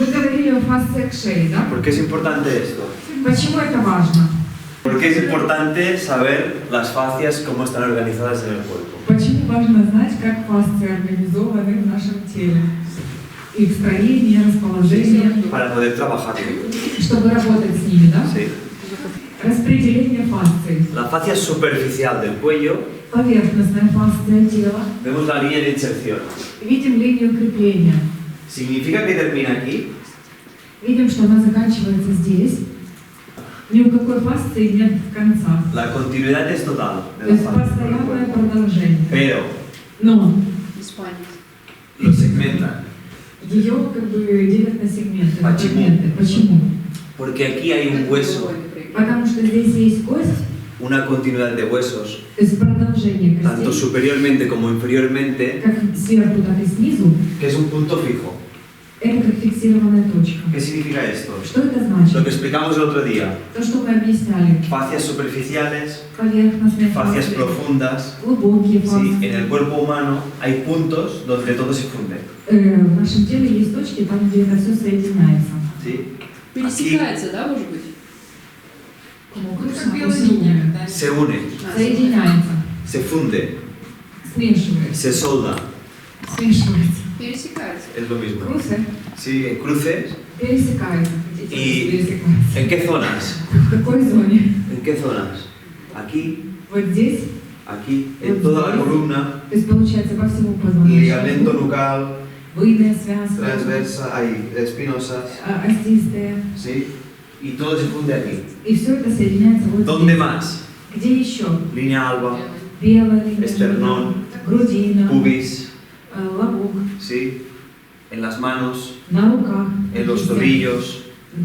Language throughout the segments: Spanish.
Вы говорили о фасциях шеи, да? ¿Por qué es importante esto? Почему это важно? Porque es importante saber las fascias, cómo están organizadas en el cuerpo. Почему важно знать, как фасции организованы в нашем теле? Их строение, расположение. Para poder trabajar con ellos. Чтобы работать с ними, да? Sí. Распределение фасций. La fascia superficial del cuello, Поверхностная фасция тела. vemos la línea de inserción. Видим линию крепления. ¿Significa que termina aquí? Видим, что она заканчивается здесь. Ни у какой фасции нет конца. La continuidad es total de То la есть fascia. постоянное продолжение. Pero Но lo segmentan. ее как бы делят на сегменты, на Почему? фрагменты. Почему? Porque aquí hay un hueso, Потому что здесь есть кость, una continuidad de huesos, то есть продолжение tanto костей, superiormente como inferiormente, как сверху, так и снизу. que es un punto fijo. Это как фиксированная точка. ¿Qué significa esto? Что это Lo значит? que explicamos el otro día. То, что мы объясняли. Fascias superficiales, Поверхностные fascias фасции, profundas. глубокие Sí, фасции. en el cuerpo humano hay puntos donde todo se funde. В нашем теле есть точки, там, где это все соединяется. ¿Sí? Пересекается, да, может быть? Se une, Соединяется, se funde, смешивается, se solda. смешивается. Пересекается. Es lo mismo. Крусы Sí, cruces. пересекаются. И- Пересекаются. ¿En qué zonas? В какой зоне? ¿En qué zonas? Aquí, Вот здесь. aquí, en toda la columna, То есть получается по всему позвоночнику. ligamento nucal, Буйная связка, transversa, hay espinosas, остистая. ¿sí? Y todo se funde aquí. И все это соединяется вот ¿Dónde здесь. más? Где еще? Línea alba, Белая линия, Эстернон, грудина, pubis, лобок, ¿sí? En las manos, на руках, en los tobillos,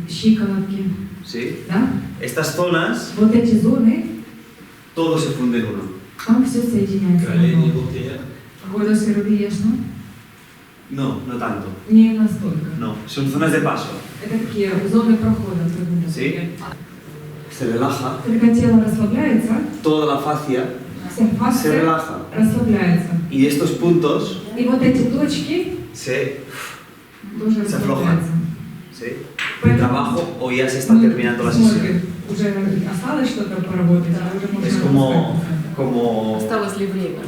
щиколотки. ¿sí? Да? Estas zonas, Вот эти зоны, todo se funde en uno. там все соединяется. Колени, локтя. Года сердечь, ну? No, no tanto. Не настолько. No, son zonas de paso. Это такие зоны прохода. ¿Sí? Se relaja, Когда тело расслабляется, toda la fascia вся se фасция relaja. расслабляется. Y estos puntos И вот эти точки se, тоже Se расслабляются. ¿sí? El trabajo o ya se está terminando la смотрим, sesión. уже осталось что-то поработать, а уже можно Es como Осталось ли время?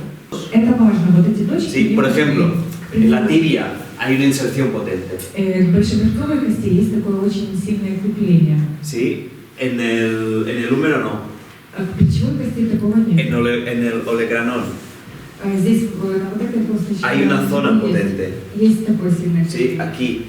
Это важно, вот эти точки. sí, por они ejemplo, важны. en la tibia hay una inserción potente, В большеберцовой кости есть такое очень сильное крепление. ¿sí? En el húmero no, А к плечевой кости такого нет. en el olecranón Здесь на вот этой косточке hay una zona есть, potente, есть такое сильное ¿sí? крепление. Aquí.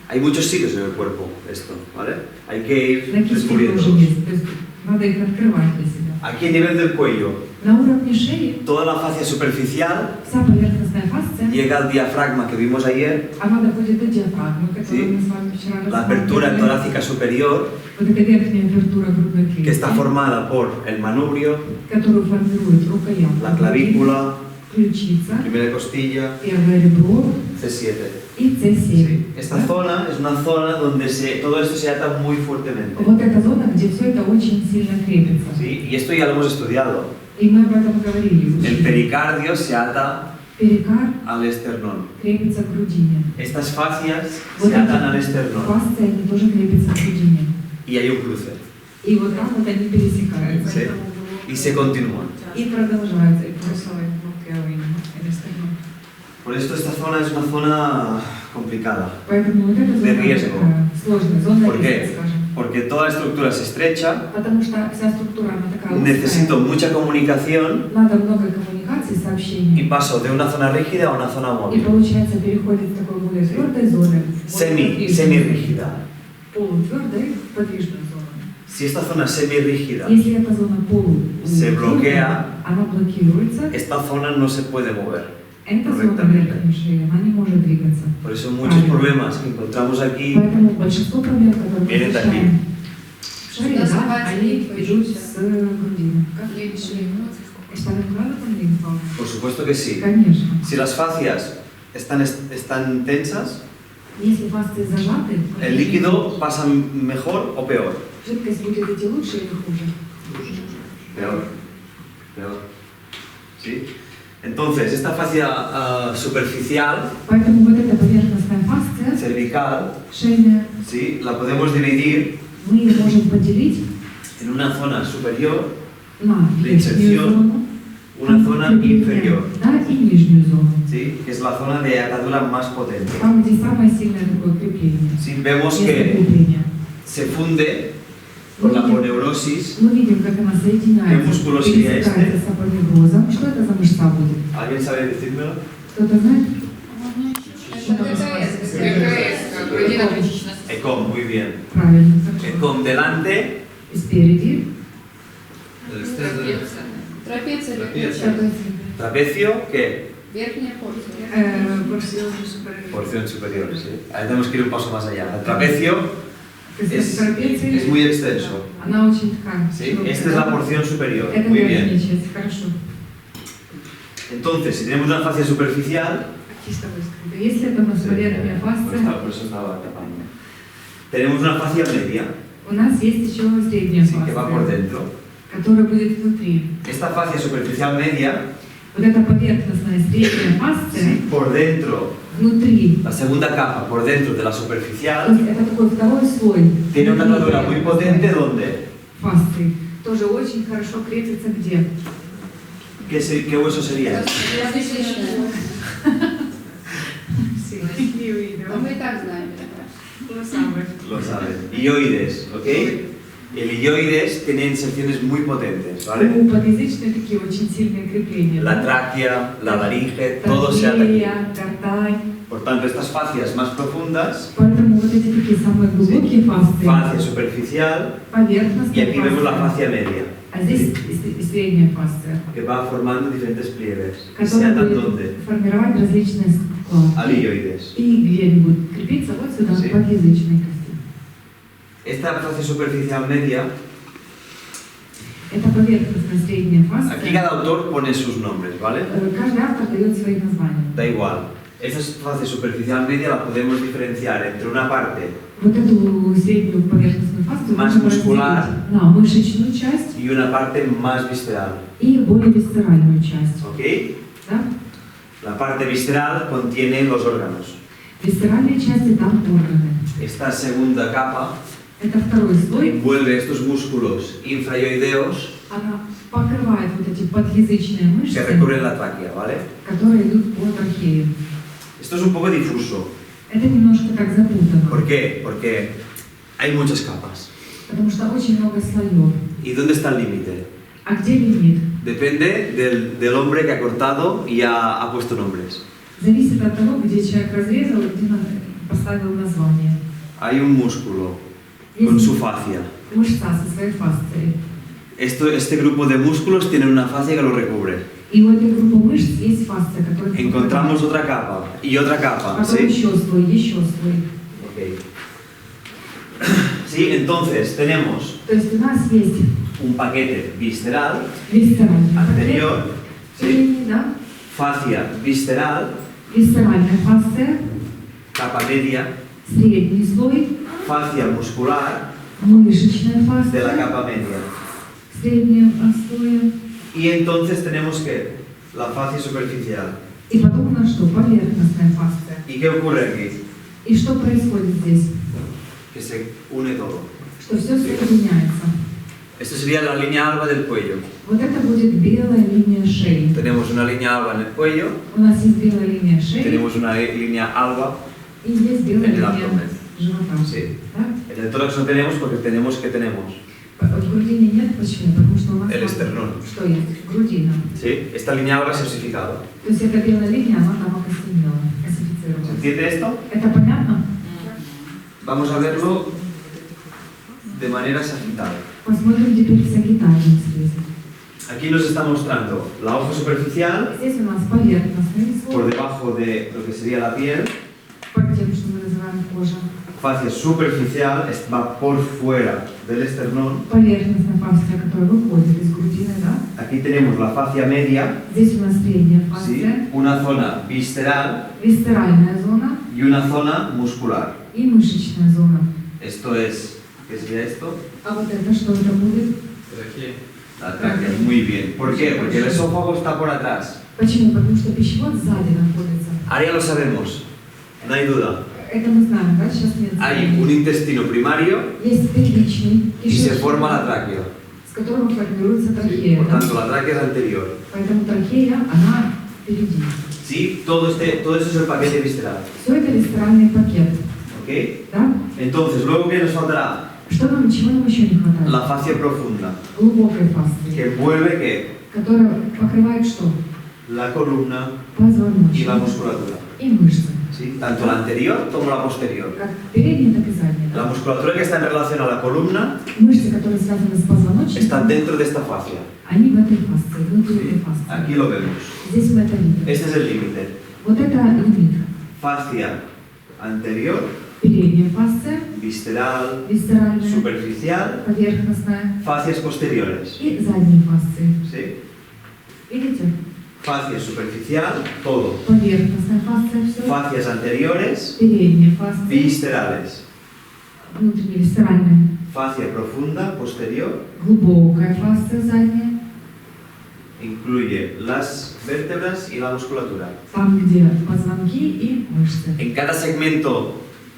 Hay muchos sitios en el cuerpo, esto, ¿vale? Hay que ir На кисти descubriendo. тоже есть, то есть надо их открывать для себя. Aquí a nivel del cuello, На уровне шеи toda la fascia superficial вся поверхностная фасция, llega al diafragma que vimos ayer, она доходит до диафрагмы, Sí. которую мы с вами вчера la apertura рассматривали. torácica superior, Вот эта верхняя апертура грудной клетки, que está formada por el manubrio, которую формирует рукоять, la clavícula, ключица, primera costilla, первое ребро C7. и C7. Sí. Esta zona es una zona donde todo esto se ata muy fuertemente. Вот эта зона, где все это очень сильно крепится. ¿Sí? Y esto ya lo hemos estudiado. И мы об этом говорили. El уже. pericardio se ata Перикард al esternón. крепится к грудине. Estas fascias Вот se atan al эти esternón. фасции, они тоже крепятся к грудине. Y hay un cruce. И вот так вот они пересекаются. Sí. Y se continúan. И продолжаются. И Por esto esta zona es una zona complicada. Поэтому вот эта De зона riesgo. такая сложная, зона ¿Por qué? риска, скажем. Porque toda la estructura se estrecha, Потому что вся структура, она такая necesito узкая. mucha comunicación Надо много коммуникаций, y сообщений. paso de una zona rígida a una zona И móvil. получается переходит в такой более твердой зоны. Semi-rígida. Полутвердой, подвижную зону. Si esta zona semi-rígida, Если эта зона Se bloquea. она блокируется, esta zona no se puede mover. эта зона Correctamente. верхней шеи, она не может двигаться. Por eso muchos problemas que encontramos aquí Поэтому большинство проблем, которые мы vienen de aquí. встречаем в шее, Сюда да, срывается они лимфа идут еще. с грудины. ¿Está vinculado con linfa? Por supuesto que sí. Конечно. Si las fascias están tensas, Если фасции зажаты, el líquido pasa mejor o peor. жидкость будет идти лучше или хуже? Peor. Peor. ¿Sí? Entonces, esta fascia superficial Поэтому вот эта поверхностная фасция cervical, шейная, ¿sí? La podemos dividir мы ее можем поделить en una zona superior, на de верхнюю inserción, зону, una zona крепления, inferior, да, и нижнюю зону. ¿sí? Que es la zona de atadura más potente. Там, где самое сильное такое крепление. ¿Sí? Vemos Место que крепления. se funde con la poneurosis. Мы видим, как она соединяется, ¿Qué músculo sería пересекается с апоневрозом. Что это за мышца будет? ¿Alguien sabe decírmelo? Кто-то знает? Это ККС, грудино-ключичная. ECOM, muy bien. Правильно. ECOM delante, И спереди. Трапеция. trapecio, ¿qué? Верхняя порция. Porción superior, ¿sí? Ahora tenemos que ir un paso más allá. El trapecio es Трапеция. muy extenso, Она очень такая. ¿sí? широкая, Esta es да? la porción superior, Это muy верхняя bien. часть. Хорошо. Entonces, si tenemos una fascia superficial, Чисто выскрыто. Если это у нас поверхняя фасция, por eso estaba tapando. Tenemos una fascia media, у нас есть еще средняя ¿sí? Que va por фасция, dentro. которая будет внутри. Esta fascia superficial media, Вот эта поверхностная средняя фасция ¿sí? Por dentro, внутри. la segunda capa por dentro de la То superficial, есть это такой второй слой. tiene una внутри atadura muy potente donde, фасции. Тоже очень хорошо крепится где? ¿qué hueso sería? Ключичная. А мы и так знаем. Lo saben. Ioides, ¿ok? El ilioides tiene inserciones muy potentes, ¿vale? У подъязычной такие очень сильные крепления. La да? tráquea, la laringe, todo se ata aquí. Трахея, гортань. Por tanto, estas fascias más profundas, Поэтому вот эти такие самые глубокие фасции, fascia superficial, y поверхностные aquí vemos la фасции, fascia media, а здесь и средняя фасция, que va formando diferentes pliegues. ¿Y se которая atan будет dónde? формировать различные Al складки. ilioides. И где они будут крепиться? Вот сюда, Sí. к подъязычной кости. Esta fascia superficial media, Это поверхностная средняя фасция. aquí cada autor pone sus nombres, ¿vale? Каждый автор дает свои названия. Da igual. Esta fascia superficial media la podemos diferenciar entre una parte Вот эту среднюю поверхностную фасцию Más можно muscular. разделить на мышечную часть y una parte más visceral, и более висцеральную часть. ¿ok? Да? La parte visceral contiene los órganos. В висцеральной части там органы. Esta segunda capa Это второй слой. envuelve estos músculos infrayoideos Она покрывает вот эти подъязычные que мышцы, recubren la tráquea, ¿vale? которые идут по трахее. Esto es un poco difuso. Это немножко так запутано, ¿Por qué? Porque hay muchas capas. потому что очень много слоев. ¿Y dónde está el límite? А где лимит? Depende del hombre que ha cortado y ha puesto nombres. Зависит от того, где человек разрезал и где поставил название. Hay un músculo con Есть su fascia. мышца со своей фасцией. Este grupo de músculos tiene una fascia que lo recubre. И у этой группы мышц есть фасция, которая Encontramos otra capa y otra capa, потом ¿sí? еще слой. Ok. Sí, entonces tenemos То есть у нас есть un paquete visceral висцеральный пакет, anterior, ¿sí? и, да, Fascia visceral, висцеральная фасция, capa media, средний слой, fascia muscular мышечная de la фасция, capa media. среднего слоя. Y entonces tenemos que la fascia superficial. И потом у нас что? Поверхностная фасция. ¿Y qué ocurre aquí? И что происходит здесь? Que se une todo. Что все соединяется. Esta sería la línea alba del cuello. Вот это будет белая линия шеи. Tenemos una línea alba en el cuello, У нас есть белая линия шеи tenemos una línea alba и есть белая en el линия abdomen. живота. Sí. Да? En el tórax no tenemos porque tenemos que tenemos. В грудине нет, почему? Потому что у нас El там esternón. что есть? Грудина. ¿Sí? Esta línea alba se ha osificado. То есть эта белая линия, она там окостенела, ¿Se осифицировалась. entiende esto? Это понятно? Vamos a verlo de manera sagital. Посмотрим теперь сагитальную связь. Aquí nos está mostrando la hoja superficial Здесь у нас поверхностный por слой, debajo de lo que sería la piel. под тем, что мы называем кожа. Fascia superficial va por fuera del esternón. Поверхностная фасция, которая выходит из грудины, да? Aquí tenemos la fascia media, Здесь у нас средняя ¿sí? фасция, Una zona visceral висцеральная зона y una zona muscular. и мышечная зона. Esto es, ¿qué sería esto? А вот это что это будет? La tráquea, muy bien. ¿Por qué? Porque el esófago está por atrás. Почему? Потому что пищевод сзади находится. Ahora ya lo sabemos, no hay duda. Это мы знаем, да, сейчас нет. hay un intestino primario Есть первичный y se кишечник, forma la tráquea. с которого формируется трахея. Por Да? tanto, la tráquea es anterior. Поэтому трахея, она впереди. ¿Sí? Todo eso es el paquete visceral. Все это висцеральный пакет. ¿Ok? Да? Entonces, luego, ¿qué nos faltará? Чего нам еще не хватает? La fascia profunda, Глубокой фасции, que envuelve ¿qué? которая покрывает что? La columna y la Позвоночник musculatura. и мышцы. ¿Sí? Tanto la anterior como la posterior. Как передняя, так и задняя. La Да? musculatura que está en relación a la columna Мышцы, которые связаны с están позвоночником, dentro de esta fascia. они в этой фасции, внутри этой ¿Sí? фасции. Aquí lo vemos. Здесь мы это видим. Este es el límite. Вот это лимит. Fascia anterior, Передняя фасция, visceral, висцеральная, superficial, поверхностная fascias posteriores. и задние фасции. ¿Sí? Видите? Fascia superficial, todo. Поверхностная фасция все. Fascias anteriores, Передняя фасция, viscerales. внутренняя висцеральная. Fascia profunda, posterior, Глубокая фасция задняя, incluye las vértebras y la musculatura. там, где позвонки и мышцы. En cada segmento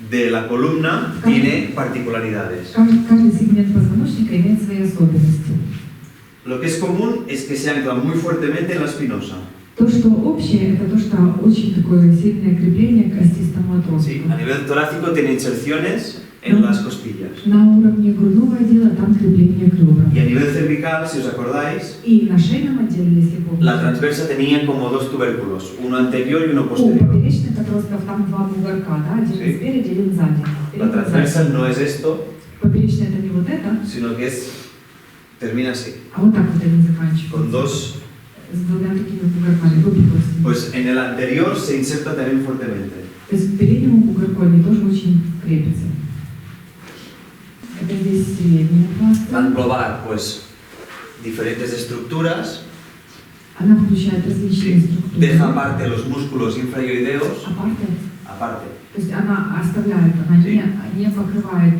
de la columna tiene particularidades. Каждый сегмент позвоночника имеет свои особенности. Lo que es común es que se ancla muy fuertemente en la espinosa. То, что общее, это то, что очень такое сильное крепление к костистому ¿Sí? отростку. A nivel torácico tiene inserciones en las costillas. На уровне грудного отдела там крепление к ребрам. Y a nivel cervical, si os acordáis, И на шейном отделе, если помните, la transversa tenía como dos tubérculos, uno anterior y uno у posterior. поперечных отростков там два бугорка, да, один Sí. спереди, один сзади. La transversa no es esto, Поперечная это не вот это, sino que termina así, а вот так вот они con заканчиваются. dos. С двумя такими бугорками, выпуклостями. Pues en el anterior se inserta también fuertemente. То есть к переднему бугорку они тоже очень крепятся. Это здесь средняя Va a фасция. englobar pues diferentes estructuras, Она включает различные структуры. deja aparte los músculos infrayoideos, Апарты. aparte. То есть она оставляет, она не покрывает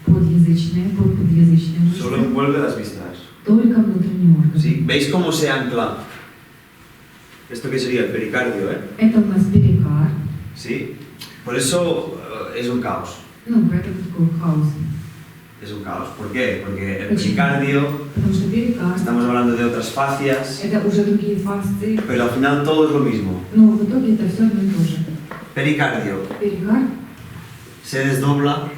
подъязычные, подъязычные Solo мышцы, envuelve las vísceras. только внутренний орган. ¿Sí? ¿Veis cómo se ancla? Esto que sería el pericardio, ¿eh? Это у нас перикард. ¿Sí? Por eso es un caos. Ну, поэтому такой хаос. Es un caos. ¿Por qué? Porque el Почему? pericardio, Потому что перикард, estamos hablando de otras fascias, это уже другие фасции, pero al final todo es lo mismo. но в итоге это все одно и то же. Pericardio Перикард, se desdobla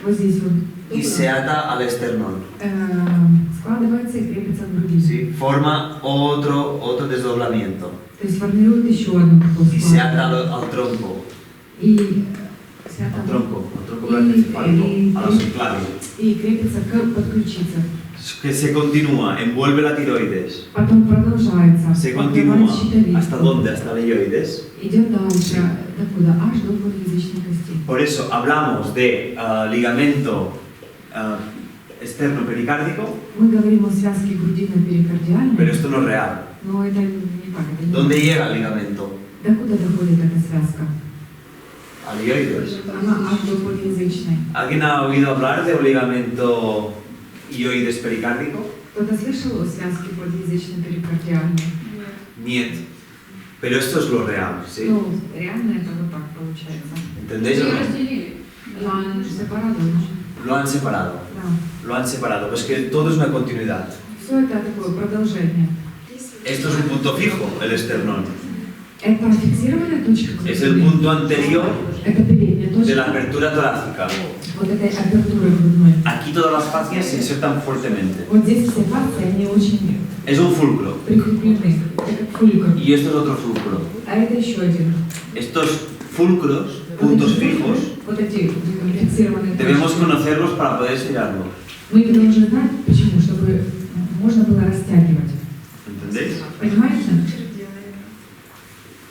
вот здесь вот, y se ata al esternón. складывается и крепится к груди. ¿Sí? Forma otro desdoblamiento То есть формирует еще одну такую y se ata складку. al tronco, И se ata- al tronco brachiocefálico, a la subclavia, и крепится к подключице. que se continúa, envuelve la tiroides, Потом продолжается. se покрывает continúa, щитовидку. ¿hasta dónde? Hasta la ioides. Идет дальше, докуда? Аж до подъязычной кости. Por eso hablamos de ligamento externo-pericárdico, Мы говорим о связке грудино-перикардиальной, pero esto no es real. но это не так. Это не ¿Dónde llega el ligamento? Докуда доходит эта связка? Al ioides. Она аж до подъязычной. ¿Alguien ha oído hablar de un ligamento ioides pericárdico? Кто-то слышал о связке подъязычно-перикардиальной? Niet. Pero esto es lo real, ¿sí? Ну, реально это вот так получается. ¿Entendéis o Ее no? разделили. Лан сепарадор. Lo han separado. Да. Lo han separado. Pues que todo es una continuidad. Все это такое продолжение. Esto es un punto fijo, el esternón. Это фиксированная точка Es el груди. punto anterior Это передняя de la точка. apertura torácica. Вот этой апертуры грудной. Aquí todas las fascias se insertan fuertemente. Вот здесь все фасции, они очень Es un fulcro. прикреплены. Это как фулькр. Y esto es otro fulcro. А это еще один. Estos fulcros, Вот puntos эти фулькры, fijos, вот эти фиксированные debemos точки. conocerlos para poder estirarlo. Мы их должны знать, почему, чтобы можно было растягивать. ¿Entendéis? Понимаете?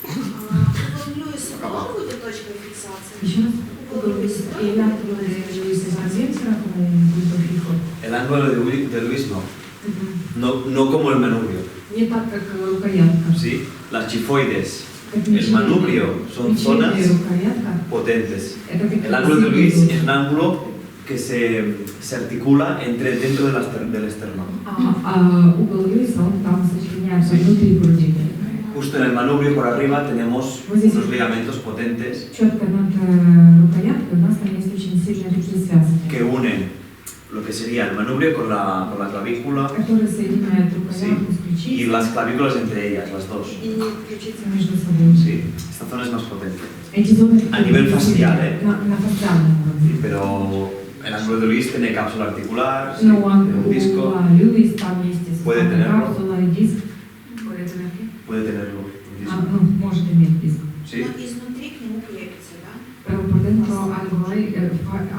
У Льюиса была какая-то точка фиксации? Еще раз. И l'angolo di Luis Sparvier sarà come un punto fijo. El ángulo de Luis no. No como el manubrio. Не так, как рукоятка. ¿Sí? Las chifoides, Как el мечеть. manubrio son Мечеть zonas и рукоятка. potentes. Это как El ángulo de Luis символ. es un ángulo que se articula dentro del esternón. А угол Льюиса, он там сочленяется внутри груди. Justo en el manubrio por arriba tenemos Вот здесь unos ligamentos potentes четко над рукояткой у нас там есть очень сильные такие связки, que unen lo que sería el manubrio con la clavícula которые соединяют рукоятку с y ключицей las clavículas entre ellas, las dos. и ключицы между собой. Sí, esta zona es más potente. Эти зоны A nivel fascial, на фасциальном Sí, уровне. pero el ángulo de Luis tiene cápsula articular, sí, Но tiene un disco, у Льюис там есть Puede и tenerlo. капсула, и диск. Puede tener qué? puede tenerlo. Un disco. Ну, может иметь диск. Sí, Но изнутри к нему крепится, да? Pero por dentro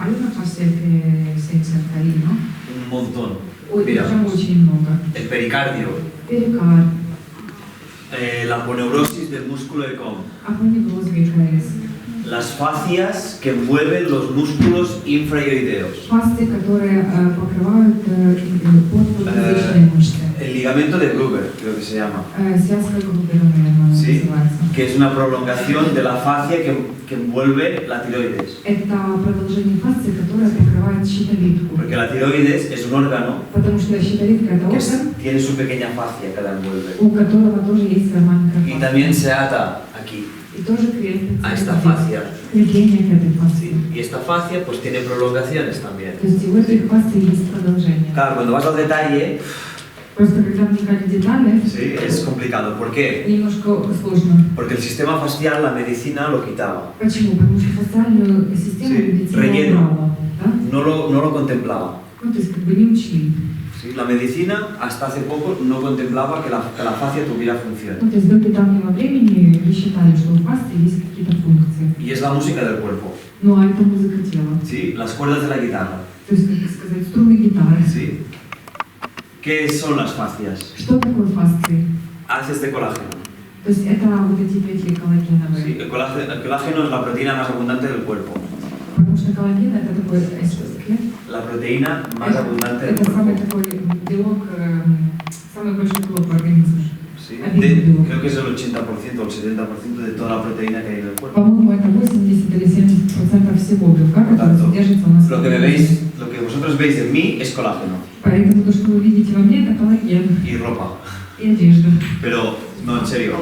hay una fascia que se inserta ahí, ¿no? un montón. Ой, Mira, прям очень много. el pericardio, Перикард, la aponeurosis del músculo de Com, апоневроз ГКС, las fascias que envuelven los músculos infraioideos, фасции, которые покрывают подподвижные мышцы. el ligamento de Gruber, creo que se llama, Связка Грубера, наверное, Sí. называется. que es una prolongación de la fascia que envuelve la tiroides. Это продолжение фасции, которое покрывает щитовидку. Porque la tiroides es un órgano Потому что щитовидка – это que орган, tiene su pequeña fascia que la envuelve. у которого тоже есть своя маленькая Y фасция. también se ata aquí, И тоже крепится a esta здесь. fascia. Крепление к этой фасции. Y esta fascia pues tiene prolongaciones también. То есть и в этой фасции есть продолжение. Claro, cuando vas al detalle, Просто когда вникать в детали, sí, es complicado. ¿Por qué? немножко сложно. Porque el sistema fascial, la medicina lo quitaba. Почему? Потому что фасциальную систему Sí, медицина relleno. убрала. Да? No lo contemplaba. Ну, то есть как бы не учли. ¿Sí? La medicina hasta hace poco no contemplaba que la fascia tuviera función. Ну, то есть до недавнего времени не считали, что у фасции есть какие-то функции. Y es la música del cuerpo. Ну, а это музыка тела. ¿Sí? Las cuerdas de la guitarra. То есть, как сказать, струны гитары. ¿Sí? ¿Qué son las fascias? Что такое фасции? Haces de colágeno. То есть это вот эти петли коллагеновые. ¿Sí? El colágeno es la proteína más abundante del cuerpo. Потому что коллаген это такой La proteína más abundante del это самый cuerpo. такой белок, самый большой белок в организме. ¿Sí? Обидно. Creo que es el 80% o el 70% de toda la proteína que hay en el cuerpo. По-моему, это 80 или 70% всего белка, который Tanto, содержится у нас. Lo que vosotros veis de mí es colágeno Поэтому то, что вы видите во мне, это коллаген y ropa. и одежда. Pero, no, en serio.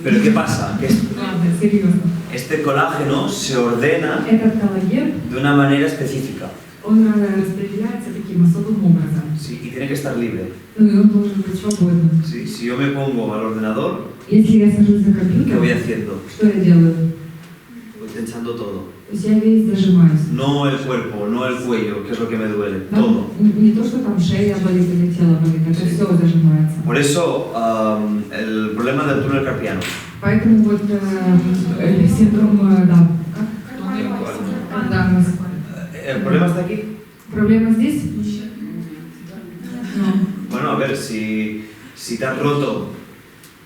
Pero ¿qué pasa? Que Ладно, серьезно. este colágeno se ordena Этот коллаген, de una manera específica. он распределяется таким особым образом. ¿Sí? Y tiene que estar libre. Ну и он должен быть свободным. ¿Sí? Si yo me pongo al ordenador, Если я сажусь за ¿qué компьютер, voy haciendo? что я делаю? Voy tensando todo. То есть я весь зажимаюсь. No el cuerpo, no el cuello, que es lo que me duele. Да? Todo. Не то, что там шея болит или тело болит, это все зажимается. Por eso, el problema del túnel carpiano. Поэтому вот синдром, да, да, ¿El problema está aquí? проблема здесь? No. Bueno, a ver, si te has roto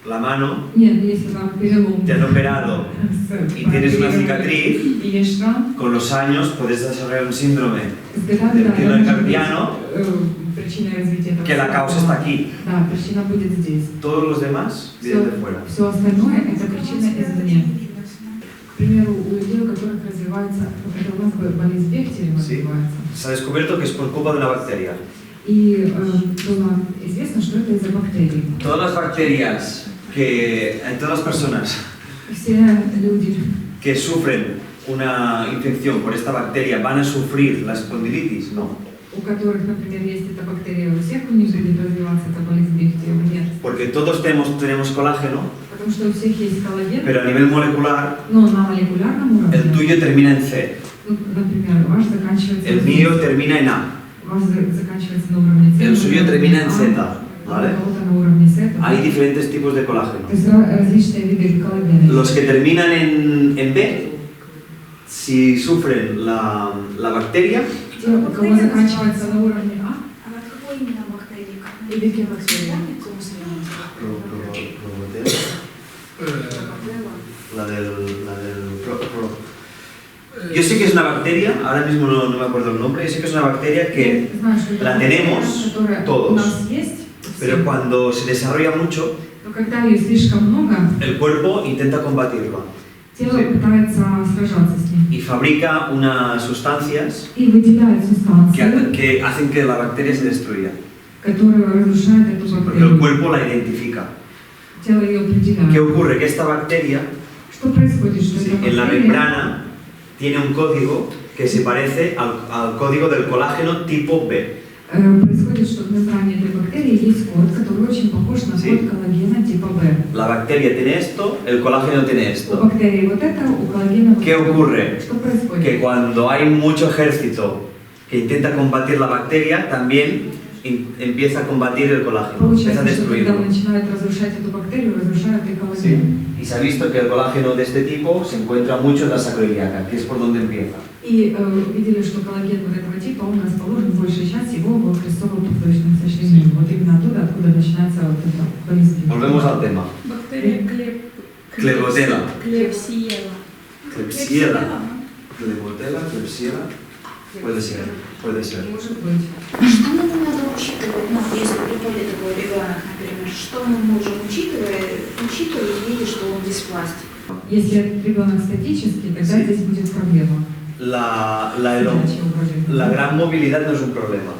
la mano, Нет, если там перелом. te han operado y tienes una cicatriz, И есть шрам. con los años puedes desarrollar un síndrome С годами, del да, túnel может быть, carpiano причина развития этого que la causa está aquí. Да, причина будет здесь. Todos los demás vienen de fuera. Все остальное это причина извне. К примеру, у людей, у которых развивается, это у нас болезнь Бехтерева Sí. развивается. Se ha descubierto que es por culpa de una bacteria. И было известно, что это из-за бактерий. Todas las bacterias todas las personas Все люди, que sufren una infección por esta bacteria van a sufrir la espondilitis, no. у которых, например, есть эта бактерия, у всех у них будет развиваться эта болезнь Бехтерева? Нет. Porque todos tenemos colágeno, Потому что у всех есть коллаген, pero a nivel molecular но на молекулярном уровне, el tuyo termina en C, ну, например, ваш заканчивается el mío termina en A, ваш заканчивается на уровне С, el suyo termina en Z, а у ¿vale? кого-то на уровне С. Hay diferentes tipos de colágeno. То есть различные виды коллагена. Los que terminan en B, si sufren la bacteria, Те, у кого заканчивается на уровне А, А от какой именно бактерии? Как или бактерия. la del Yo sé que es una bacteria, ahora mismo no me acuerdo el nombre, yo sé que es una bacteria que Знаю, что это la бактерия, tenemos которая todos. у нас есть, pero cuando se desarrolla mucho, но когда ее слишком много, el cuerpo intenta combatirlo тело Sí. пытается сражаться с ним y fabrica unas sustancias и выделяет субстанции, que hacen que la bacteria se destruya, которые разрушают эту porque el бактерию. cuerpo la identifica. тело ее определяет. ¿Qué ocurre? Que esta bacteria Что происходит? Что sí, эта en la бактерия, membrana tiene un código que se parece al código del colágeno tipo B. происходит, что в мембране этой бактерии есть код, который очень похож на Sí. код коллагена типа B. La bacteria tiene esto, el colágeno tiene У esto. бактерии вот это, у коллагена вот ¿Qué это. ocurre? Что происходит? Que cuando hay mucho ejército que intenta combatir la bacteria, también empieza a combatir el colágeno, empieza a Получается, что когда destruirlo. начинают разрушать эту бактерию, разрушают и коллаген. Sí. Y se ha visto que el colágeno de este tipo se encuentra mucho en la sacroiliaca, que es por donde empieza. И увидели, что коллаген вот этого типа, он расположен в большей части его в крестцово-подвздошном сочленении. Вот именно оттуда, откуда начинается вот это холестерин. Volvemos al tema. Бактерия Клеботела. Клепсиела. Klebsiella. Klebotella, Klebsiella. Puede ser, puede ser. Может быть. Что нам надо учитывать, ну, если приболит такой ребенок, например, что мы можем учитывать, видя, что он диспластик? Если ребенок статический, тогда Sí. здесь будет проблема. La gran movilidad no es un problema.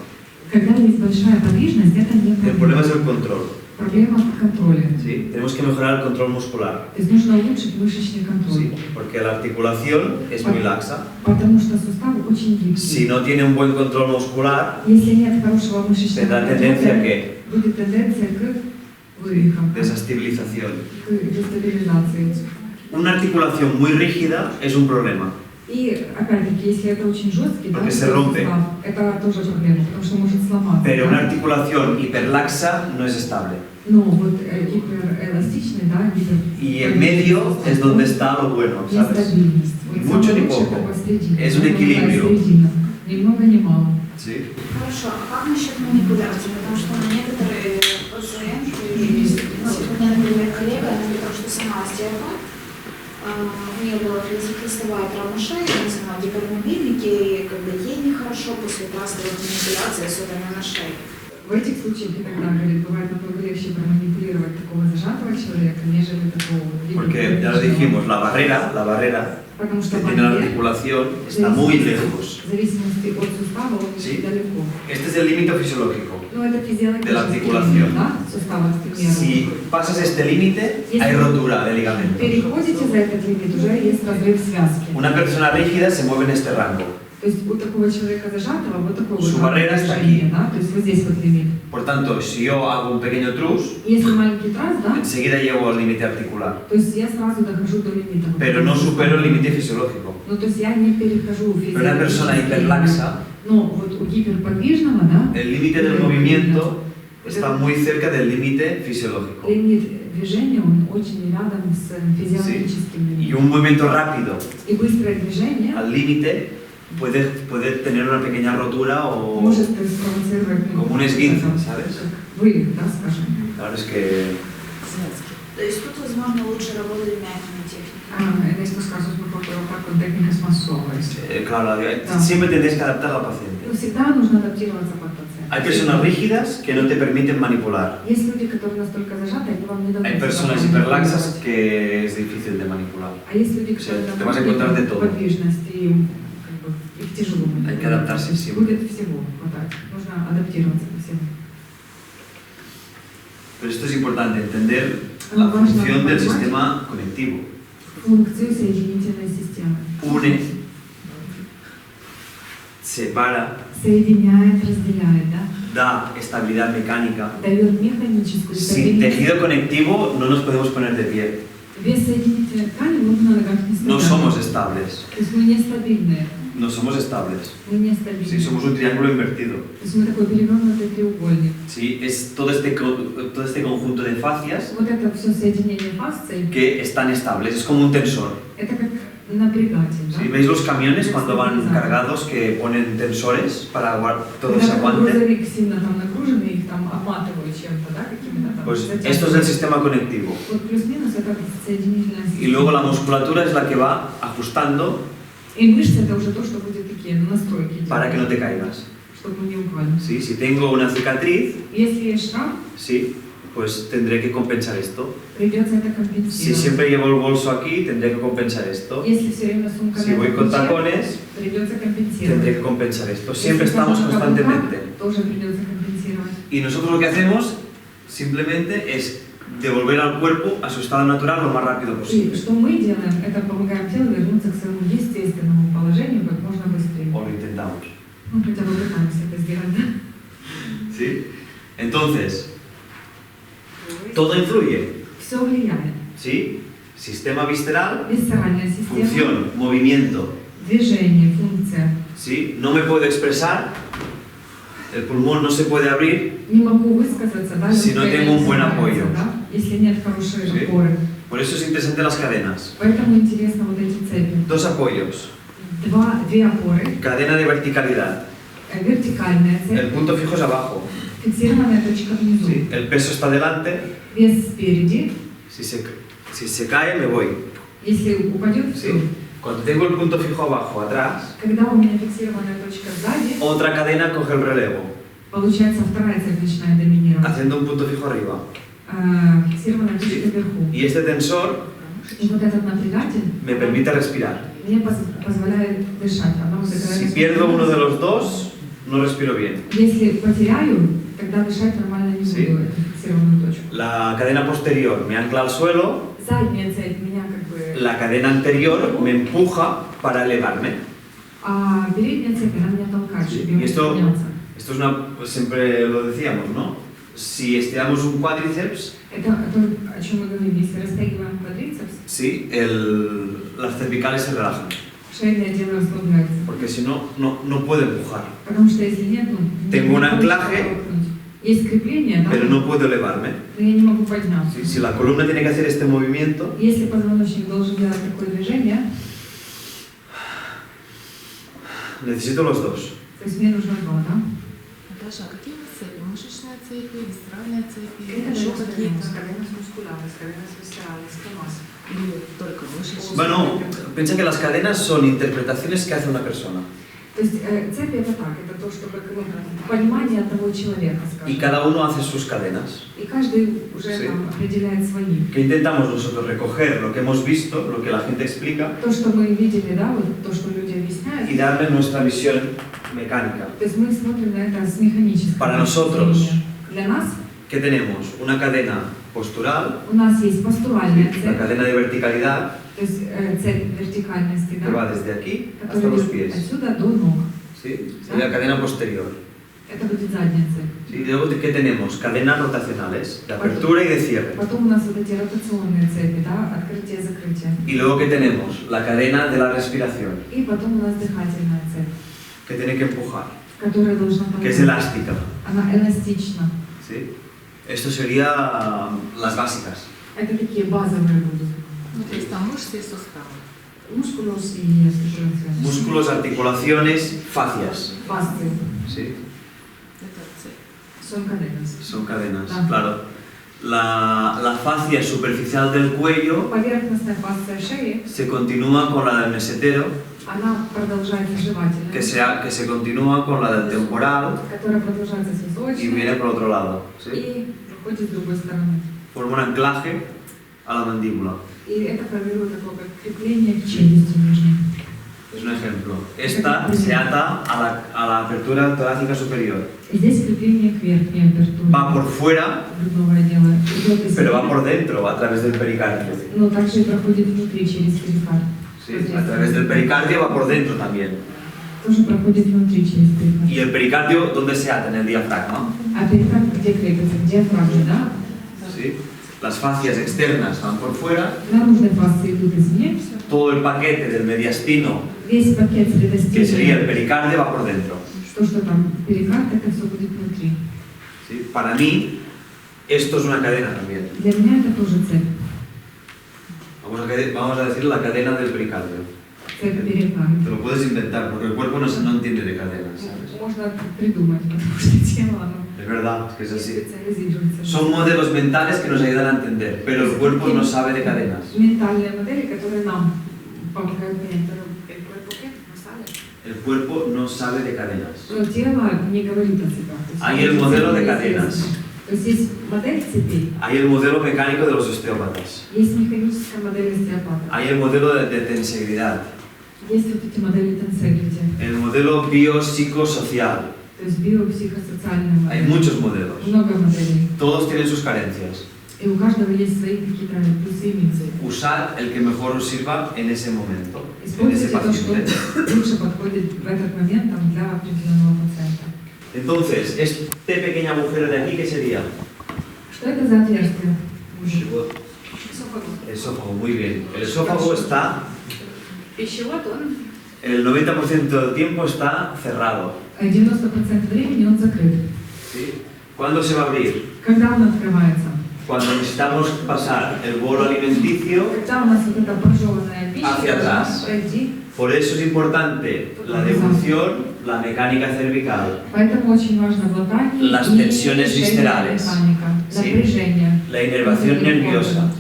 Когда есть большая подвижность, это не El problema проблема. es el control. Проблема в контроле. ¿Sí? Tenemos que mejorar el control muscular. То есть нужно улучшить мышечный контроль. ¿Sí? Porque la articulación es muy laxa. Потому что суставы очень гибкие. Si no tiene un buen control muscular, Если нет хорошего мышечного tendrá tendencia a контроля, qué? будет тенденция к вывихам, к Desestabilización. дестабилизации. Una articulación muy rígida es un problema. И опять-таки, если это очень жесткий, Porque да, se rompe. сустав, это тоже проблема, потому что может сломаться. Pero да. una articulación hiperlaxa no es estable. Но вот гиперэластичный, да, Y en medio es donde está lo bueno, ¿sabes? нестабильность. Ni Вот mucho самое ni лучшее poco. это посередине. Es un Вот такая equilibrio. середина. Ни много, ни мало. ¿Sí? Хорошо, а как насчет манипуляции? Потому что на некоторые пациенты, ну, вот у меня, например, коллега, она потому что сама остеопат, у нее была крестовая травма шеи, она сама гипермобильники, и как бы ей нехорошо после пластовых манипуляций, особенно на шее. В этих случаях иногда, говорит, бывает намного легче проманипулировать такого зажатого человека, нежели такого Porque ya lo dijimos, la barrera Потому que что tiene la барьер, articulación está muy lejos. в зависимости от сустава, он Sí. очень далеко. Este es el límite fisiológico. Ну, это De la физиологический articulación. элемент, да, сустава, к примеру. Si pasas este límite, hay rotura de ligamentos. Переходите за этот лимит, уже есть разрыв связки. Una persona rígida se mueve en este rango. То есть у такого человека зажатого вот такой вот Su barrera está движение, aquí. да, то есть вот здесь вот лимит. Por tanto, si yo hago un pequeño trus, Если маленький трасс, да, enseguida llego al límite articular. то есть я сразу дохожу до лимита. Pero no supero el límite fisiológico. Ну, то есть я не перехожу в Pero una persona физиологический лимит. hiperlaxa, Но вот у гиперподвижного, да, el límite del movimiento está muy cerca del límite fisiológico. лимит движения, он очень рядом с физиологическим Y лимитом. un movimiento rápido И быстрое движение al límite puede tener una pequeña rotura o может спровоцировать como un esguince, ¿sabes? вывих, да, скажем. Claro, es que То есть тут, возможно, лучше работать мягкими техниками. En estos casos mejor trabajar con técnicas más suaves. claro, siempre tendréis que adaptar al paciente. Но всегда нужно адаптироваться под пациента. Hay personas rígidas que no te permiten manipular. Есть люди, которые настолько зажаты, они вам не дадут. Hay personas hiperlaxas que es difícil de manipular. А есть люди, O sea, которые te vas a encontrar de todo. подвижность и как бы, их тяжело. Hay que adaptarse siempre. Будет всего хватать. Нужно адаптироваться ко всему. Pero esto es importante, entender la función del sistema conectivo. Функцию соединительной системы. Une, separa, Соединяет, разделяет, да? da estabilidad mecánica. Дает механическую Sin стабильность. tejido conectivo no nos podemos poner de pie. Без соединительной ткани мы на ногах не No стоим. somos estables. То есть мы нестабильные. No somos estables. Мы нестабильные. Sí, somos un triángulo invertido. То есть мы такой перевернутый треугольник. Sí, es todo este conjunto de fascias Вот это все соединение фасций, que están estables. Es como un tensor. это как напрягатель, да? ¿Sí? ¿Veis los camiones cuando van cargados que ponen tensores para todo se Когда aguante? грузовик сильно там нагруженный, их там обматывают чем-то, да, какими-то там Pues затяжками. esto es el sistema conectivo. Вот плюс-минус это соединительная система. Y luego la musculatura es la que va ajustando И мышцы это уже то, что будет такие настройки para que no делать, te caigas. чтобы не упали. ¿Sí? Si tengo una cicatriz, Если есть шрам, sí, pues tendré que compensar esto. придется это Si компенсировать. siempre llevo el bolso aquí, tendré que compensar esto. Если все время сумка Si на voy con плече, tacones, придется tendré компенсировать. que compensar esto. Если Siempre estamos estamos на каблуках, constantemente. тоже придется компенсировать. Y nosotros lo que hacemos simplemente es devolver al cuerpo a su estado natural lo más rápido И posible. что мы делаем, это помогаем телу вернуться к своему естественному положению как можно быстрее. O lo intentamos. Ну, хотя бы пытаемся это сделать, да? ¿Sí? Entonces, todo influye. Все влияет. ¿Sí? Sistema visceral, Висцеральная система, función, movimiento. движение, функция. ¿Sí? No me puedo expresar, el pulmón no se puede abrir, Не могу высказаться, да, Si no легкое tengo un не buen развивается, apoyo. да, если нет хорошей Sí. опоры. por eso es interesante las cadenas. Поэтому интересно вот эти цепи. Dos apoyos, Две опоры, cadena de verticalidad, вертикальная цепь, el punto fijo es abajo, фиксированная точка внизу, ¿sí? El peso está delante, вес спереди, si se cae me voy. если упадет, ¿Sí? все. Cuando tengo el punto fijo abajo, atrás, Когда у меня фиксированная точка сзади, otra cadena coge el relevo, получается вторая цепь начинает доминировать, haciendo un punto fijo arriba. фиксированная точка вверху. Y este tensor И вот этот напрягатель me permite respirar. мне позволяет дышать. Она вот такая Si pierdo uno de los dos, no respiro bien. Если потеряю, тогда дышать нормально не Sí. буду, эту фиксированную точку. La cadena posterior me ancla al suelo, Задняя цепь меня как бы... la cadena anterior me empuja para elevarme. А передняя цепь, она меня толкает, Sí. чтобы Y мне esto, подняться. esto es una, pues siempre lo decíamos, ¿no? Si estiramos un cuádriceps, Это то, о чем мы говорим. Если растягиваем квадрицепс, sí, las cervicales se relajan, шейное дело расслабляется. porque si no, no puedo empujar. Потому что если нет, ну, Tengo un не получится anclaje, толкнуть. Есть крепление, да, Pero no puedo elevarme. но я не могу подняться. ¿Sí? Si la columna tiene que hacer este movimiento, Если позвоночник должен делать такое движение, necesito los dos. то есть мне нужно два, да? Даша, а какие у вас цепи? Мышечные цепи, висцеральные цепи? Это Еще какие-то? cadenas musculares, cadenas viscerales, ¿qué más? Или только мышечные? Bueno, piensa que las cadenas son interpretaciones que hace una persona. То есть цепи это так, это то, что как ну, понимание одного человека, Y скажем. cada uno hace sus cadenas. И каждый уже Sí. там определяет свои. ¿Qué intentamos nosotros? Recoger lo que hemos visto, lo que la gente explica, То, что мы видели, да, вот то, что люди объясняют, y darle nuestra visión mecánica. то есть мы смотрим на это с механической Para точки nosotros. зрения. Для нас ¿Qué tenemos? Una cadena postural, у нас есть постуральная la цепь, cadena de verticalidad, то есть цепь вертикальности, que va да, desde aquí hasta которая los идет pies. отсюда до ног. ¿Sí? Sería la cadena posterior. Это будет задняя цепь. ¿Sí? Y luego, ¿qué tenemos? Cadenas rotacionales, de apertura y de cierre. Потом у нас вот эти ротационные цепи, да, открытие-закрытие. Y luego, ¿qué tenemos? La cadena de la respiración, И потом у нас дыхательная цепь, que tiene que empujar, которая должна que es помочь. elástica. Она эластична. ¿Sí? Esto sería las básicas. Это такие базовые будут. Ну, то есть там мышцы и суставы. Мускулос и артикуляция. Músculos, articulaciones, fascias. Фасции. ¿Sí? Это цепь. Son cadenas. Son cadenas, Ah. claro. La fascia superficial del cuello Поверхностная фасция шеи, se continúa con la del mesetero, она продолжается жевательной, que se continúa con la del temporal которая продолжается y сосочной viene por otro lado. ¿Sí? и выходит с другой стороны. Forma un anclaje a la mandíbula. И это формирует такое как крепление к челюсти нижней. Es un ejemplo. Esta se ata a la apertura torácica superior. Здесь крепление к верхней апертуре. Va por fuera, Грудного отдела. Идет из pero va por dentro, a través del pericardio. но также и проходит внутри через перикард. ¿Sí? A través del pericardio va por dentro también. Тоже проходит внутри через перикард. ¿Y el pericardio dónde se ata? En el diafragma. А перикард где крепится? В диафрагме, да? ¿Sí? Las fascias externas van por fuera, Наружные фасции идут извне. todo el paquete del mediastino, Весь пакет que sería el средостения, pericardio, va por dentro. то, что там перикард, это все будет внутри. ¿Sí? Para mí, esto es una cadena también. Для меня это тоже цепь. Vamos a decir la cadena del pericardio. Цепь перикард. Te lo puedes inventar, porque el cuerpo no entiende de cadenas, ¿sabes? Можно придумать, потому что тело, оно Es verdad, es que es así. специализируется. Son modelos mentales que nos ayudan a entender, pero el cuerpo no sabe de cadenas. Ментальные модели, которые нам помогают понять, pero el cuerpo ¿qué? No sabe. El cuerpo no sabe de cadenas. Но тело не говорит о цепях. То есть Hay el modelo de cadenas. То есть есть модель цепей, Hay el modelo mecánico de los osteópatas. есть механическая модель остеопата, Hay el modelo de tensegridad. есть вот эти модели тенсегрити, El modelo biopsicosocial. то есть биопсихосоциальная Hay модель. muchos modelos. Много моделей. Todos tienen sus carencias. И у каждого есть свои какие-то плюсы и минусы. Usad el que mejor os sirva en ese momento, en ese Используйте то, что paciente. лучше подходит в этот момент там, для определенного пациента. Entonces, este pequeño agujero de aquí, ¿qué sería? Что это за отверстие? El esófago, muy bien. El esófago está, Пищевод, он el 90% del tiempo está cerrado. 90% времени он закрыт. ¿Sí? ¿Cuándo se va a abrir? Когда он открывается? Cuando necesitamos pasar el bolo alimenticio. Когда у нас вот эта прожеванная пища Hacia должна atrás. пройти. Por eso es importante la devolución, la mecánica cervical, Поэтому очень важно глотание Las и tensiones шейная viscerales. механика, Sí. напряжение, la inervación nerviosa.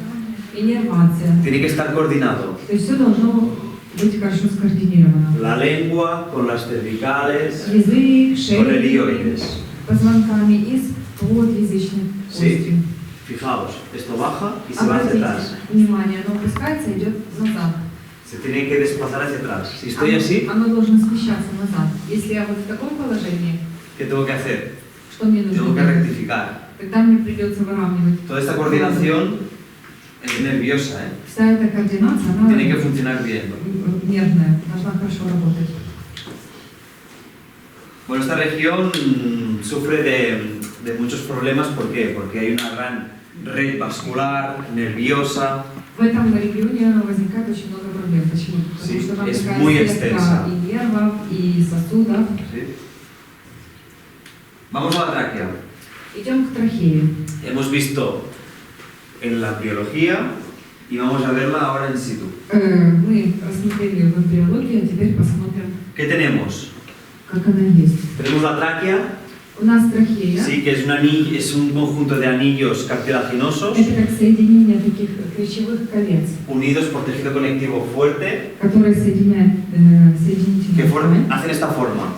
иннервация. Tiene que estar coordinado. То есть все должно быть хорошо скоординировано. La lengua con las cervicales, Язык, con el шея, ioides. позвонками и с подъязычной Sí. костью. Fijaos, esto baja y se va hacia atrás. Обратите внимание, оно опускается и идет назад. Se tiene que desplazar hacia atrás. Si estoy así, Оно должно смещаться назад. Если я вот в таком положении, ¿qué tengo que hacer? что мне нужно Tengo que делать? rectificar. Тогда мне придется выравнивать. Toda esta coordinación es nerviosa, ¿eh? Вся эта координация, она Tiene que funcionar bien. нервная, должна хорошо работать. Bueno, esta región sufre de muchos problemas. ¿Por qué? Porque hay una gran red vascular, nerviosa. В этом регионе возникает очень много проблем. Почему? Потому Sí, что там es такая muy сетка extensa. и нервов, и сосудов. ¿Sí? Vamos a la tráquea. Идем к трахее. Hemos visto en la biología y vamos a verla ahora in situ. Мы рассмотрели в эмбриологии, а теперь посмотрим, ¿Qué tenemos? как она есть. Tenemos la tráquea, У нас трахея. sí, que es un conjunto de anillos cartilaginosos Это как соединение таких клещевых колец, unidos por tejido conectivo fuerte которые соединяют que соединительную ткань. hacen esta forma.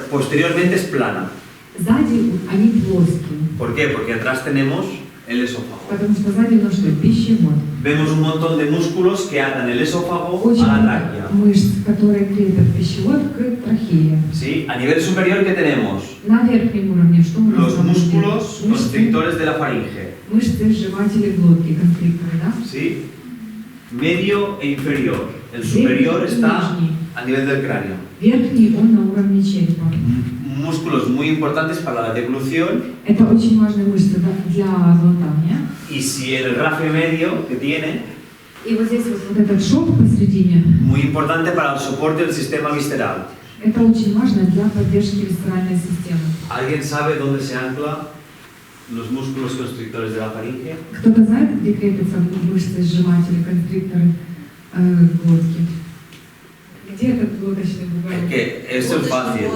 Posteriormente es plana. Сзади они плоские, ¿Por qué? Porque atrás tenemos el esófago. потому что сзади у нас что? Пищевод. Vemos un montón de músculos que atan el esófago Очень a la много tráquea. мышц, которые крепят пищевод к трахее. ¿Sí? A nivel superior, ¿qué tenemos? На верхнем уровне что мы Los можем увидеть? músculos constrictores de la faringe. Мышцы сжимателей глотки, констрикторы, да? ¿Sí? Medio e inferior. El Sí, superior está нижний. a nivel del cráneo. Верхний он на уровне черепа. Músculos muy importantes para la deglución. Это очень важные мышцы для глотания. Y si el rafe medio que tiene, И вот здесь вот этот шов посередине, muy importante para el soporte del sistema visceral. это очень важно для поддержки висцеральной системы. ¿Alguien sabe dónde se ancla los músculos constrictores de la faringe? Кто-то знает, где крепятся мышцы сжиматели, констрикторы глотки? Где этот глоточный Es бугорок? que esto es fácil.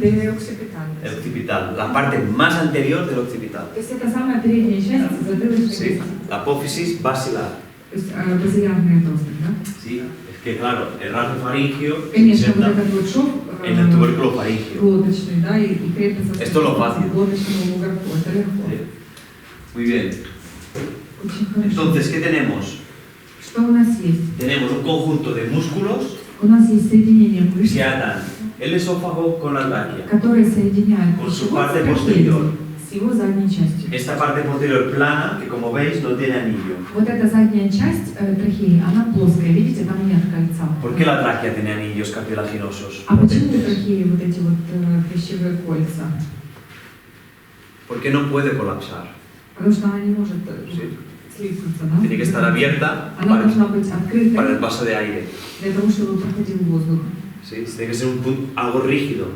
Del occipital. El occipital, la parte más anterior del occipital. То есть это самая передняя часть затылочной Sí, кости. la apófisis basilar. То есть базилярный толстый, да? Sí, es que claro, el rafe faringio se Конечно, вот inserta этот вот шов en el tubérculo faringio. глоточный, да, и крепится Esto lo fácil. к глоточному бугорку. Это легко. Sí. Muy bien. Очень хорошо. Entonces, ¿qué tenemos? Что у нас есть? Tenemos un conjunto de músculos У нас есть соединение мышц, que atan el esófago con la tráquea. которые соединяют Con su пищевод parte с posterior. трахеей, с его задней частью. Esta parte posterior plana, que como veis no tiene anillo. Вот эта задняя часть трахеи, она плоская, видите, там нет кольца. ¿Por qué la tráquea tiene anillos cartilaginosos? А почему у трахеи вот эти вот пищевые кольца? Porque no puede colapsar. Потому что она не может Sí. слипнуться, да? Tiene que estar abierta Она должна быть para el открытой paso de aire. для того, чтобы проходил воздух. ¿Sí? Tiene que ser algo rígido.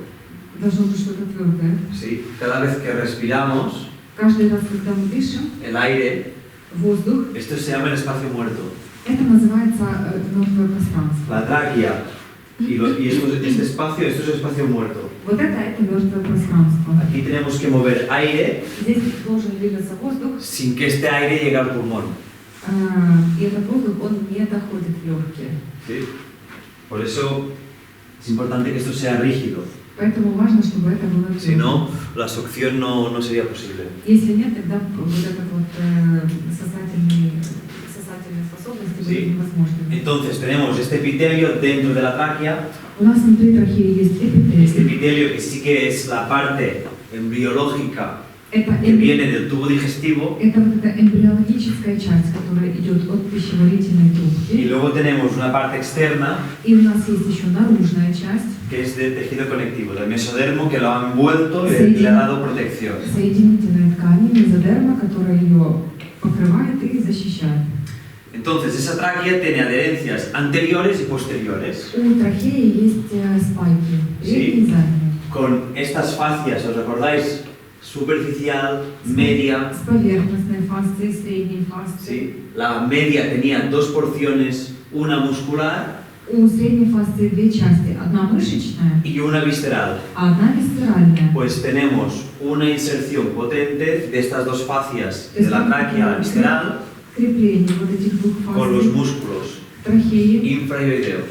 Должно быть что-то твердое. ¿Sí? Cada vez que respiramos Каждый раз, когда мы дышим, el aire, воздух, esto se llama el espacio muerto. это называется мертвое пространство. La tráquea y este espacio, esto es espacio muerto. Вот это мертвое пространство. Aquí tenemos que mover aire Здесь должен двигаться воздух, sin que este aire llegue al pulmón. и этот воздух, он не доходит в легкие. ¿Sí? Por eso es importante que esto sea rígido. Поэтому важно, чтобы это было Si твердо. no, la succión no sería posible. Если нет, тогда вот это вот сосательные способности Sí. будут невозможны. Entonces tenemos este epitelio dentro de la tráquea. У нас внутри трахеи есть Este эпителий. epitelio que sí que es la parte embriológica que viene del tubo digestivo, это вот эта эмбриологическая часть, которая идет от пищеварительной y трубки. luego tenemos una parte externa, И у нас есть еще наружная часть, que es del tejido conectivo, del mesodermo, que lo ha envuelto y le ha dado protección. соединительная ткань, мезодерма, которая ее покрывает и защищает. Entonces, esa tráquea tiene adherencias anteriores y posteriores. У трахеи есть спайки, передние и задние. Con estas fascias, ¿os recordáis? Superficial, media. С поверхностной фасцией, средней фасцией. ¿Sí? La media tenía dos porciones, una muscular У средней фасции две части. Одна мышечная, y una visceral. а одна висцеральная. Pues tenemos una inserción potente de estas dos fascias, de la tráquea a la visceral, Крепление вот этих двух con los фасций músculos трахеи, infraoideos.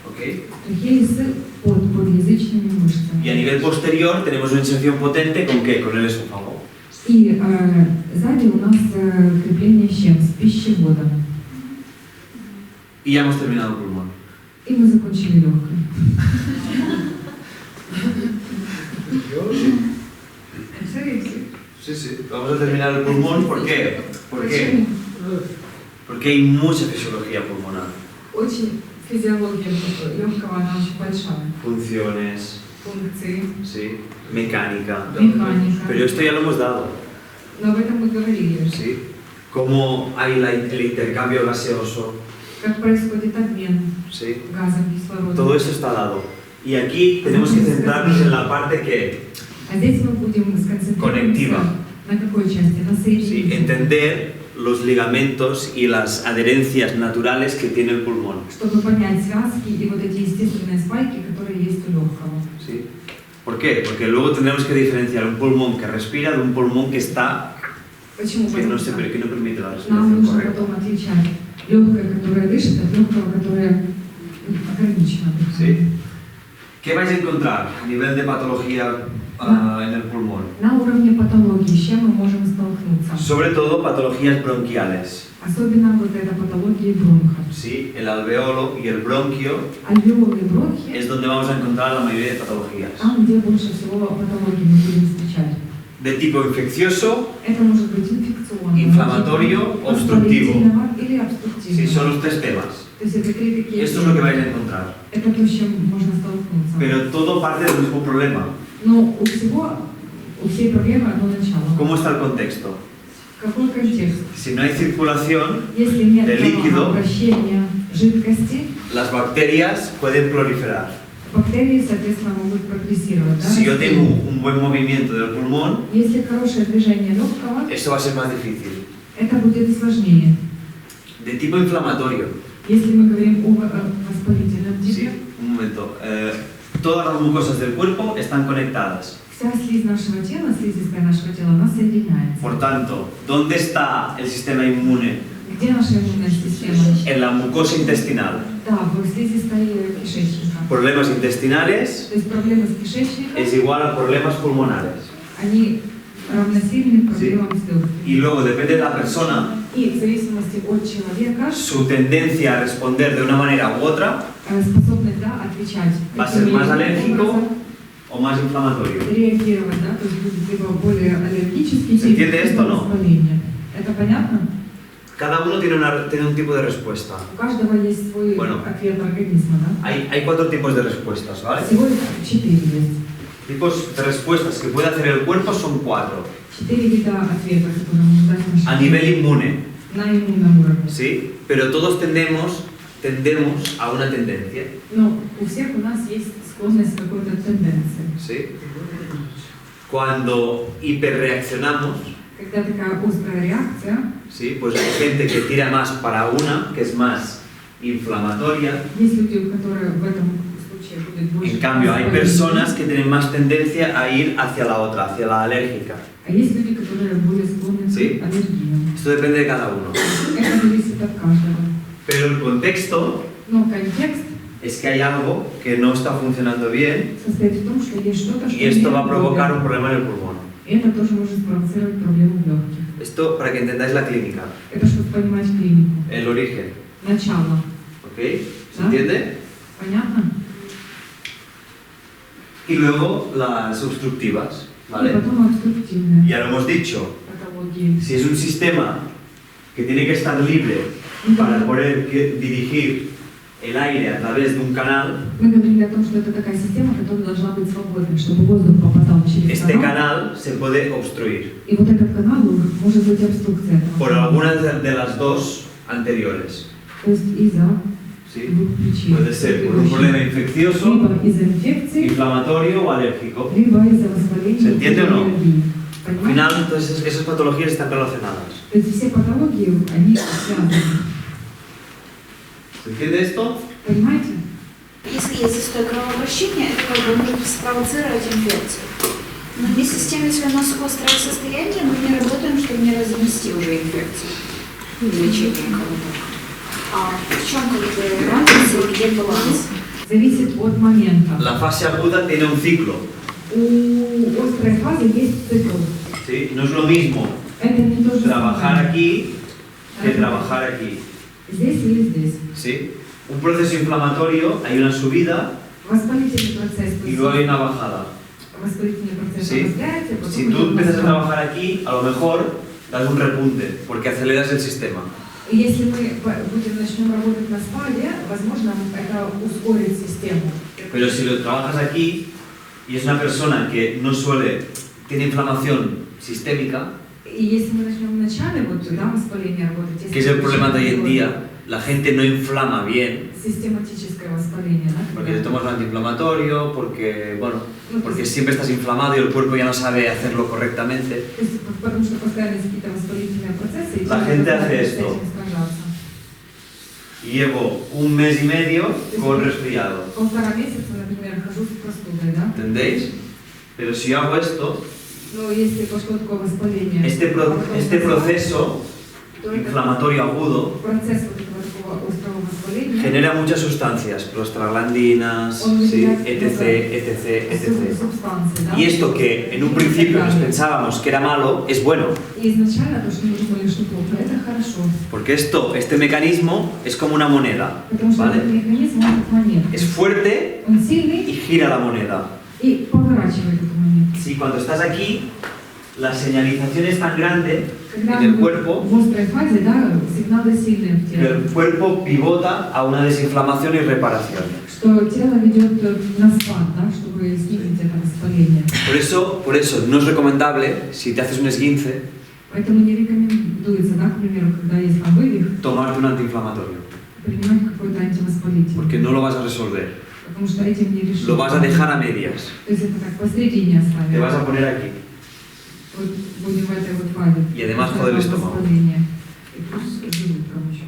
¿Ok? трахеи с подъязычными мышцами. Y a nivel posterior tenemos una inserción potente con qué? Con el esófago. И сзади у нас крепление с чем? С пищеводом. Y ya hemos terminado el pulmón. И мы закончили легкое. Sí, sí. Vamos a terminar el pulmón. ¿Por qué? ¿Por qué? Porque hay mucha fisiología pulmonar. Очень физиология легкого, она очень большая. Funciones, Функции, sí, mecánica. механика. Pero esto ya lo hemos dado. Но об этом мы говорили. ¿Sí? Cómo hay el intercambio gaseoso. Как происходит обмен ¿Sí? газом, кислородом. Todo eso está dado. Y aquí tenemos que centrarnos en la parte que, А здесь мы будем Conectiva. сконцентрироваться на какой части? На sí, соединении. entender los ligamentos y las adherencias naturales que tiene el pulmón. Чтобы понять связки и вот эти естественные спайки, которые есть у легкого. ¿Sí? ¿Por qué? Porque luego tendremos que diferenciar un pulmón que respira de un pulmón que está, Почему? que no, Потому что que no permite la нам respiración нужно correcta. потом отличать легкое, которое дышит, от легкого, которое ограничено дыханием. ¿Sí? ¿Qué vais a encontrar a nivel de patología en el pulmón? На уровне патологии с чем мы можем столкнуться? Sobre todo patologías bronquiales. Особенно вот эта патология бронхов. ¿Sí? El alveolo y el bronquio Альвеолы и бронхи, es donde vamos a encontrar la mayoría de patologías. там, где больше всего патологии мы будем встречать. De tipo infeccioso, Это может быть инфекционное, Inflamatorio, obstructivo. воспалительного или обструктивного. sí, son los tres temas. То есть это три такие. Esto es lo que vais a encontrar. Это то, с чем можно столкнуться. Pero todo parte del mismo problema. Но у всей проблемы одно начало. ¿Cómo está el contexto? Какой контекст? Si no hay circulación, Если нет de líquido, обращения жидкости, las bacterias pueden proliferar. бактерии, соответственно, могут прогрессировать. Да? Si yo tengo un buen movimiento del pulmón, Если хорошее движение легкого, esto va a ser más difícil. это будет сложнее. De tipo inflamatorio. Если мы говорим о воспалительном Sí, типе, un momento. Todas las mucosas del cuerpo están conectadas. вся слизь нашего тела, слизистая нашего тела, она соединяется. Por tanto, ¿dónde está el sistema inmune? Где наша иммунная система? En la mucosa intestinal. Да, в слизистой кишечника. Problemas intestinales То есть проблемы с кишечником, es igual a problemas pulmonares. они равносильны проблемам с легкими. Y luego depende de la persona, И в зависимости от человека su tendencia a responder de una manera u otra способность, да, отвечать va a ser таким más или иным alérgico образом, o más inflamatorio. реагировать, да, то есть будет либо более аллергический ¿Se entiende тип, esto, либо no? воспаление. Это понятно? Cada uno tiene un tipo de respuesta. У каждого есть свой Bueno. ответ организма, да? Hay cuatro tipos de respuestas, ¿vale? Всего 4 есть. Tipos de respuestas que puede hacer el cuerpo son 4. 4 вида ответов, которые можно дать A нашему nivel inmune, на иммунном уровне. ¿sí? Pero todos tendemos a una tendencia, Но у всех у нас есть склонность к какой-то тенденции. ¿sí? Cuando hiperreaccionamos, Когда такая острая реакция, ¿sí? Pues hay gente que tira más para una, que es más inflamatoria. есть люди, которые в этом случае будут больше... En cambio, hay воспаления. personas que tienen más tendencia a ir hacia la otra, hacia la alérgica. А есть люди, которые более склонны Sí. к аллергиям. Esto depende de cada uno. Это зависит от каждого. Pero el contexto Но контекст es que hay algo que no está funcionando bien состоит в том, что есть что-то, что y esto не va a provocar un работает. problema en el pulmón. И это тоже может спровоцировать проблему в легких. Esto para que entendáis la clínica, Это чтобы понимать клинику. el origen. Начало. ¿Ok? ¿Se ¿Ah? entiende? Понятно? Y luego las obstructivas. И ¿vale? потом обструктивные Ya lo hemos dicho, патологии. si es un sistema que tiene que estar libre para poder dirigir el aire a través de un canal, Мы говорили о том, что это такая система, которая должна быть свободной, чтобы воздух попадал через este канал. canal se puede obstruir И вот этот канал может быть обструкция этого por канала. algunas de las dos anteriores. То есть из-за ¿Sí? двух причин. Puede ser por un problema infeccioso, Либо из-за инфекции, inflamatorio o alérgico. либо из-за воспаления. ¿Se entiende o no? аллергии. Al Понимаете? final, entonces, esas patologías están relacionadas. То есть все патологии, они связаны. ¿Se entiende esto? Понимаете? Если есть застой кровообращения, это как бы может спровоцировать инфекцию. Но вместе с тем, если у нас острое состояние, мы не работаем, чтобы не разнести уже инфекцию. Лечение кого-то. А в чем как бы разница и где баланс? Зависит от момента. La fase aguda tiene un ciclo. У острой фазы есть цикл. ¿Sí? No es lo mismo Это не то же trabajar самое. aquí que trabajar aquí. Здесь или здесь. ¿Sí? Un proceso inflamatorio, hay una subida Воспалительный процесс. y luego hay una bajada. Воспалительный процесс Sí. обостряется, потом Si tú идет empiezas a настрой. trabajar aquí, a lo mejor das un repunte porque aceleras el sistema. И если мы начнем работать на спаде, возможно, это ускорит систему. Pero si lo trabajas aquí y es una persona que no tiene inflamación sistémica, И если мы начнем вначале, вот, да, воспаление работать, если que es el мы problema de hoy en начнем día, la gente no inflama bien систематическое воспаление, да, porque te когда- tomas un antiinflamatorio, porque, bueno, ну, porque siempre estás inflamado y el cuerpo ya no sabe hacerlo correctamente. то есть, потому что постоянно есть какие-то воспалительные процессы, и La человек gente пытается hace с esto. этим справляться. Y llevo un mes y medio con resfriado, Полтора месяца, например, хожу с простудой, да? ¿entendéis? Pero si yo hago esto, Но если пошло такое воспаление, este proceso то этот inflamatorio agudo процесс вот этого такого острого воспаления, genera muchas sustancias, prostaglandinas, ¿sí? etc, etc, etc. субстанции, да? Y esto que en un principio nos pensábamos que era malo, es bueno, И изначально то, что мы думали, что плохо, это хорошо. porque este mecanismo es como una moneda, Потому что ¿vale? этот механизм, он как монета. Es fuerte Он сильный y gira la moneda. и поворачивает эту монету. Si cuando estás aquí, la señalización es tan grande Когда en el мы cuerpo в острой фазе, да, сигналы сильные в que теле, el cuerpo pivota a una desinflamación y reparación. что тело ведет на спад, да, чтобы снизить это воспаление. Por eso no es recomendable, si te haces un esguince, Поэтому не рекомендуется, да, к примеру, когда есть там вывих, tomarte un antiinflamatorio, принимать какой-то антивоспалитель. porque no lo vas a resolver. Потому что этим не решить. Lo vas a dejar a medias. То есть это как посредине оставить. Te vas a poner aquí. Вот будем в этой вот фазе. Y además joder el estómago. Воспаление. И плюс желудком еще.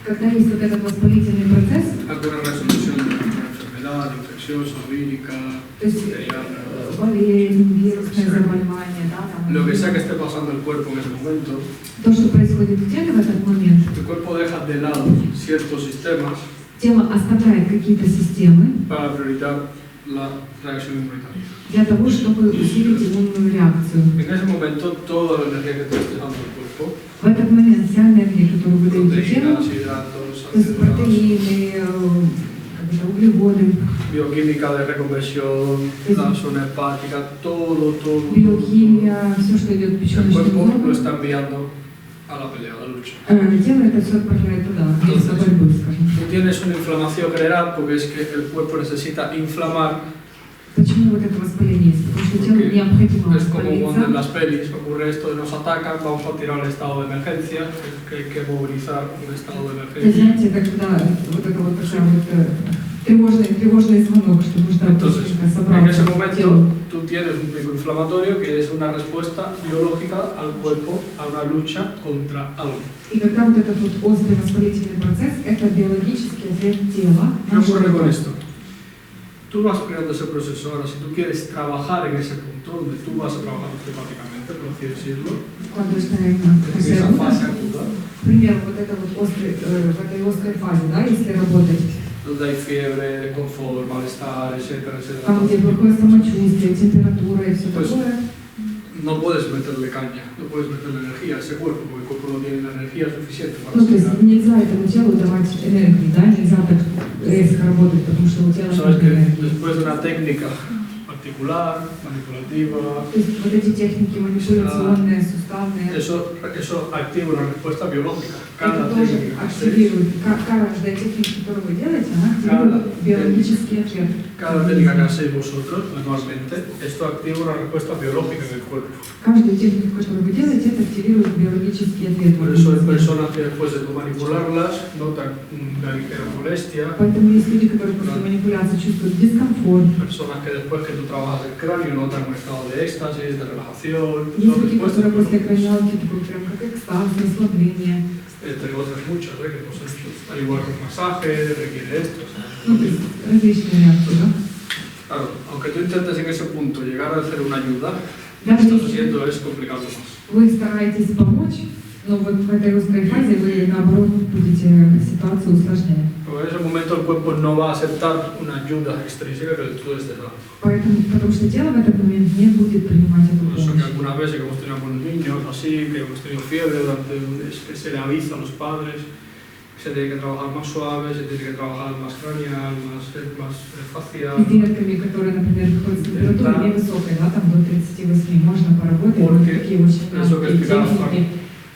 Когда есть вот этот воспалительный процесс, Alguna resolución de una enfermedad infecciosa, vírica, то есть bacteriana. болезнь, вирусное заболевание, да, там. Lo que sea que esté pasando el cuerpo en ese momento, То, что происходит в теле в этот момент, el cuerpo deja de lado ciertos sistemas тело оставляет какие-то системы para priorizar la reacción inmunitaria. для того, чтобы усилить иммунную реакцию. En ese momento, toda la energía que está dejando el cuerpo, В этот момент вся энергия, которую выдает тело, proteínas, hidratos, то есть aminoácidos, протеины, как это, углеводы, bioquímica de reconversión, la zona hepática, todo. биохимия, все, что идет в El печеночную cuerpo lo зону, está enviando a la pelea, a la lucha. тело это все отправляет туда, вместо борьбы, скажем. Tú tienes una inflamación general porque es que el cuerpo necesita inflamar. Почему вот это воспаление есть? Потому что телу необходимо Es como cuando en воспалиться. las pelis ocurre esto de nos atacan, vamos a tirar el estado de emergencia, que hay que movilizar un estado de То есть, emergencia. знаете, когда вот это вот такая вот тревожный звонок, что нужно Entonces, быстренько en собраться ese в тело. momento tú tienes un pico inflamatorio que es una respuesta biológica al cuerpo a una lucha contra algo. И когда вот этот вот острый воспалительный процесс, это биологический ответ тела. ¿Qué на ocurre con что-то. esto? Tú vas creando ese proceso. Ahora, si tú quieres trabajar en ese punto, donde tú vas a trabajar temáticamente, por así decirlo, Cuando стоим en esa fase aguda, к примеру, вот это вот острый, в этой острой фазе, да, если работать, donde hay fiebre, confort, malestar, etcétera, там, где etcétera, плохое самочувствие, температура и все Pues, такое, no puedes meterle caña, no puedes meterle energía a ese cuerpo, porque el cuerpo no tiene la energía suficiente para ну, то есть aspirar. нельзя этому телу давать энергии, да, нельзя так резко работать, потому что у тела Sabes нет que энергии. después de una técnica articular, manipulativa. То есть вот эти техники манипуляционные, суставные, Eso activa una respuesta biológica. это Cada тоже técnica que hacéis, активирует. Каждая техника, которую вы делаете, она активирует биологический ответ. cada técnica que hacéis vosotros manualmente, esto activa una respuesta biológica en el cuerpo. Каждую технику, которую вы делаете, это активирует биологический ответ. в Por eso hay организме. personas que después de manipularlas notan una ligera molestia, Поэтому есть люди, которые после манипуляции чувствуют дискомфорт. personas que después que tú trabajas el cráneo notan un estado de éxtasis, de relajación, Есть son люди, respuestas которые после biológicas. краниалки такой прям как экстаз, расслабление. Entre otras muchas, que hemos hecho. Al igual que un masaje, requiere esto. O sea, Ну, то есть различные реакции, да? claro, aunque tú intentes en ese punto llegar a hacer una ayuda, lo que Даже estás если haciendo es complicado más. вы стараетесь помочь, но вот в этой острой фазе вы, наоборот, будете ситуацию усложнять. Porque en ese momento el cuerpo no va a aceptar una ayuda extrínseca que tú estés dando. Поэтому, потому что тело в этот момент не будет принимать эту Por eso que помощь. algunas veces que hemos tenido algunos niños así, que hemos tenido fiebre durante es que se le avisa a los padres, se tiene que trabajar más suave, se tiene que trabajar más craneal, más facial. И с детками, которые, например, выходят с температурой невысокой, да, там до 38, можно поработать, вот Porque такие очень eso que мягкие explicaba техники,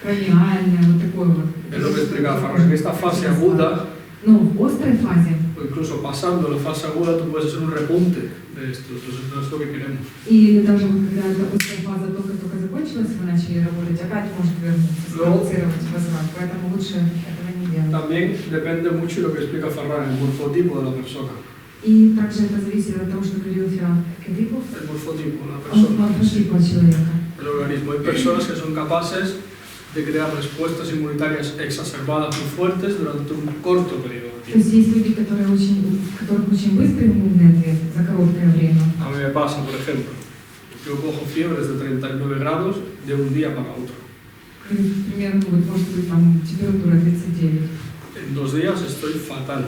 краниальные, вот такой вот. Es lo que explicaba Farras, en esta fase aguda, Но в острой фазе, o incluso pasando la fase aguda, tú puedes hacer un repunte de esto, entonces no es lo que queremos. или даже вот когда эта острая фаза только-только закончилась, вы начали работать, опять может вернуться, спровоцировать возврат, поэтому лучше этого не делать. También depende mucho de lo que explica Farrar, el morfotipo de la persona. И также это зависит от того, что говорил Фиан, каких El morfotipo de la persona, морфотипа человека. el organismo. Hay personas que son capaces de crear respuestas inmunitarias exacerbadas muy fuertes durante un corto periodo de То есть tiempo. есть люди, у которых очень быстрый иммунный ответ за короткое время. A mí me pasa, por ejemplo, yo cojo fiebres de 39 grados de un día para otro. Примерно вот, может быть там температура 39. En 2 días estoy fatal,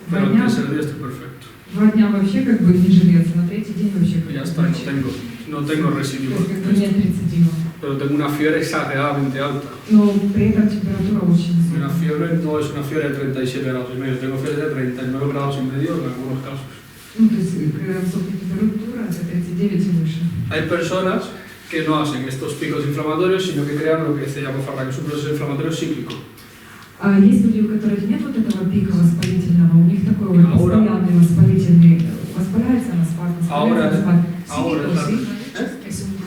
Два pero en дня, 3 días estoy perfecto. 2 дня вообще как бы не живется, на третий день вообще Y ya как está, бы no tengo То residuos. есть как бы нет рецидива. Pero tengo una fiebre exageradamente alta. Но при этом температура очень Una высокая. fiebre no es una fiebre de 37 grados y medio, tengo fiebre de 39 grados y medio en algunos casos. Ну, то есть высокая температура, это 39 и выше. Hay personas que no hacen estos picos inflamatorios, sino que crean lo que se llama Farrar, que es un proceso inflamatorio cíclico. А есть люди, у которых нет вот этого пика воспалительного, у них такой вот Аура. постоянный воспалительный, воспаляется на спад, Аура. воспаляется на спад. Ahora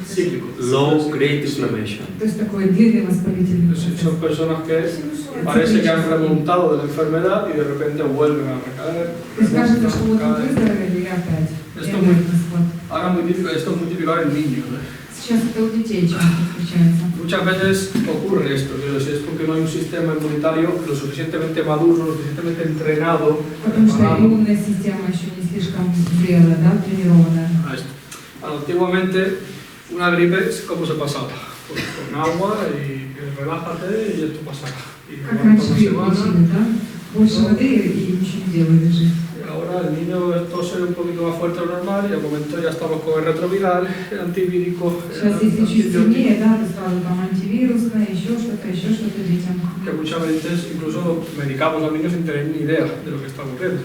cíclico. Low grade inflammation. То есть такой длинный воспалительный Entonces, процесс. son personas que parece que han remontado de la enfermedad y de repente vuelven a recaer. То есть кажется, что вот remontan, вы caen. выздоровели и опять. И Esto опять на спад. Ahora esto es muy típico ahora en niños. Сейчас это у детей часто встречается. Muchas veces ocurre esto, pero si es porque no hay un sistema inmunitario lo suficientemente maduro, lo suficientemente entrenado, Потому что preparado иммунная система еще не слишком зрелая, да, тренированная. a esto. Antiguamente, una gripe, ¿cómo se pasaba? Pues con agua y relájate y esto pasaba. Y Как aguanta раньше una грипп semana. лечили, да? Больше воды и ничего не делали же. Y ahora el niño tose un poquito más fuerte de lo normal y al momento ya estamos con el retroviral, el antivírico, Сейчас, если чуть сильнее, да, то сразу там антивирусное, еще что-то детям. que muchas veces incluso medicamos a los niños sin tener ni idea de lo que está ocurriendo.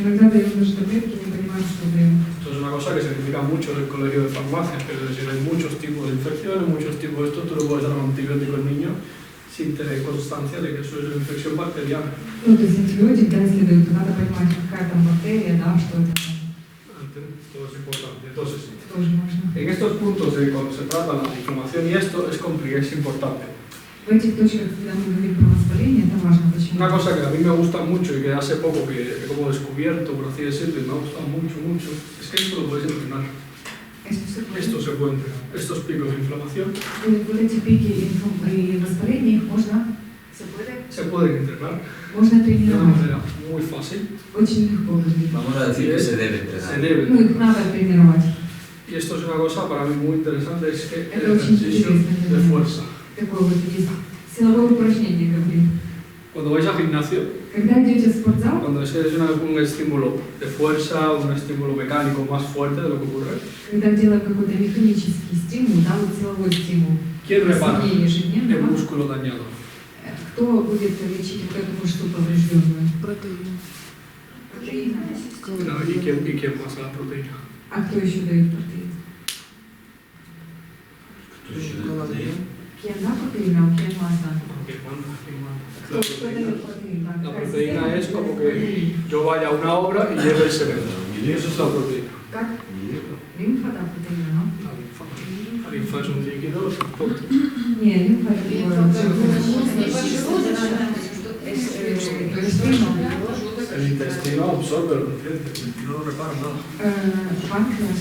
Иногда даем даже таблетки, не понимаем, что даем. Esto es una cosa que se critica mucho en el colegio de farmacias, que es decir, hay muchos tipos de infecciones, muchos tipos de esto, tú no puedes dar un antibiótico al niño sin tener constancia de que eso es una infección bacteriana. Ну, то есть антибиотик, да, исследуют, надо понимать, какая там бактерия, да, что это Todo es importante. Entonces, тоже важно. en estos puntos de cuando se trata la inflamación y esto es complicado, es importante. В этих точках, когда мы говорим про воспаление, это важно. Почему? Una cosa que a mí me gusta mucho y que hace poco que como descubierto, por así decirlo, y me ha gustado mucho, es que esto lo puedes entrenar. Esto se puede entrenar. Estos picos de inflamación Вот эти пики и воспаления, их можно se pueden entrenar можно de una тренировать. manera muy fácil. Очень легко выглядит. Vamos a decir que se debe Se entrenar. debe. Ну, их надо тренировать. Y esto es una cosa para mí muy interesante, es que el Это очень ejercicio интересно. de fuerza. Такое вот есть силовое упражнение, говорит. Cuando vais al gimnasio, Когда идете в спортзал, cuando es un estímulo de fuerza, un estímulo mecánico más fuerte de lo que ocurre, когда делаем какой-то механический стимул, да, вот силовой стимул, ¿quién repara сильнее el ежедневно, músculo dañado? кто будет лечить вот эту мышцу поврежденную? Протеин. ¿Y quién pasa la proteína? А кто еще дает протеин? ¿Quién da proteína o quién más da? ¿Quién dает протеин? La proteína es como que yo vaya a una obra y lleve el cemento. Eso es la proteína. Как? Лимфа да протеина, no? La linfa es un líquido, transporte. Не, лимфа это El intestino absorbe los nutrientes, el intestino no repara nada. панкреас.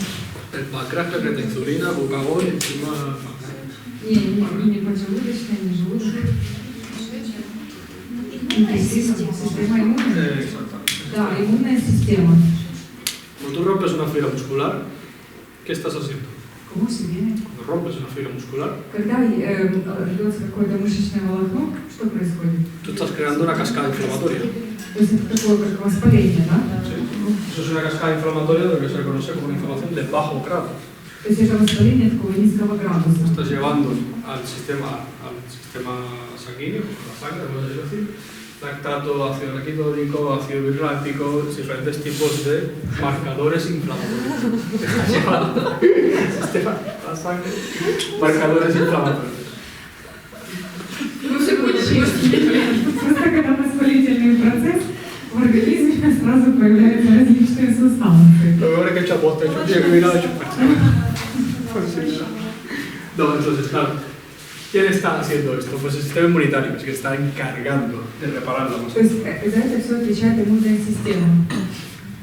El páncreas secreta insulina, glucagón y encima Не поджелудочная, не желудок. Система иммунная. exactamente. Да, иммунная система. Cuando tú rompes una fibra muscular, ¿qué estás haciendo? Кому себе? Cuando rompes una fibra muscular, Когда рвется какое-то мышечное волокно, что происходит? tú estás creando una cascada inflamatoria. То есть это такое как воспаление, да? ¿Sí? Eso es una cascada inflamatoria de lo que se conoce como una inflamación de bajo grado. То есть это воспаление такого низкого градуса. Estás llevando al sistema sanguíneo, a la sangre, podemos decir, lactato, ácido raquidónico, ácido birláctico, diferentes tipos de marcadores inflamatorios. Estás llevando al sistema, a la sangre, marcadores inflamatorios. Ну, все Просто когда воспалительный процесс, в организме сразу появляются различные субстанции. Lo mejor es que he hecho aposta, he hecho un día que hubiera hecho. No, entonces, claro, ¿quién está haciendo esto? Pues el sistema inmunitario, es que está encargando de reparar la masa. То есть за это все отвечает иммунная система.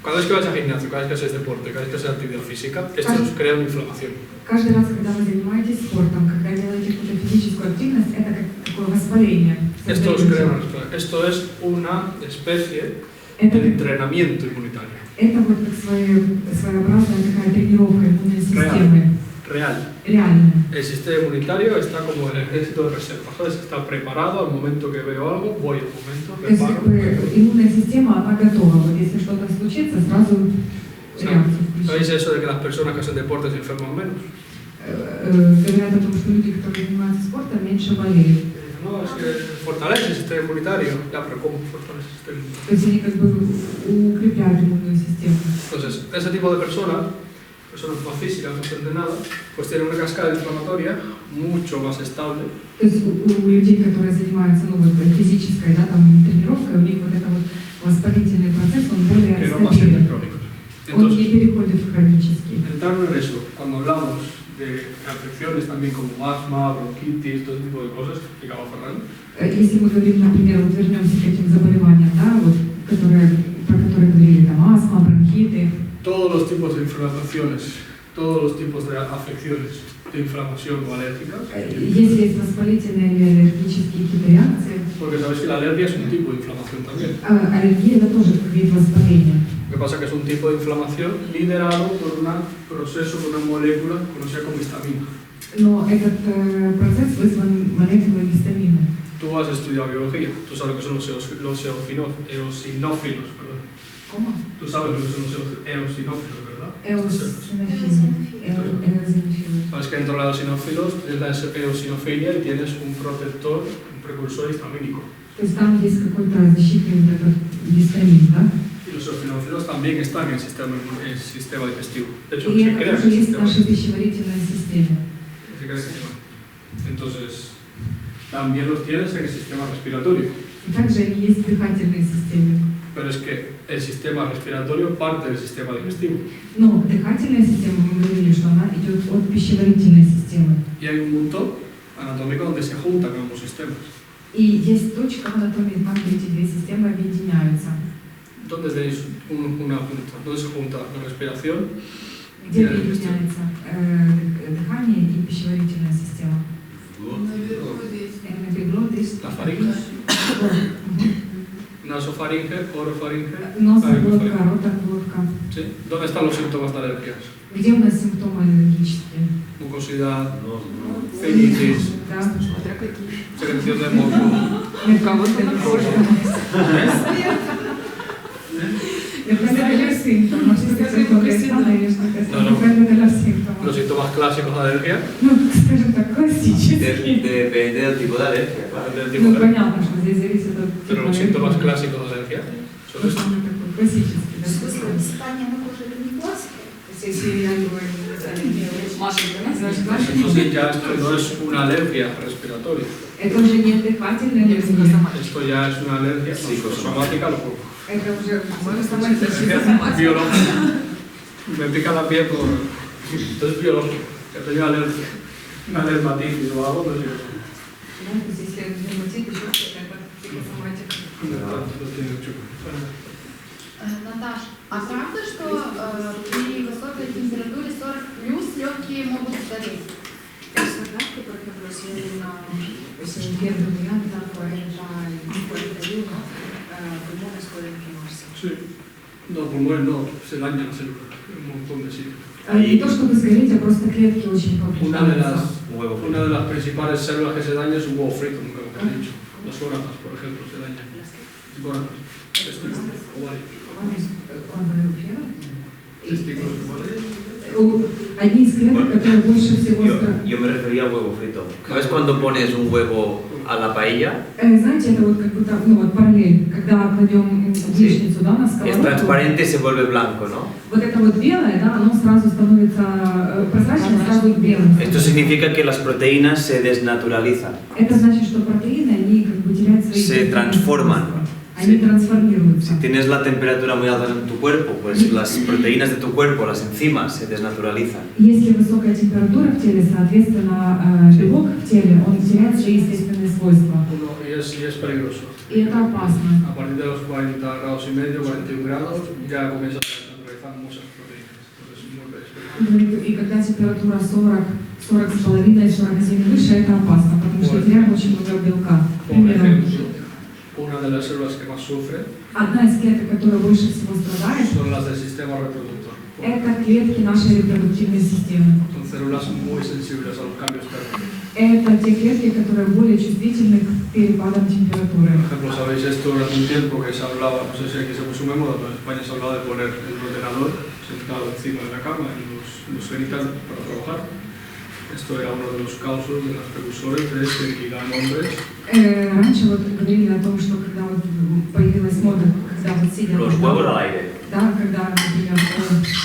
Cada vez que vas al gimnasio, cada vez que haces deporte, cada vez que haces actividad física, esto nos crea una inflamación. Каждый раз, когда вы занимаетесь спортом, когда делаете какую-то физическую активность, это как такое воспаление. Esto nos crea una inflamación. Esto es una especie de entrenamiento inmunitario. Это вот как своеобразная такая тренировка иммунной системы. Real. Реально. El sistema inmunitario está como el ejército de reserva, ¿sabes? Está preparado al momento que veo algo, voy al momento, То есть как бы reparo. иммунная система, она готова. Вот если что-то случится, сразу реакция. ¿Sabéis eso de que las personas que hacen deporte se enferman menos? Говорят о том, что люди, которые занимаются спортом, меньше болеют. No, es que fortalece el sistema inmunitario. Ya, pero ¿cómo fortalece el sistema inmunitario? То есть они как бы укрепляют иммунную систему. Entonces, ese tipo de personas más físicas, más entrenadas, pues tienen una cascada inflamatoria mucho más estable. То есть у людей, которые занимаются ну, вот, физической да, там, тренировкой, у них вот это вот воспалительный процесс, он более Que no pasen de стабилен. crónicos. Он не Entonces, переходит в хронический. entrando en eso, cuando hablamos de afecciones también como asma, bronquitis, todo ese tipo de cosas, explicaba Ferran. Если мы говорим, например, вот вернемся к этим заболеваниям, да, вот, про которые говорили, там, астма, бронхиты, Todos los tipos de inflamaciones, todos los tipos de afecciones de inflamación o alérgicas, если есть воспалительные или аллергические какие-то реакции, porque sabéis que la alergia es un tipo de inflamación también. аллергия это тоже вид воспаления. Lo que pasa es que es un tipo de inflamación liderado por un proceso, por una molécula conocida como histamina. Но этот процесс вызван молекулой гистамина. Tú has estudiado biología, tú sabes lo que son los eosinófilos, perdón. ¿Cómo? Tú sabes lo que son los eosinófilos, ¿verdad? Эозинофилия. Sabes que dentro de los eosinófilos tienes la eosinofilia y tienes un protector, un precursor histamínico. То есть там есть какой-то защитный вот этот гистамин, да? Y los eosinófilos también están en el sistema digestivo. De hecho, И se это crea en тоже el есть в sistema нашей пищеварительной системе. se crea en el sistema. Entonces, también los tienes en el sistema respiratorio. И также они есть в дыхательной системе. Pero es que el sistema respiratorio parte del sistema digestivo. Но дыхательная система, мы говорили, что она идет от пищеварительной системы. Y hay un punto anatómico donde se juntan ambos sistemas. И есть точка в анатомии, там, где эти две системы объединяются. ¿Dónde tenéis una punta? ¿Dónde se junta la respiración? Где объединяется дыхание и пищеварительная система. Наверху здесь. Эпиглотис. La faringe, nasofaringe, orofaringe. Носоглотка, ротоглотка. ¿Sí? ¿Dónde están los síntomas de alergias? Где у нас симптомы аллергические? Mucosidad, rinitis, Да. Смотря какие. secreción de moco. У кого-то Depende de los síntomas. Si es concretado, depende de los síntomas. Los síntomas clásicos de alergia, Ну, скажем так, классические. Depende del tipo de alergia, claro. del tipo Ну, de alergia. понятно, что здесь зависит от Pero los síntomas clásicos de alergia son estos. Классический, В смысле, высыпание на коже это не классика? Sí, sí, algo en Маша, Entonces ya esto no es una alergia respiratoria. Это уже не дыхательная аллергия. Esto ya es una alergia psicosomática, lo puedo. Это уже соматическая. Biológica. Me pica la piel por... Esto es biológico. Ya tengo alergia. Una dermatitis o algo, no sé. Если дерматит, еще что-то, это психосоматика. Lo tiene mucho. Наташа, а правда, что при высокой температуре 40 плюс легкие могут сгореть? Es verdad que, por ejemplo, si en invierno muy alta, 41, pulmones pueden quemarse. Sí. No, pulmones no, se dañan las células. Un montón de sitios. Не то чтобы сгореть, а просто клетки очень повреждаются. Una de las principales células que se daña es un huevo frito, nunca lo he dicho. Las gónadas, por ejemplo, se dañan. Gónadas, testículos, ovarios. Testículos, ovarios. Одни из клеток, которые больше всего страдают. Yo me refería al huevo frito. ¿Sabes cuando pones un huevo a la paella? Знаете, это вот как будто, ну вот параллель, когда кладем яичницу, да, на Es сковородку. transparente y se vuelve blanco, ¿no? Вот это вот белое, да, оно сразу становится прозрачным, сразу белым. Esto significa que las proteínas se desnaturalizan. Это значит, что протеины, они как бы теряют свои... Se transforman. Они трансформируются. Si tienes la temperatura muy alta en tu cuerpo, pues las proteínas de tu cuerpo, las enzimas, se desnaturalizan. Если высокая температура в теле, соответственно, белок в теле, он теряет свои естественные свойства. Y es peligroso. И это опасно. A partir de los 40 grados y medio, 41 grados, ya comienza a naturalizar muchas proteínas. Entonces es muy peligroso. И когда температура 40 с половиной, 47 и выше, это опасно, потому что теряем очень много белка. Por Примерно. ejemplo, una de las células que más sufre Одна из клеток, которая больше всего страдает, son las del sistema reproductor. это клетки нашей репродуктивной системы. Son células muy sensibles a los cambios térmicos. Это те клетки, которые более чувствительны к перепадам температуры. Por ejemplo, sabéis esto durante un tiempo que se hablaba, no sé si aquí se puso de moda, pero en España se hablaba de poner el ordenador sentado encima de la cama en los genitales para trabajar. Esto era uno de los causos, de los precursores de esterilidad en hombres. Раньше вот говорили о том, что когда вот появилась мода, когда вот сидя... Los huevos al aire. Да, когда, например,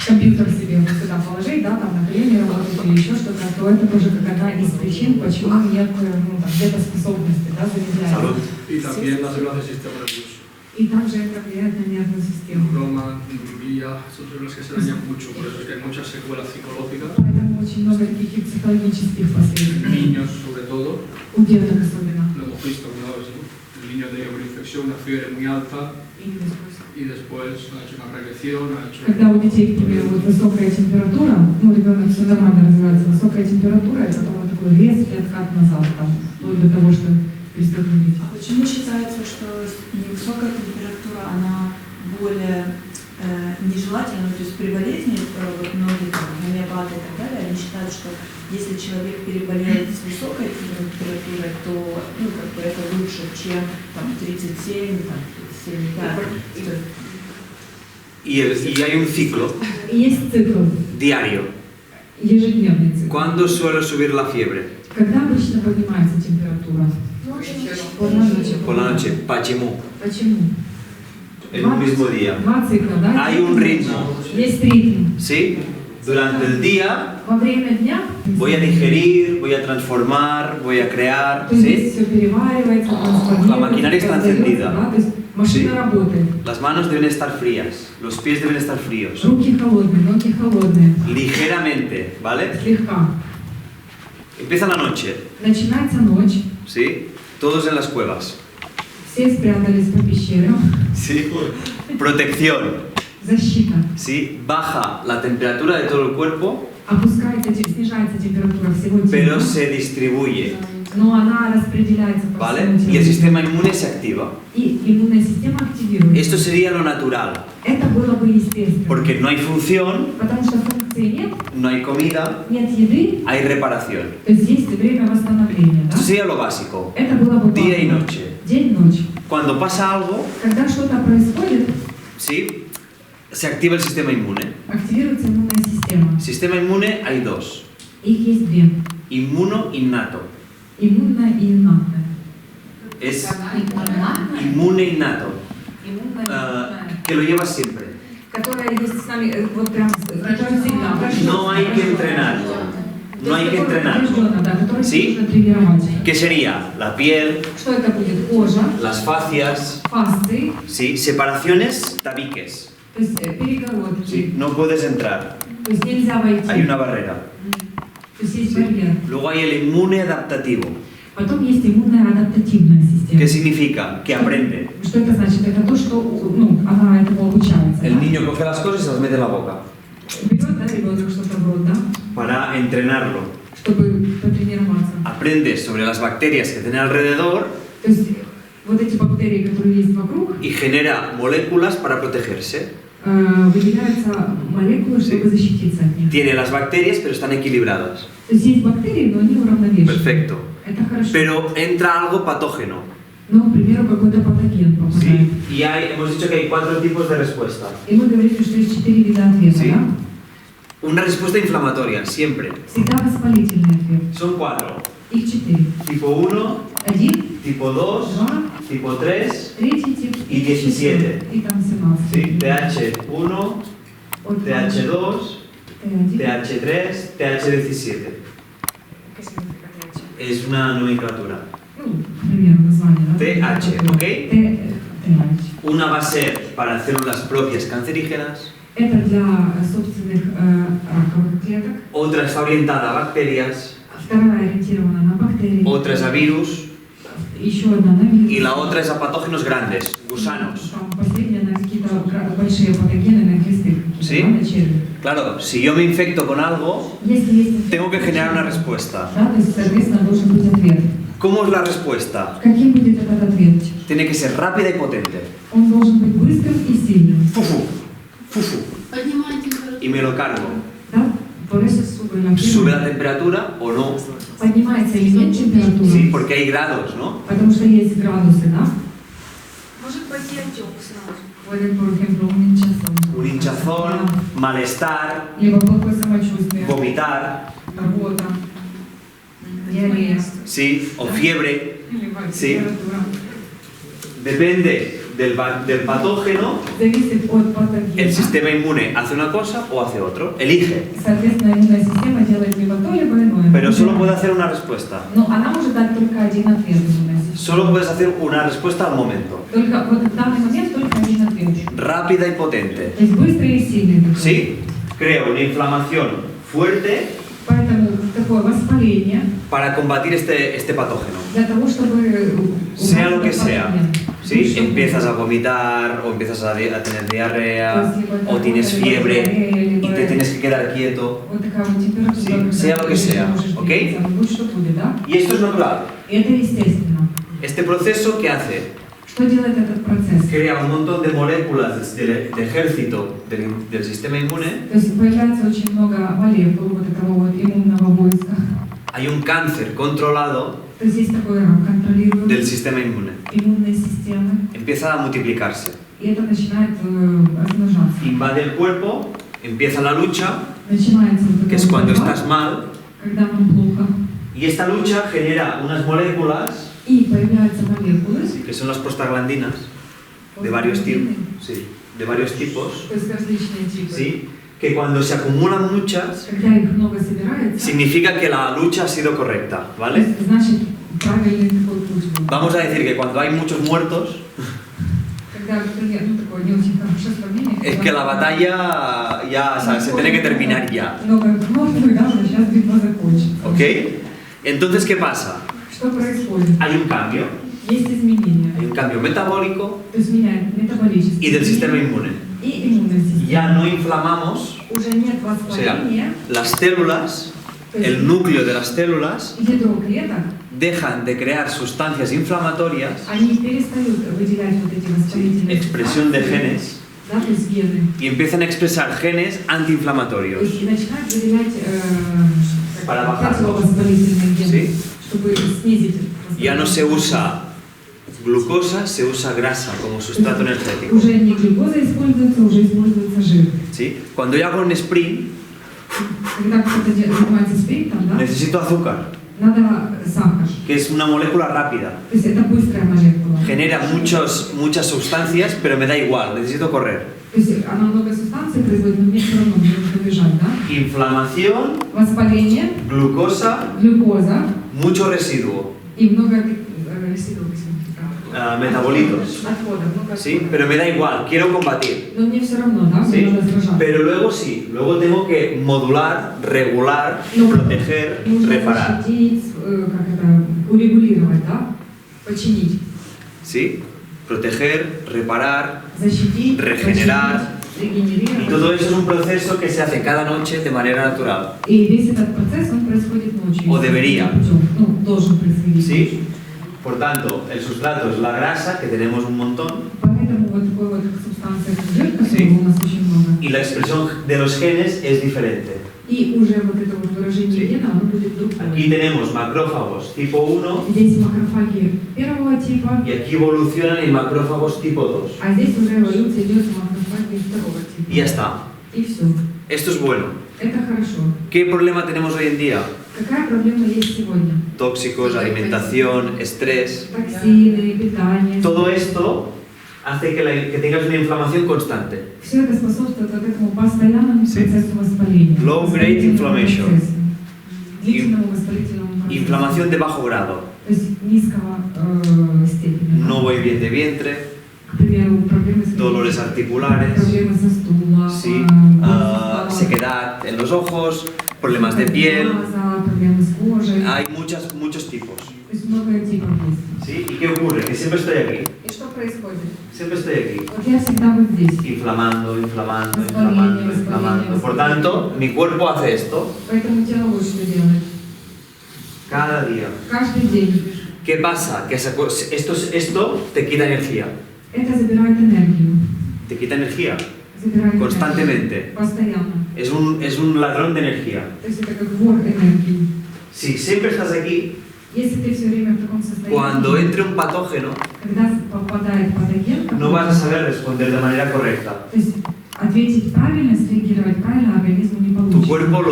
компьютер себе вот сюда положить, да, там на колени работать или еще что-то, то это тоже как одна из причин, почему нет, ну, там, где-то способности, да, замедляется. Y también las células del sistema nervioso. И также это влияет на нервную систему. Neuroma, neuroglía, son células que se dañan mucho, por eso es que hay muchas secuelas psicológicas. Поэтому очень много таких психологических последствий. Niños, sobre todo, У деток особенно. lo hemos visto alguna vez, ¿no? El niño tenía una infección, una fiebre muy alta y después ha hecho una regresión, ha hecho... Когда у детей, к примеру, вот высокая температура, ну, ребенок все нормально развивается, высокая температура, это потом вот такой резкий откат назад, там, вплоть до того, что пристегнуть. А почему считается, что невысокая температура, она более нежелательна, то есть при болезни, вот многие там, гомеопаты и так далее, они считают, что если человек переболеет с высокой температурой, то ну, как бы это лучше, чем там, 37, там, 37,5. Y hay un ciclo Есть цикл, diario. ежедневный цикл. ¿Cuándo suele subir la fiebre? Когда обычно поднимается температура? Por la noche, Pachimú, Почему? en un mismo día. Два цикла, да? Hay un ritmo, Есть ритм. ¿sí? Durante el día Во время дня voy a digerir, voy a transformar, voy a crear, то есть ¿sí? все переваривается, трансформируется. La maquinaria está создается, encendida. да, то есть машина Sí. работает. Las manos deben estar frías, los pies deben estar fríos, Руки холодные, ноги холодные. ligeramente, ¿vale? Слегка. Empieza la noche, Начинается ночь. ¿sí? Todos en las cuevas, Все спрятались по пещерам. ¿sí? Protección, Защита. ¿sí? Baja la temperatura de todo el cuerpo, Опускается, снижается температура всего pero тела, se distribuye, но она распределяется по ¿vale? всему Y el телу. sistema inmune se activa. И иммунная система активируется. Esto sería lo natural, Это было бы естественно. porque no hay función, Потому что функции нет, no hay comida, нет еды, hay reparación. то есть есть время восстановления. Да? Esto sería lo básico, Это было бы día y важно. noche. День-ночь. Cuando pasa algo, Когда что-то происходит, ¿sí? Se activa el sistema inmune. активируется иммунная система. Sistema inmune hay dos, Их есть две. inmuno innato. Иммунная и иннатная. Es Иннатная? inmune innato, Иммунная и ah, иннатная. que lo llevas siempre. Которая есть с нами, вот прям, которая всегда. No hay que entrenarlo. Да, которое ¿Sí? нужно тренировать. ¿Qué sería? La piel, Что это будет? Кожа, las fascias, фасции, ¿sí? Separaciones, tabiques. то есть перегородки. ¿Sí? No puedes entrar. То есть нельзя войти. Hay una barrera. То есть есть барьер. Luego hay el inmune adaptativo. Потом есть иммунная адаптативная система. ¿Qué significa? Que aprende. Что это значит? Это то, что она этому обучается. El Да? niño coge las cosas y se las mete en la boca. Берет, да, ребенок что-то в рот, да, Para entrenarlo. чтобы потренироваться. Aprendes sobre las bacterias que tiene alrededor То есть вот эти бактерии, которые есть вокруг, y genera moléculas para protegerse. выделяются молекулы, чтобы защититься от них. Tiene las bacterias, pero están equilibradas. То есть есть бактерии, но они уравновешены. Perfecto. Это хорошо. Pero entra algo patógeno. Ну, к примеру, какой-то патоген попадает. ¿Sí? Y hemos dicho que hay 4 tipos de respuesta. И мы говорили, что есть 4 вида ответа, Sí. да? Una respuesta inflamatoria, siempre. Всегда воспалительный ответ. Son 4. Их 4. Tipo 1, Один, tipo 2, 2, tipo 3, третий тип И 17. И там 17. ¿sí? TH1, От TH2, Т1. TH3, TH17. ¿Qué significa TH? Es una nomenclatura. Ну, к примеру, название, да? TH, ¿ok? TH. Una va a ser para células propias cancerígenas, Это для собственных раковых клеток. otra está orientada a bacterias, Вторая ориентирована на бактерии. otra es a virus Еще одна на вирус. y la otra es a patógenos grandes, gusanos. Там последняя на какие-то большие патогены, на глисты какие-то, Sí. да, на черви. Claro, si yo me infecto con algo, Если есть tengo que generar una respuesta. да, то есть, соответственно, должен быть ответ. ¿Cómo es la respuesta? Каким будет этот ответ? Tiene que ser rápida y potente. Он должен быть быстрым и сильным. Fufu, fufu. Поднимает температуру. Y me lo cargo. Да? Por eso sube la ¿Sube la temperatura o no? Поднимается или нет температура? Sí, porque hay grados, ¿no? Потому что есть градусы, да? Может пойти отек сразу. Puede, por ejemplo, un hinchazón. Un hinchazón, malestar, Либо плохое самочувствие, vomitar, рвота, диарея. sí, o fiebre. Или Sí. температура. Depende del patógeno, Зависит от патогена. el sistema inmune hace una cosa o hace otro. Elige, Соответственно, иммунная система делает либо то, либо иное. pero solo puede hacer una respuesta. Но она может дать только один ответ иммунной системе. Solo puedes hacer una respuesta al momento. Только вот в данный момент только один ответ. Rápida y potente. То есть быстрый и сильный такой. ¿Sí? Creo una inflamación fuerte Поэтому такое воспаление para combatir este patógeno. для того, чтобы Sea lo убрать que sea. патоген. ¿Sí? Чтобы- Empiezas a vomitar, o empiezas a tener diarrea, Pues sí, pues, o tienes lибо fiebre diarrea, y te lибо- tienes que quedar quieto. Вот такая вот температура. Sí, когда sea lo que ты sea, можешь ¿ok? двигаться, будь что будет, да? Y esto es natural. И это естественно. Este proceso, ¿qué hace? Что делает этот процесс? Crea un montón de moléculas de ejército del sistema inmune. То есть появляется очень много молекул вот этого вот иммунного войска. Hay un cáncer controlado То есть есть такой рак, del контролируемый sistema inmune. иммунной системы. Empieza a multiplicarse. И это начинает размножаться. Invade el cuerpo, empieza la lucha, Начинается вот que эта es cuando борьба, estás mal, когда нам плохо. y esta lucha genera unas moléculas, И появляются молекулы. que son las prostaglandinas, de varios tipos, sí, de varios tipos, То есть различные типы. ¿sí? Que cuando se acumulan muchas, Когда их много собирается, significa que la lucha ha sido correcta, то ¿vale? есть, значит, правильный такой путь был. Vamos a decir que cuando hay muchos muertos, Когда, например, ну такое не очень хорошее сравнение. es que la batalla ya, o sea, se tiene que terminar ya, Много мертвых, да, уже сейчас битва закончится. ¿ok? Entonces, ¿qué pasa? Что происходит? Hay un cambio, Есть изменения. hay un cambio metabólico То есть меняет метаболический y del sistema inmune. и иммунная система. Ya no inflamamos, Уже нет o sea, воспаления, las células, el núcleo de las células, ядро клеток, dejan de crear sustancias inflamatorias, они перестают выделять вот эти воспалительные expresión de субстанции, genes, да, то есть гены. y empiezan a expresar genes То antiinflamatorios. есть и начинают выделять Para bajarlos. противовоспалительные гены, Sí. чтобы снизить Ya no se usa glucosa, se usa grasa como sustrato energético. Уже не глюкоза используется, уже используется жир. ¿Sí? Cuando yo hago un sprint, Когда кто-то занимается спринтом, да, necesito azúcar, надо сахар. que es una molécula rápida. То есть это быстрая молекула. Genera muchas sustancias, pero me da igual, necesito correr. То есть она много субстанций производит, но мне все равно мне нужно бежать, да? Inflamación, Воспаление, glucosa, глюкоза mucho residuo, и много ресурсов, metabolitos. отходов. Много ¿Sí? отходов. Pero me da igual, quiero combatir. Но мне все равно, да, мне ¿Sí? надо сражаться. Pero luego sí, luego tengo que modular, regular, proteger, Нужно reparar. защитить, как это, урегулировать, да? Починить. ¿Sí? Proteger, reparar, Защитить, Regenerar. починить, регенерировать. y todo eso es un proceso que se hace cada noche de manera natural. И весь этот процесс, он происходит ночью. O debería. Ну, должен происходить. ¿Sí? Por tanto, el sustrato es la grasa, que tenemos un montón, Поэтому вот такой вот субстанция, как жир, которого Sí. у нас очень много. y la expresión de los genes es diferente. И уже вот это вот выражение Sí. гена, оно будет другое. Aquí tenemos macrófagos tipo 1 Здесь макрофаги первого типа, y aquí evolucionan en macrófagos tipo 2. а здесь уже эволюция идет в макрофаги второго типа. Y ya está. И все. Esto es bueno. Это хорошо. ¿Qué problema tenemos hoy en día? Какая проблема есть сегодня? Tóxicos, alimentación, estrés. Токсины, питание. Todo esto hace que tengas una inflamación constante. Все это способствует вот этому постоянному Sí. процессу воспаления. Low grade Воспалительному inflammation. процессу. Длительному воспалительному процессу. Inflamación de bajo grado. То есть низкого степени. No voy bien de vientre, К примеру, проблемы с dolores articulares, проблемы со стулом, sí, sequedad en los ojos, problemas de piel. глаза, проблемы с кожей. Hay muchos tipos. То есть много типов есть. ¿Sí? ¿Y qué ocurre? Que siempre estoy aquí. И что происходит? Siempre estoy aquí. Вот я всегда вот здесь. Inflamando, inflamando, Воспаление, inflamando, inflamando. воспаление. Por tanto, mi cuerpo hace esto Поэтому тело вот что делает. cada día. Каждый день. ¿Qué pasa? Que esto te quita energía. Это забирает энергию. Te quita energía Забирает энергию. constantemente. Постоянно. Es un ladrón de energía. То есть это как вор энергии. Si siempre estás aquí, Если ты все время в таком состоянии, cuando entre un patógeno, когда попадает патоген, no vas a saber responder de manera correcta. то есть ответить правильно, среагировать правильно, организму не Tu получится. cuerpo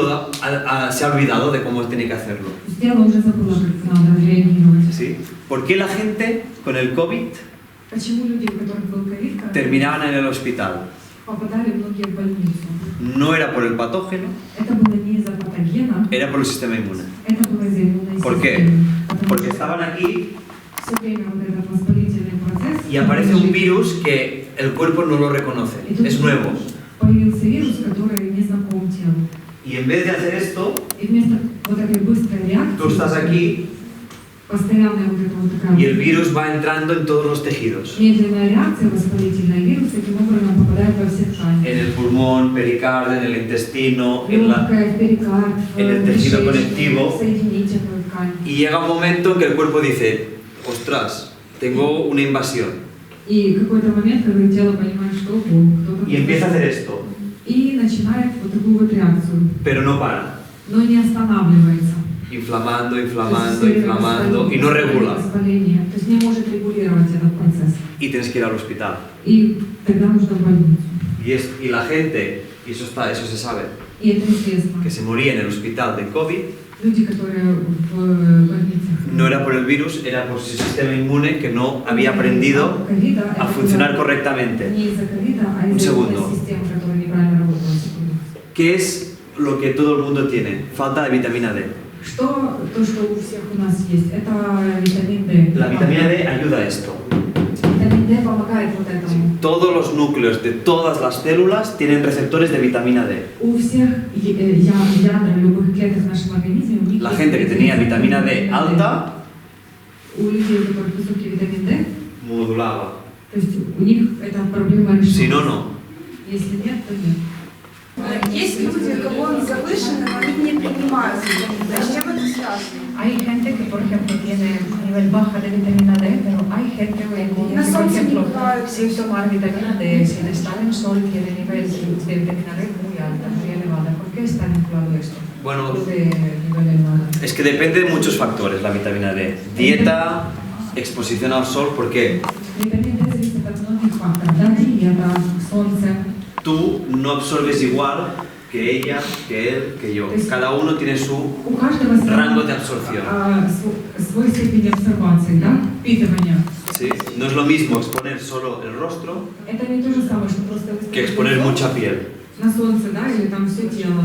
se ha olvidado de cómo tiene que hacerlo. То есть тело уже забыло, как надо реагировать. ¿Sí? ¿Por qué la gente con el COVID Почему люди, у которых был ковид, terminaban en el hospital? попадали многие в больницу? No era por el patógeno, Это было не из-за патогена, era por el sistema inmune. это было из-за иммунной ¿Por qué? системы. Потому Porque что estaban aquí все время вот этот воспалительный процесс, y aparece un virus que el cuerpo no lo reconoce, и тут es nuevo. появился вирус, который не знаком телу. Y en vez de hacer esto, И вместо вот этой быстрой реакции, tú estás aquí постоянная вот эта вот такая y el virus va entrando en todos los tejidos. медленная реакция воспалительная, вирус таким образом попадает во все ткани. En el pulmón, pericardio, en el intestino, Легкая, в перикард, в en el tejido кишечник, conectivo. в соединительную ткань. Y llega un momento en que el cuerpo dice, ostras, tengo una invasión. И какой-то момент, когда тело понимает, что кто-то... Y empieza a hacer esto, И начинает вот такую вот реакцию, pero no para. но не останавливается. Inflamando, То есть inflamando, всё время inflamando y no regula. воспаление. То есть не может регулировать этот процесс. Y tienes que ir al hospital. И тогда нужно в больницу. Y la gente, y eso se sabe, И это известно. que se moría en el hospital de COVID, Люди, которые в больницах... no era por el virus, era por su sistema inmune que no había aprendido a funcionar correctamente. Не из-за ковида, а Un из-за segundo. иммунной системы, которая неправильно работала. Секунду. ¿Qué es lo que todo el mundo tiene? Falta de vitamina D. Что то, что у всех у нас есть, это витамин D. La vitamina D ayuda a esto. Витамин D помогает вот этому. Todos los núcleos de todas las células tienen receptores de vitamina D. У всех ядра любых клеток в нашем организме, у них La есть gente que tenía vitamina D alta у людей, у которых высокий витамин D, modulaba. то есть у них эта проблема решена. Si no, no. Если нет, то нет. Есть люди, у кого он завышен, но они не принимают витамин D. С чем это связано? Hay gente que, por ejemplo, tiene nivel baja de vitamina D, pero hay gente que, por ejemplo, síntomas de vitamina D, sin estar en sol, tiene nivel de vitamina D muy alta, muy elevada. ¿Por qué está vinculado esto? Bueno, De nivel elevado. es que depende de muchos factores la vitamina D. Dieta, exposición al sol, ¿por qué? Витамин D зависит от многих факторов. Да, диета, солнце. Tú no absorbes igual que ella, que él, que yo. Cada uno tiene su У каждого rango de absorción. свой степень абсорбации, да, впитывания. ¿sí? No es lo mismo exponer solo el rostro Это не то же самое, что просто que выставить exponer лицо mucha piel. на солнце, да, или там все тело.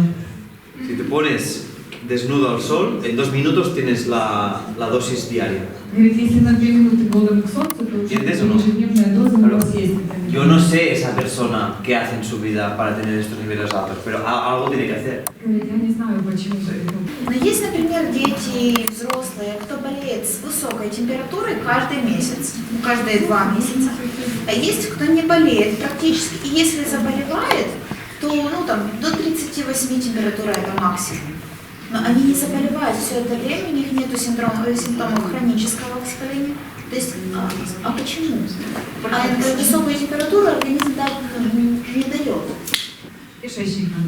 Si te pones desnudo al sol, en 2 minutos tienes la dosis diaria. Говорит, если на 2 минуты голым к солнцу, то ¿Entiendes o no? ежедневная доза у вас есть. Yo no sé esa persona qué hace en su vida para tener estos niveles altos, pero algo tiene que hacer. Говорит, я не знаю, почему. Но есть, например, дети, взрослые, кто болеет с высокой температурой каждый месяц, каждые 2 месяца. А есть, кто не болеет практически. И если заболевает, то там, до 38 температура это максимум. Но они не заболевают все это время, у них нет симптомов хронического воспаления. То есть, почему? Высокую температуру организм не дает.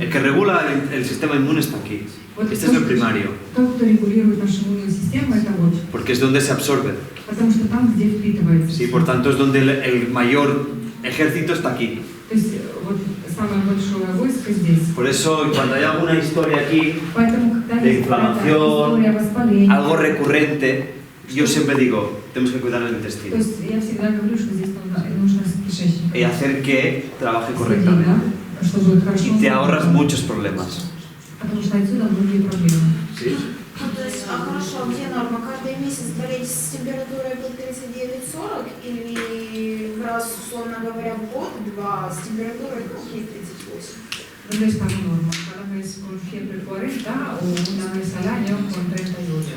El que regula el sistema inmune está aquí. Este es el primario. Тот, кто регулирует нашу иммунную систему, это вот. Porque es donde se absorbe. Потому что там, где впитывается. Sí, por tanto es donde el mayor ejército está aquí. То есть вот самое большое войско здесь. Por eso cuando hay alguna historia aquí Поэтому, когда de есть какая-то inflamación, история воспаления, algo recurrente, yo siempre digo, tenemos que cuidar el то intestino есть я всегда говорю, что здесь нужно с кишечником y hacer que trabaje следить, correctamente. да, чтобы хорошо. Y te ahorras muchos problemas. Потому что отсюда многие проблемы. ¿Sí? То есть, хорошо, где норма? Каждый месяц болеть с температурой под 39-40 или раз, условно говоря, в год-два с температурой 38? No es tan normal. Cada mes con fiebre 40 o una vez al año con 38.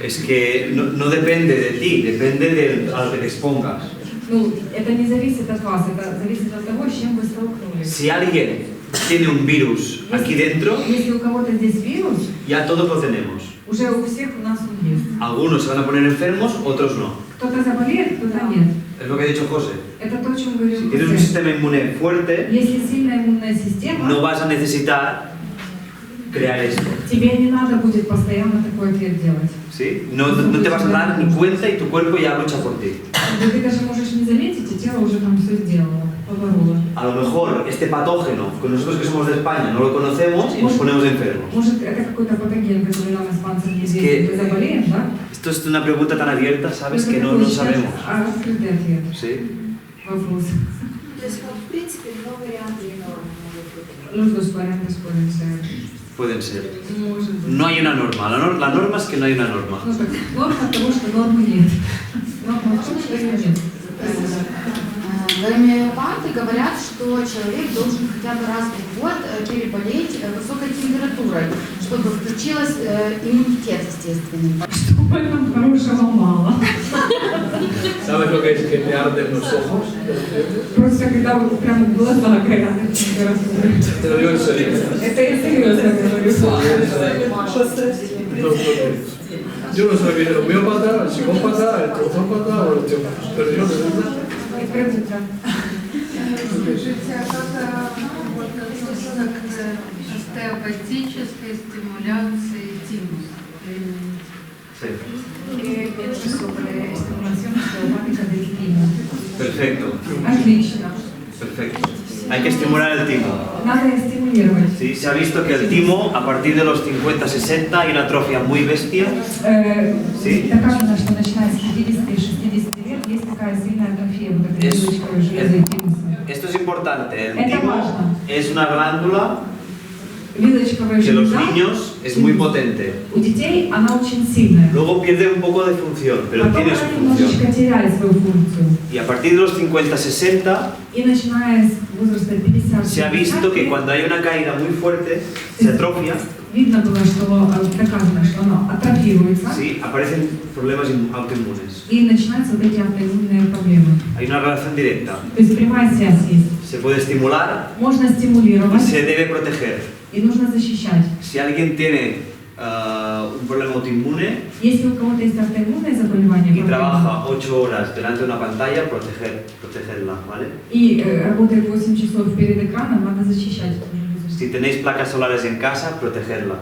Es que no depende de ti, depende de a lo que te expongas. Ну, это не зависит от вас, это зависит от того, с чем вы столкнулись. Si alguien tiene un virus aquí dentro, Если у кого-то здесь вирус, ya todos lo tenemos. уже у всех у нас он есть. Algunos se van a poner enfermos, otros no. Кто-то заболеет, кто-то нет. Es lo que ha dicho José. Это то, о чем говорил Si tienes un José. sistema inmune fuerte, Если сильная иммунная система, no vas a necesitar crear esto. тебе не надо будет постоянно такой ответ делать. ¿Sí? No te vas a dar ni cuenta y tu cuerpo ya lucha por ti. Ты даже можешь не заметить, и тело уже там все сделало, побороло. A lo mejor este patógeno, con nosotros que somos de España, no lo conocemos y nos ponemos enfermos. Может, это какой-то патоген, который нам испанцам не Es известен. que- Мы заболеем, да? Esto es una pregunta tan abierta, ¿sabes? Это Que no такой lo сейчас sabemos. открытый ответ. ¿Sí? Вопрос. То есть, в принципе, два варианта и нормы могут быть. Los dos variantes pueden ser. Pueden ser. Может быть. No hay una norma. La norma es que no hay una norma. Ну, так, норма того, что нормы нет. Норма в том, что ее нет. Гомеопаты говорят, что человек должен хотя бы раз в год переболеть высокой температурой, чтобы включилась иммунитет естественный. Что в этом хорошего мало. ¿Sabes lo que es que te arden los ojos? Просто когда вот прям глаза горят от температуры. Te lo digo en serio. Это я серьезно говорю. No, yo no soy el homeópata, el psicópata, el ortópata o el osteópata, pero yo no. Скажите, Скажите, а как вот относится к остеопатической стимуляции тимуса? Sí. pienso sobre estimulación osteopática del timo. Perfecto. Отлично. Perfecto. Hay que estimular el timo. Надо стимулировать. Sí, se ha visto que el timo, a partir de los 50-60, hay una atrofia muy bestia. Sí. Доказано, что начиная с 50 и 60 лет есть такая сильная атрофия вот этой Es- вилочковой железы тимуса. Esto es importante. El Это timo важно. es una glándula Вилочковая que los железа niños es muy potente. у детей она очень сильная. Luego pierde un poco de función, pero Потом tiene она su немножечко función. теряет свою функцию. Y a partir de los 50-60 И начиная с возраста 50 se ha visto que cuando hay una caída muy fuerte, se atrofia, видно было, что доказано, что оно атрофируется, sí, aparecen problemas autoinmunes. и начинаются вот эти автоиммунные проблемы. Hay una relación directa. То есть прямая связь есть. Se puede estimular Можно y стимулировать, se debe proteger. и нужно защищать. Si alguien tiene un problema autoinmune Если у кого-то есть автоиммунное заболевание, y trabaja 8 horas delante de una pantalla, protegerla, ¿vale? и работает 8 часов перед экраном, надо защищать. Si tenéis placas solares en casa, protegerla,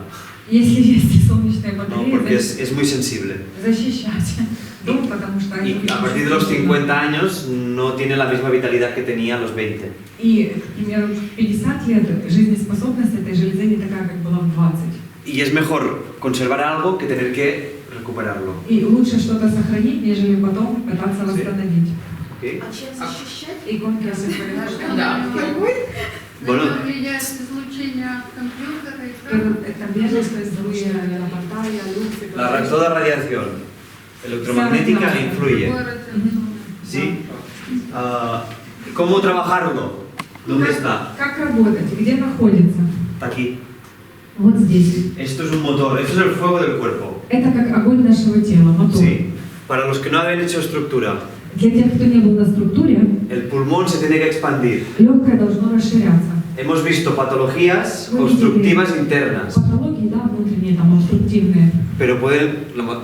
Если есть солнечные ¿no? батареи, Porque es muy sensible. защищать. Ну, потому что Y a partir de los 50 años no tiene la misma vitalidad que tenía a los 20. И, к примеру, в 50 лет жизнеспособность этой железы не такая, как была в 20. Y es mejor conservar algo que tener que recuperarlo. И лучше что-то сохранить, нежели потом пытаться восстановить. ¿Ok? А чем защищать? И конtra se puede Bueno, Влияет излучение от компьютера и Pero también esto influye en la pantalla, luz y todo eso. toda radiación electromagnética influye. ¿Sí? ¿Cómo trabajarlo? ¿Dónde está? Как работать? Где находится? Está aquí. Вот здесь. Esto es un motor, esto es el fuego del cuerpo. Это как огонь нашего тела, мотор. Sí. Para los que no habían hecho estructura, Для тех, кто не был на структуре, el pulmón se tiene que expandir. легкое должно расширяться. Hemos visto patologías obstructivas internas, Патологии, да, внутренние, там, обструктивные. pero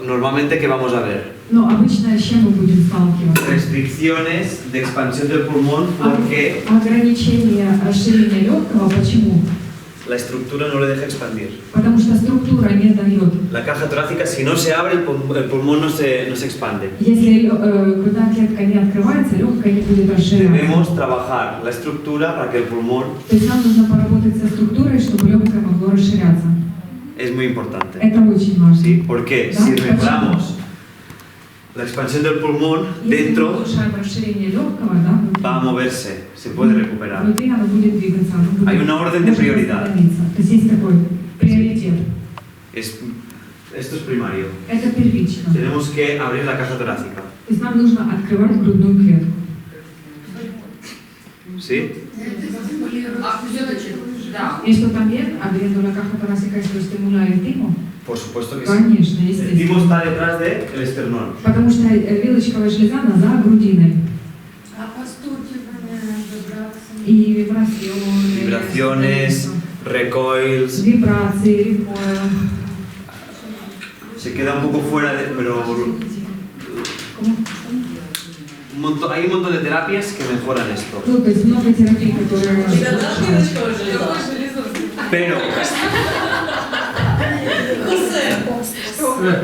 normalmente, ¿qué vamos a ver? Но обычно с чем мы будем сталкиваться? Restricciones de expansión del pulmón porque Ограничение расширения легкого. Почему? la estructura no le deja expandir. Потому что структура не дает. La caja torácica, si no se abre, el pulmón no se expande. Если грудная клетка не открывается, легкое не будет расширяться. Debemos trabajar la estructura para que el pulmón То есть нам нужно поработать со структурой, чтобы легкое могло расширяться. es muy importante. Это очень важно. ¿Sí? Porque Да, si почему? mejoramos la expansión del pulmón Если мы dentro, улучшаем расширение легкого, да, внутри, va a moverse, se puede recuperar. внутри оно будет двигаться, оно будет, Hay una orden de может prioridad. восстановиться. То есть есть такой приоритет. Esto es primario. Это первично. Tenemos que abrir la caja torácica. То есть нам нужно открывать грудную клетку. ¿Sí? Y esto también, abriendo la caja torácica, esto estimula el timo. Por supuesto que sí. Конечно, El естественно. timo está detrás del esternón. Потому что вилочковая железа, она за грудиной. А постукивание, вибрации. И вибрационы. Vibraciones, recoils. Вибрации, рекойл. Se queda un poco fuera de. Pero. Hay un montón de terapias que mejoran esto. Ну, то есть много терапий, которые... Pero.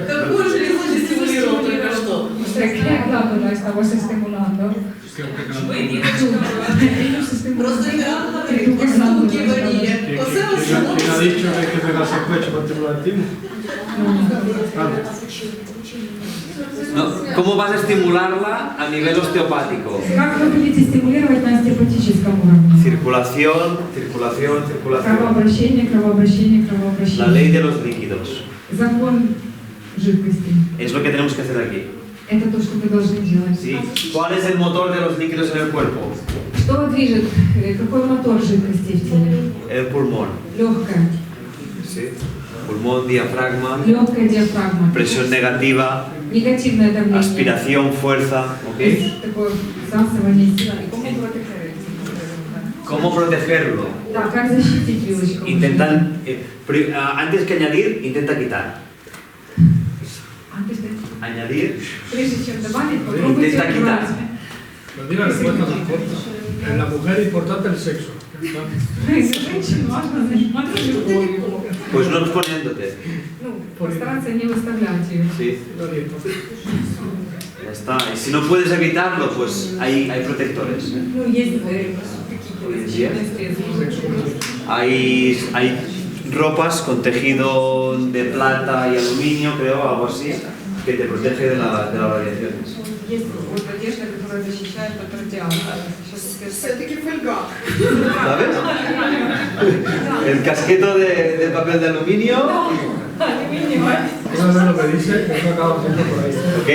Какую железу не стимулировал только что? Claro, no estamos estimulando. Просто постукивание. Оце основне. ¿Quién ha dicho que hay que pegarse el pecho para estimular el timo? No, ¿cómo vas a estimularla a nivel osteopático? Как вы будете стимулировать на остеопатическом уровне? Circulación, circulación, circulación. Кровообращение, кровообращение, La кровообращение. ley de los líquidos. Закон жидкости. Es lo que tenemos que hacer aquí. Это то, что вы должны делать. ¿Sí? ¿Cuál es el motor de los líquidos en el cuerpo? Что движет? Какой мотор жидкости в теле? El pulmón. Легкое. ¿Sí? Pulmón, diafragma, Легкая диафрагма. presión negativa, Негативное давление. aspiración, fuerza. ¿Ok? Такое всасывание сила. ¿Cómo protegerlo? Да, как защитить вилочку? Antes que añadir, intenta quitar. Añadir. Прежде чем добавить, попробуйте Intenta quitar. убрать. Pero di la respuesta más corta. En la mujer es importante el sexo. Женщин важно заниматься любовью. Pues no exponiéndote. Ну, постараться не выставлять ее. Sí. Ya está. Y si no puedes evitarlo, pues hay protectores. ¿Eh? Ну, есть какие-то защитные средства. Hay ropas con tejido de plata y aluminio, creo, algo así, que te protege de las radiaciones. Есть вот одежда, которая защищает от радиации. Все-таки фольга. ¿Sabes? El casqueto de papel de aluminio. Una vez lo que dice, eso acaba siempre por ahí. ¿Ok?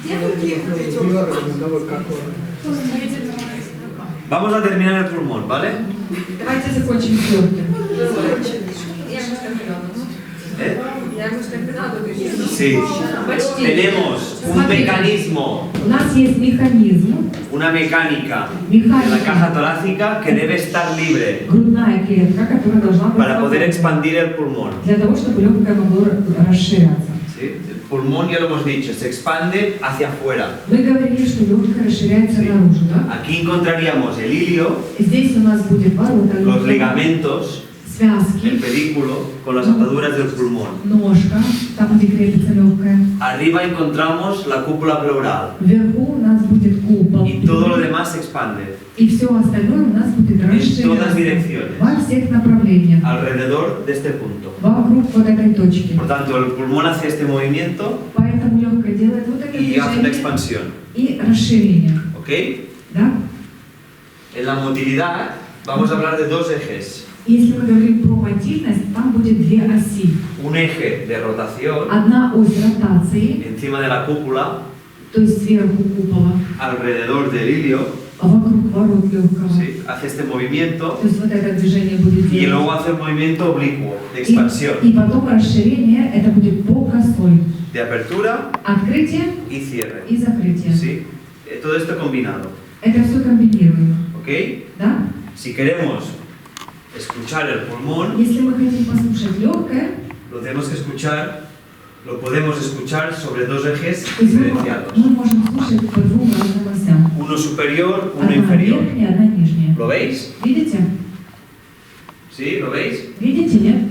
Yo iba recomendando el casco. Vamos a terminar el pulmón, ¿vale? Давайте закончим с легким. ¿Eh? Я бы что-то Sí. Tenemos un mecanismo, У нас есть механизм, una mecánica en la механика, caja torácica que debe estar libre грудная клетка, которая должна быть para poder свободна expandir el pulmón. для того, чтобы легкое могло расширяться. ¿Sí? El pulmón, ya lo hemos dicho, se expande hacia afuera. Мы говорили, что легкое расширяется наружу, да? Aquí encontraríamos el ilio, Здесь у нас будет ворота los легкого, ligamentos, связки, el pedículo, con las ataduras del pulmón. ножка, там где крепится легкая. Arriba encontramos la cúpula pleural Вверху у нас будет купол. y todo lo demás se expande И все остальное у нас будет en todas расширяться direcciones во всех направлениях, alrededor de este punto. вокруг вот этой точки. Por tanto, el pulmón hace este movimiento Поэтому легкое делает вот это y hace una движение expansión. и расширение. ¿Ok? Да? En la motilidad vamos a hablar de dos ejes. Если мы говорим про мотильность, там будет две оси. Un eje de rotación Одна ось ротации, encima de la cúpula, то есть сверху купола, alrededor del ilio, вокруг ворот легкого. ¿sí? Hace este movimiento То есть вот это движение будет y делать. luego hace un movimiento oblicuo de expansión, И потом расширение, это будет по косой. de apertura Открытие y cierre. и закрытие. ¿Sí? Todo esto combinado. Это все комбинируемо. ¿Ok? Да? Si queremos escuchar el pulmón, Если мы хотим послушать легкое, lo tenemos que escuchar, lo podemos escuchar sobre dos ejes то есть diferenciados. мы можем слушать по двум разным осям. Uno superior, uno Одна inferior. верхняя, одна нижняя. ¿Lo veis? Видите? ¿Sí? ¿Lo veis? Видите, нет?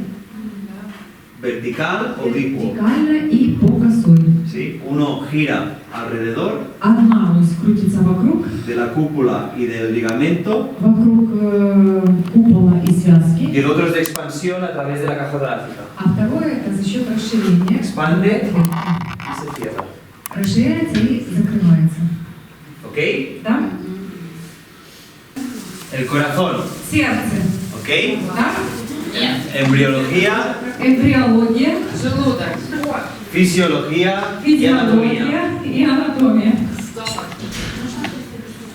Vertical, oblicuo. Вертикально и по косой. ¿Sí? Uno gira alrededor Одна ось крутится вокруг, de la cúpula y del ligamento вокруг купола и y связки, el otro es de expansión a través de la caja torácica. а второе это за счет расширения. Expande y se cierra. Расширяется и закрывается. ¿Ok? Да? El corazón. Сердце. ¿Ok? Да? Embriología, Эмбриология, Желудок. fisiología y anatomía. физиология и анатомия.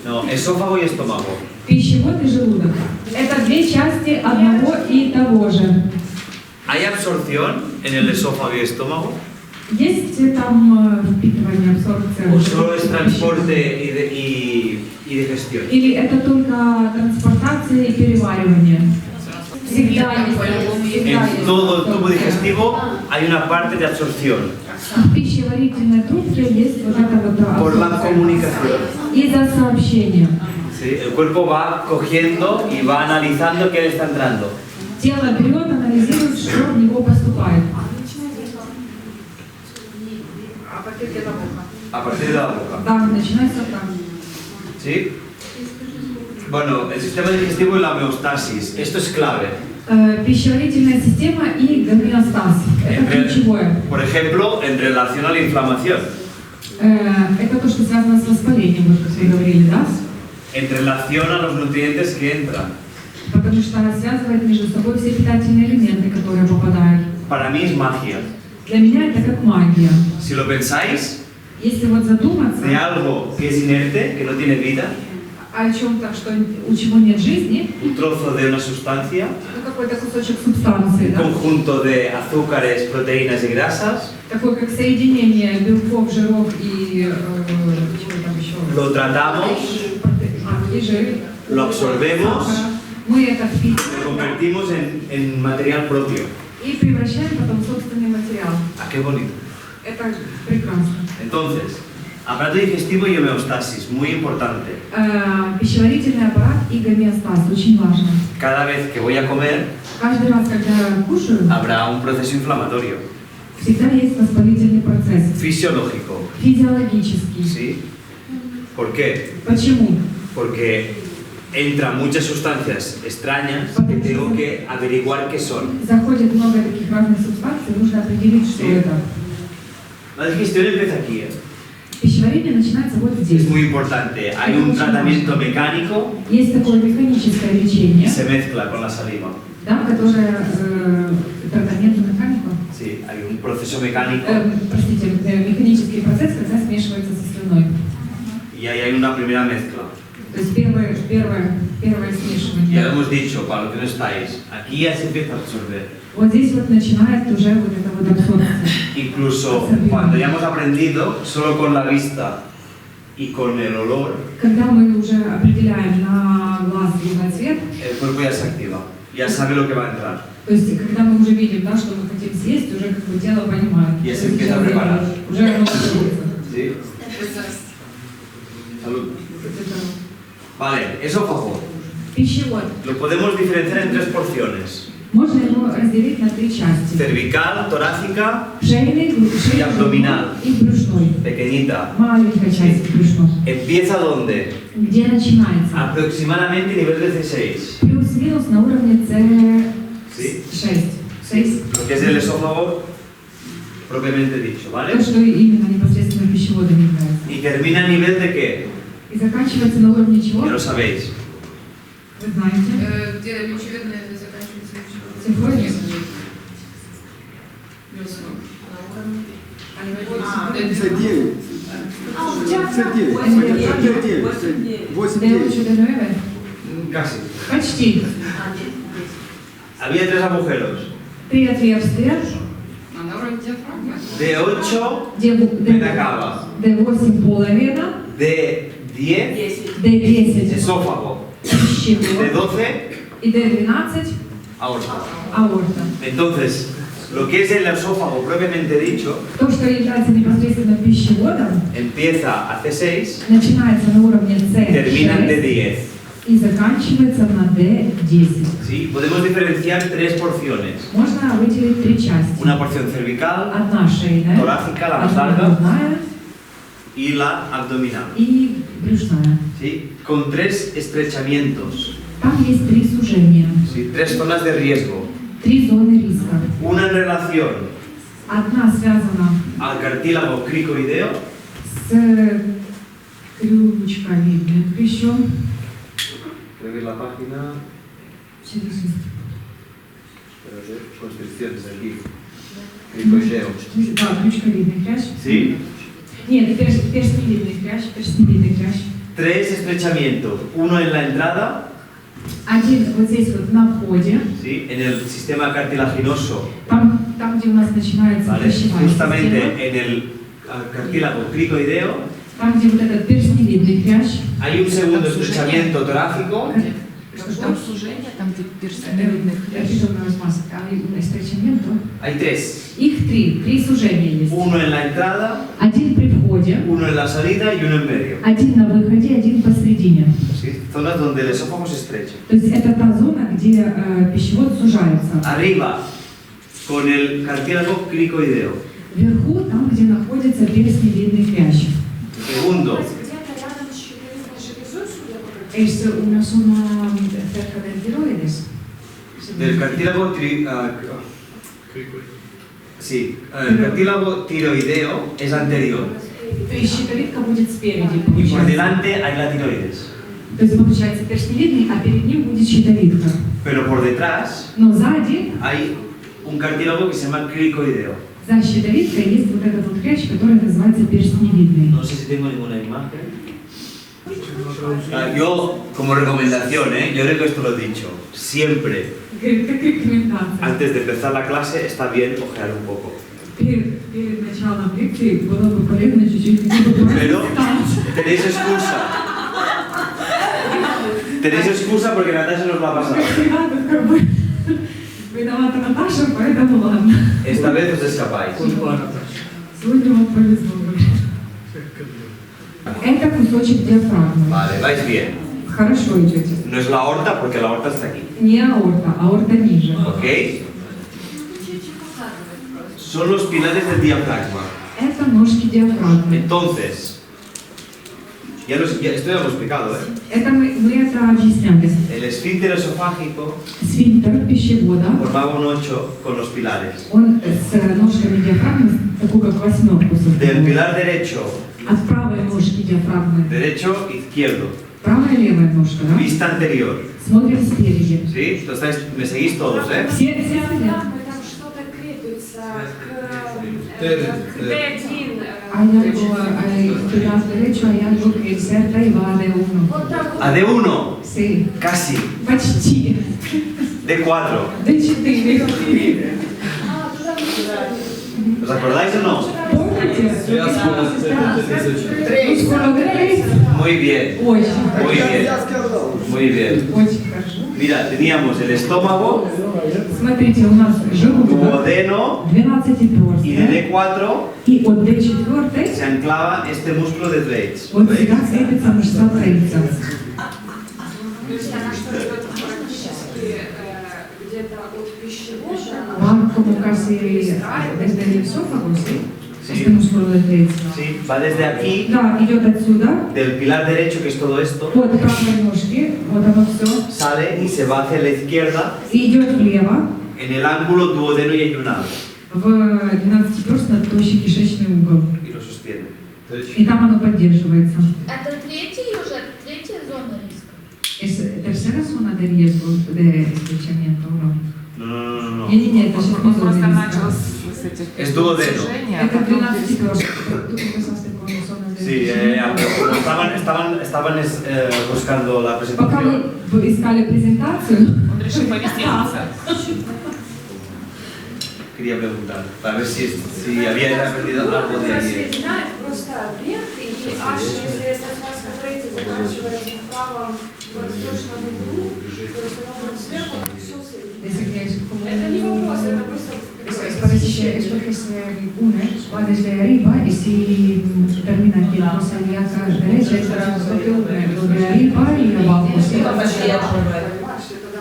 No, esófago y estómago. Пищевод и желудок. Это две части одного и того же. ¿Hay absorción en el esófago y estómago? Есть там впитывание, абсорбция? ¿O solo es transporte y digestión? Или это только транспортация и переваривание? Всегда есть. Всегда En есть. todo el tubo digestivo hay una parte de absorción В пищеварительной трубке есть вот это вот por la абсорбция. comunicación. Из-за сообщения. ¿Sí? El cuerpo va cogiendo y va analizando qué le está entrando. Тело берет, анализирует, что в него поступает. А partir de la boca. A partir de la boca. Да, начинается так. ¿Sí? Bueno, el sistema digestivo y la homeostasis. Esto es clave. Пищеварительная система и гомеостаз. Это ключевое. Por ejemplo, en relación a la inflamación. Это то, что связано с воспалением, вот как вы говорили, да? En relación a los nutrientes que entran. Потому что связывает между собой все питательные элементы, которые попадают. Para mí es magia. Для меня это как магия. Si lo pensáis, Если вот задуматься de algo que es inerte, que no tiene vida, о чем-то, что у чего нет жизни, un trozo de una sustancia, ну какой-то кусочек субстанции, un да? conjunto de azúcares, proteínas y grasas, Такое как соединение белков, жиров и чего там еще? lo tratamos, И жиры. lo absorbemos, Сахара. Мы это lo впитываем convertimos en material propio. и превращаем потом в собственный материал. ¿A qué bonito? Это прекрасно. Entonces, aparato digestivo y homeostasis, muy importante. Пищеварительный аппарат и гомеостаз очень важно. Cada vez que voy a comer, Каждый раз, когда кушаю, habrá un proceso inflamatorio, всегда есть воспалительный процесс. fisiológico. Физиологический. ¿Sí? ¿Por qué? Почему? Porque entran muchas sustancias extrañas que tengo que averiguar qué son. Заходит много таких разных субстанций, нужно определить, что Sí. это. La digestión empieza aquí. Пищеварение начинается вот здесь. Es muy importante. Hay un tratamiento mecánico Есть такое механическое y лечение, se mezcla con la saliva. да, которое тратамент механико. Sí, hay un proceso mecánico Простите, механический процесс, когда смешивается со слюной. y ahí hay una primera mezcla. То есть первое Ya lo смешивание. hemos dicho, para los que no estáis, aquí ya se empieza a absorber. Вот здесь вот начинает уже вот эта вот абсорбция. Incluso cuando ya hemos aprendido, solo con la vista y con el olor, Когда мы уже определяем на глаз и на цвет, el cuerpo ya se activa, ya sabe lo que va a entrar. то есть когда мы уже видим, да, что мы хотим съесть, уже как бы тело понимает. Ya se что empieza a сейчас preparar. уже оно готовится. ¿Sí? Salud. Vale, esófago. Пищевод. Lo podemos diferenciar en tres porciones. Можно его разделить на три части. cervical, torácica Шейный, y abdominal, и брюшной. pequeñita. Маленькая часть брюшной. ¿Empieza dónde? Где начинается? Aproximadamente nivel de C6. Плюс-минус на уровне ¿Sí? C6. 6. Lo que es el esófago propiamente dicho, ¿vale? То, что именно непосредственно пищеводом является. ¿Y termina a nivel de qué? И заканчивается на уровне чего? Ya lo sabéis. Вы знаете? Где пищеводная заканчивается пищеводом? Симфония? C9. Casi. Почти. Había tres agujeros. 3 отверстия. А на уровне диафрагмы? D8, vena cava. D8 половина, D10, D10 esófago. пищевод D12, и D12 aorta. аорта. Entonces, lo que es el esófago propiamente dicho, То, что является непосредственно пищеводом, empieza a C6, начинается на уровне termina en C6 D10. и заканчивается на D10. ¿Sí? Podemos diferenciar tres porciones. Можно выделить три части. Una porción cervical, Одна шейная, torácica, la más одна larga, грудная y la abdominal. и брюшная. ¿Sí? Con tres estrechamientos, Там есть три сужения, ¿sí? Tres zonas de riesgo. три зоны риска. Una en relación Одна связана al cartílago cricoideo, с крючковидным хрящом. creo que es la página constricciones aquí, cricoideo. Да, крючковидный хрящ. ¿Sí? Нет, перстневидный хрящ. Tres estrechamientos, uno en la entrada, Один вот здесь вот на входе, ¿sí? En el sistema cartilaginoso, там где у нас начинается ¿vale? хрящевая система, Justamente en el cartílago cricoideo, там где вот этот перстневидный хрящ, hay un segundo estrechamiento torácico, Там сужение, там где перстневидный хрящ. hay tres, Их три сужения есть. uno en la entrada, Один при входе, uno en la salida y uno en medio. один на выходе, один посередине. ¿Sí? Zonas donde el esófago se estrecha. То есть это та зона, где пищевод сужается. Arriba, con el cartílago cricoideo. Вверху, там, где находится перстневидный хрящ. Segundo, Где-то рядом с щитовидной железой, судя по картине. Es una zona cerca del tiroides. del cartílago sí, el cartílago tiroideo es anterior То есть щитовидка будет спереди, y por получается. delante hay la tiroides. То есть получается перстневидный, а перед ним будет щитовидка. Pero por detrás Но сзади, hay un cartílago que se llama cricoideo. за щитовидкой есть вот этот вот хрящ, который называется перстневидный. No sé si tengo ninguna imagen. Yo, como recomendación, yo creo que esto lo he dicho, siempre Как рекомендация. antes de empezar la clase está bien ojear un poco. Перед началом лекции было бы полезно чуть-чуть Pero tenéis excusa. Tenéis excusa porque Natasha nos va a pasar. Виновата Наташа, поэтому ладно. Esta vez os escapáis. Culpa a Natasha. Сегодня вам повезло. Это кусочек диафрагмы. Vale, vais bien. Хорошо идете. No es la aorta porque la aorta está aquí. Не аорта, аорта ниже. ¿Ok? Son los pilares del diafragma. Это ножки диафрагмы. Entonces, esto ya lo he explicado, Это мы это объясняли. El esfínter esofágico Сфинктер пищевода, formaba un 8 con los pilares. он с ножками диафрагмы, такую как восьмерку Del создает. pilar derecho, От правой ножки диафрагмы. derecho, izquierdo. Правая и левая ножка, да? Vista anterior. Смотрим спереди. ¿Sí? Entonces, me seguís todos, ¿eh? Все следят. Там что-то крепится к D1. Hay algo, pilar derecho, hay algo que inserta y va de uno. Вот так вот. A D1, Sí, casi. почти. D4. D4. Туда мы ¿Os acordáis o no? Помните? Мускула D3. Muy bien. Очень Muy хорошо. bien. Muy bien. Очень хорошо. Mira, teníamos el estómago, Смотрите, у нас желудок, duodeno, 12 y de отверстия. D4 И от D4 se anclaba este músculo de Thwaites. вот сюда крепится мышца трейца. То есть она что идет практически где-то от пищевода. Va como casi desde el esófago, ¿sí? Sí. Este músculo del третьего. Sí, va desde aquí, Да, идет отсюда, del pilar derecho, que es todo esto, от правой ножки, вот оно все, sale y se va hacia la izquierda и идет влево, en el ángulo duodeno y ayunado в 12-перстный тощий-кишечный угол. y lo sostiene. И там оно поддерживается. Это третья зона риска. Es tercera zona de riesgo de estrechamiento, ¿no? No. Не-не-не, это сейчас не зона риска. Es duodeno. Это 12-перстный. Tú empezaste con zonas de Sí, estrechamiento. estaban buscando la Пока presentación. вы искали презентацию, Он решил повеселиться. Quería preguntar, para ver si había aprendido algo de ahí. Соединяет просто вверх, и аж если сосудистая третья заканчивается правом воздушном углу, то есть оно сверху все соединяется. Это не вопрос, это просто... parece que se une, va desde arriba y si termina aquí la cosa aliada derecha, estará lo de arriba y abajo. ¿Sí?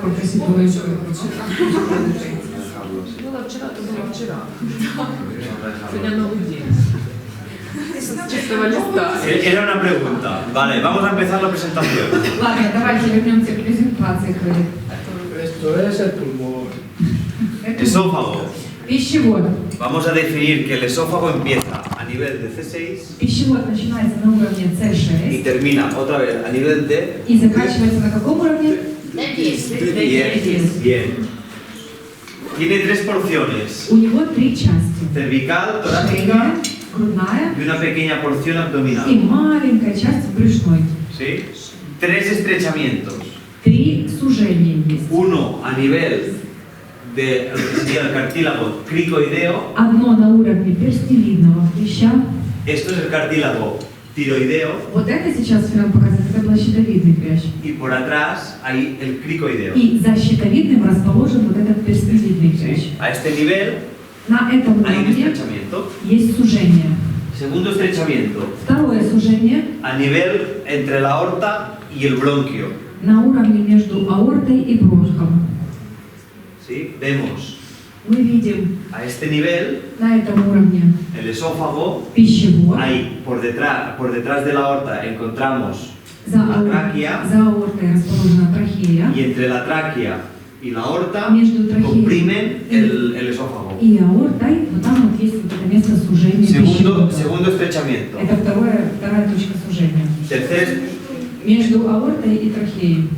Porque si todo eso... Было вчера, то было вчера. Сегодня новый день. С чистого листа. Era una pregunta. Vale, vamos a empezar la presentación. Ладно, давайте вернемся к презентации. Esto es el pulmón. Esófago. Пищевод. Vamos a definir que el esófago empieza a nivel de C6 Пищевод начинается на уровне y C6 termina otra vez a nivel de и заканчивается на каком уровне? Bien. Tiene tres porciones. У него три части. Cervical, torácica Шея, грудная y una pequeña porción и abdominal. маленькая часть брюшной. ¿Sí? Tres estrechamientos. Три сужения есть. Uno a nivel de lo que sería el cartílago cricoideo. Одно на уровне перстилидного хряща. Esto es el cartílago tiroideo. Вот это сейчас Ферран показывает, это был щитовидный хрящ. Y por atrás hay el cricoideo. И за щитовидным расположен вот этот перстилидный хрящ. ¿Sí? A este nivel На этом hay un уровне estrechamiento. есть сужение. Segundo estrechamiento. Второе сужение A nivel entre la aorta y el bronquio. на уровне между аортой и бронхом. ¿Sí? Vemos Мы видим a este nivel на этом уровне el esófago. пищевод. Ahí por detrás de la aorta encontramos За la tráquea аортой расположена трахея. y entre la tráquea y la aorta Между трахеей comprimen el esófago. и аортой, вот там вот есть вот это место сужения пищевода. Segundo estrechamiento. Это вторая точка сужения. Tercer, Между аортой и трахеей.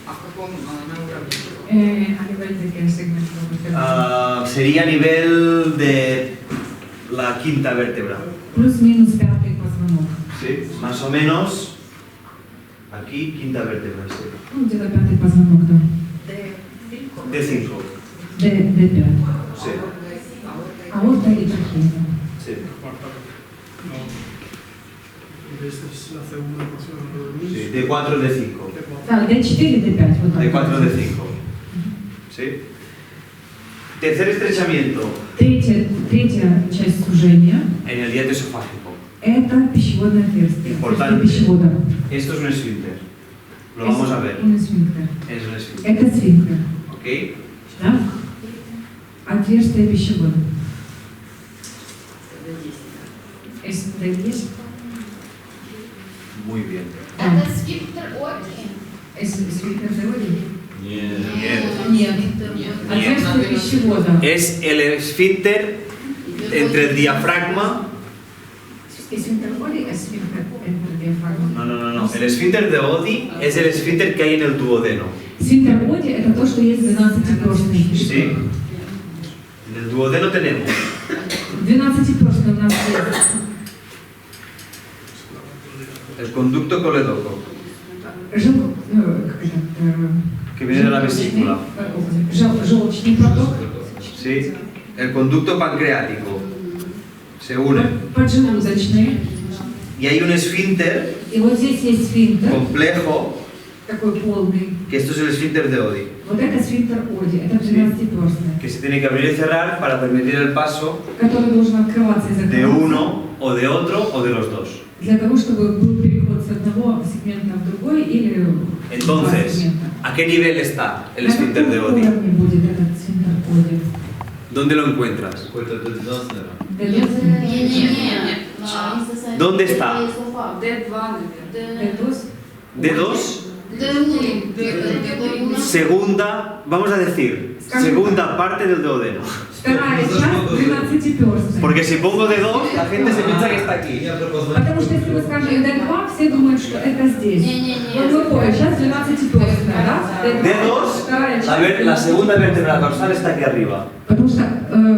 А в каком на уровне? A nivel de qué segmento? sería a nivel de la quinta vértebra. Плюс-минус пятый позвонок. ¿Sí? Más o menos aquí quinta vértebra. ¿Sí? Ну, где-то пятый позвонок, да. D5. D5. Sí. Аорта и трахея. Sí. No. Esta es la segunda porción de Sí, D4, D5. Да, D4, D5. Вот так. D4, D5. ¿Sí? Tercer estrechamiento Третья часть сужения en el diente esofágico. – это пищеводное отверстие. Importante. Отверстие пищевода. Esto es un esfínter. Lo vamos a ver. Un esfínter. Es un esfínter. Это сфинктер. ¿Ok? Да? Отверстие пищевода. Es D10. Muy bien. Это сфинктер Оки. Es сфинктер de Bien. Нет. Отверстие пищевода. Es el esfínter entre el diafragma. Esfínter Odi es esfínter entre el diafragma. No. El esfínter de Oddi es el esfínter que hay en el duodeno. Esfínter Odi – это то, что есть в 12-перстной кишке. Sí. En el duodeno tenemos 12-перстной у нас есть el conducto coledoco, как это, que viene de la vesícula. желчный проток, Sí. El conducto pancreático se une. поджелудочный. Y hay un esfínter И вот здесь есть сфинктер, complejo, такой полный. que esto es el esfínter de Oddi, Вот это сфинктер Оди, это 12-перстная, que se tiene que abrir y cerrar para permitir el paso который должен открываться и de закрываться uno o de otro o de los dos. для того, чтобы был переход с одного сегмента в другой или в два Entonces, сегмента. ¿A qué nivel está el На esfínter de каком Odi? уровне будет этот сфинктер Оди? ¿Dónde lo encuentras? ¿Dónde está? D2. Segunda, vamos a decir, segunda parte del duodeno. Вторая часть 12-перстная. Porque si pongo D2, la gente se piensa que está aquí. Потому что если мы скажем D2, все думают, что это здесь. Вот мы поняли, сейчас 12-перстная, да? D2, a ver, la segunda vértebra dorsal está aquí arriba. Потому что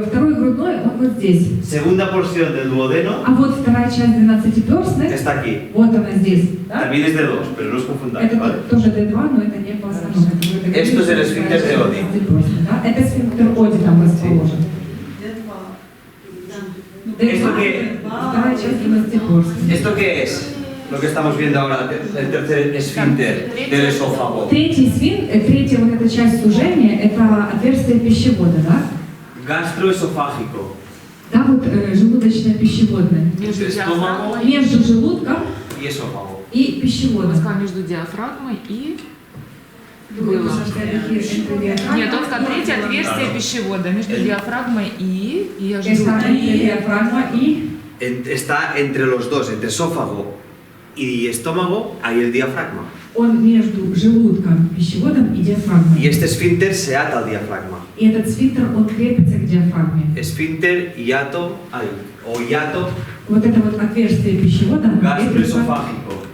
второй грудной, он вот здесь. Segunda porción del duodeno А вот вторая часть 12-перстной, está aquí. вот она здесь. Да? También es D2, pero no os confundáis, Это ¿vale? тоже D2, но это не по основному. Esto es el esfínter de Odi. Да? Это сфинктер Оди там расположен. ¿Esto qué? Вторая часть 12-перстной. ¿Esto qué es? Lo que estamos viendo ahora, el tercer esfínter del esófago. Третья вот эта часть сужения, это отверстие пищевода, да? Gastroesofágico. Да, вот желудочно-пищеводное. Между диафрагмой Между желудком Y esófago. и пищеводом. между диафрагмой и было. Нет, он сказал третье отверстие пищевода между диафрагмой и я же Está entre diafragma y Está entre los dos, entre esófago y estómago, hay el diafragma. он между желудком, пищеводом и диафрагмой. Y este esfínter se ata al diafragma. И этот сфинктер, он крепится к диафрагме. Esfínter, hiato, o hiato Вот это вот отверстие пищевода крепится gastroesofágico.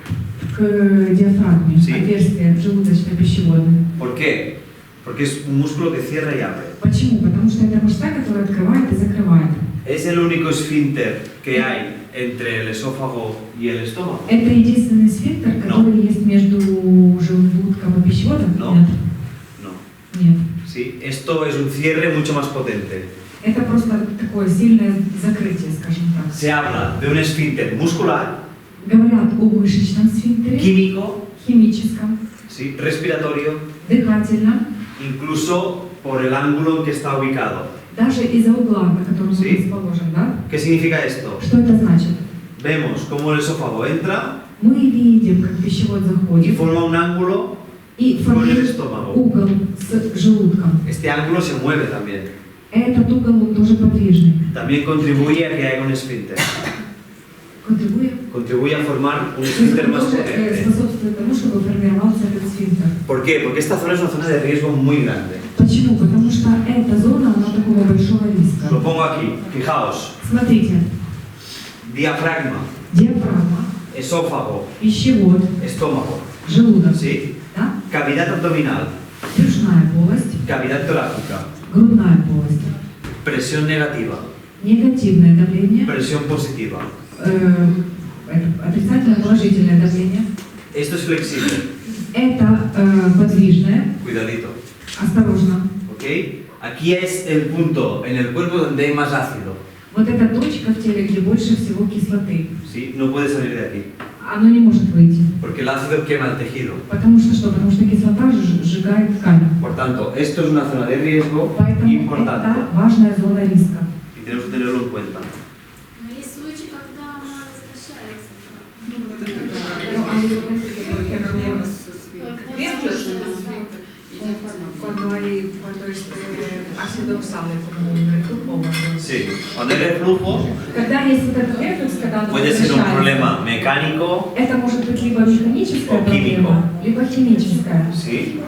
к диафрагме, Sí. отверстие желудочно-пищеводное. ¿Por qué? Porque es un músculo que cierra y abre. Почему? Потому что это мышца, которая открывает и закрывает. Es el único esfínter que hay entre el esófago y el estómago. Это единственный сфинктер, который есть между желудком и пищеводом? No. Нет. No. Нет. ¿Sí? Esto es un cierre mucho más potente. Это просто такое сильное закрытие, скажем так. Se habla de un esfínter muscular, Говорят о мышечном сфинктере, químico, химическом, ¿sí? Respiratorio, дыхательном, incluso por el ángulo en que está ubicado. даже из-за угла, на котором он Sí. расположен, да? ¿Qué significa esto? Что это значит? Vemos cómo el esófago entra Мы видим, как пищевод y заходит forma un ángulo и con el формирует estómago. угол с желудком. Este ángulo se mueve también. Этот угол он тоже подвижный. También contribuye a que haya un esfínter. Контрибует. Contribuye a formar un То есть esfínter он más тоже potente. способствует тому, чтобы формировался этот сфинктер. ¿Por qué? Porque esta zona es una zona de riesgo muy grande. Почему? Потому что эта зона, она такого большого риска. Lo pongo aquí, fijaos. Смотрите, Diafragma, диафрагма, esófago, пищевод, estómago, желудок, ¿sí? да? Cavidad abdominal, Брюшная полость, cavidad torácica, грудная полость, presión negativa, негативное давление, presión positiva. Отрицательное, положительное давление. Esto es flexible, Это подвижное, cuidadito, осторожно. ¿ok? Aquí es el punto en el cuerpo donde hay más ácido, Вот эта точка в теле, где больше всего кислоты. ¿sí? No puede salir de aquí, Оно не может выйти. porque el ácido quema el tejido. Потому что что? Потому что кислота сжигает ткань. Por tanto, esto es una zona de riesgo Поэтому importante это важная зона риска. y tenemos que tenerlo en cuenta. Но есть случаи, когда она возвращается. Cuando es ácido oxalo, como un reflujo. Sí, cuando hay reflujo Когда есть вот этот рефлюкс, когда он puede ser un возвращается, problema mecánico, это может быть либо механическая O químico. проблема, либо химическая. ¿sí?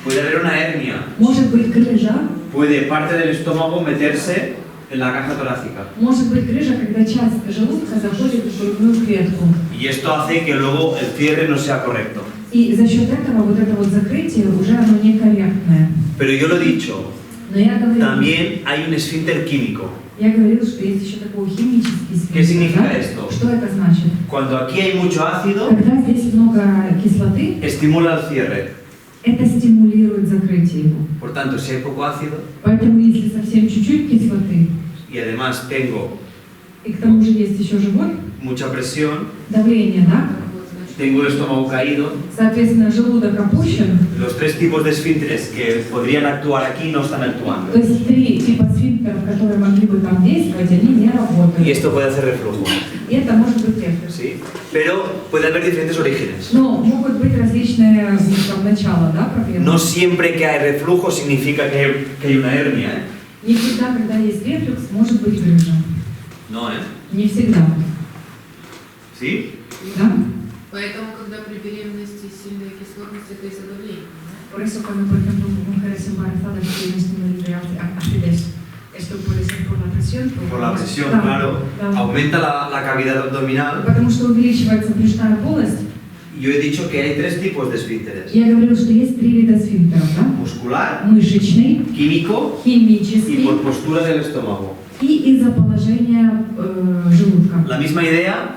Puede haber una hernia, Может быть грыжа, puede parte del estómago meterse en la caja torácica. может быть грыжа, когда часть желудка заходит в грудную клетку. Y esto hace que luego el cierre no sea correcto. И за счет этого вот это вот закрытие уже оно некорректное. Pero yo lo he dicho, Но я говорила, también hay un esfínter químico. я говорила, что есть еще такой химический ¿Qué сфинктер. significa Да? esto? Что это значит? Cuando aquí hay mucho ácido, Когда здесь много кислоты, estimula el cierre. это стимулирует закрытие его. Por tanto, si hay poco ácido Поэтому если совсем чуть-чуть кислоты, y además tengo и к тому же есть еще живот, mucha presión, давление, да? tengo el estómago caído, Соответственно, желудок опущен, los tres tipos de esfínteres que podrían actuar aquí no están actuando. то есть три типа сфинктеров, которые могли бы там действовать, они не Y работают. esto puede hacer reflujo. И это может быть рефлюкс. ¿sí? Pero puede haber diferentes orígenes. Но могут быть различные там, начала, да, проблемы. No siempre que hay reflujo significa que hay una hernia, ¿eh? Не всегда, когда есть рефлюкс, может быть грыжа. No, ¿eh? Не всегда. ¿Sí? Да? Поэтому, когда при беременности сильная кислотность, это из-за давления. Por eso, cuando, por ejemplo, mujeres embarazadas tienen estímulos de acidez, esto puede ser por la presión. Por la presión, да, claro. да. Aumenta la cavidad abdominal. Потому что увеличивается брюшная полость. Yo he dicho que hay tres tipos de esfínteres. Я говорила, что есть три вида сфинктеров, да? Muscular, Мышечный, químico y химический por postura del estómago. и из-за положения желудка. La misma idea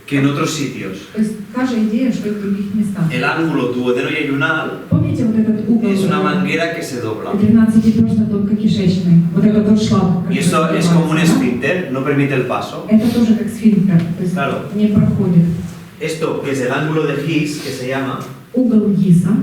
que en otros sitios. То есть та же идея, что и в других местах. El ángulo duodenoyeyunal Помните вот этот угол? es una manguera que se dobla. 13-перстно-тонкокишечный. Вот этот тот шлак. Y eso es como un esfínter, no permite el paso. Это тоже как сфинктер, то есть Claro. не проходит. Esto que es el ángulo de His, que se llama, Угол Гиса,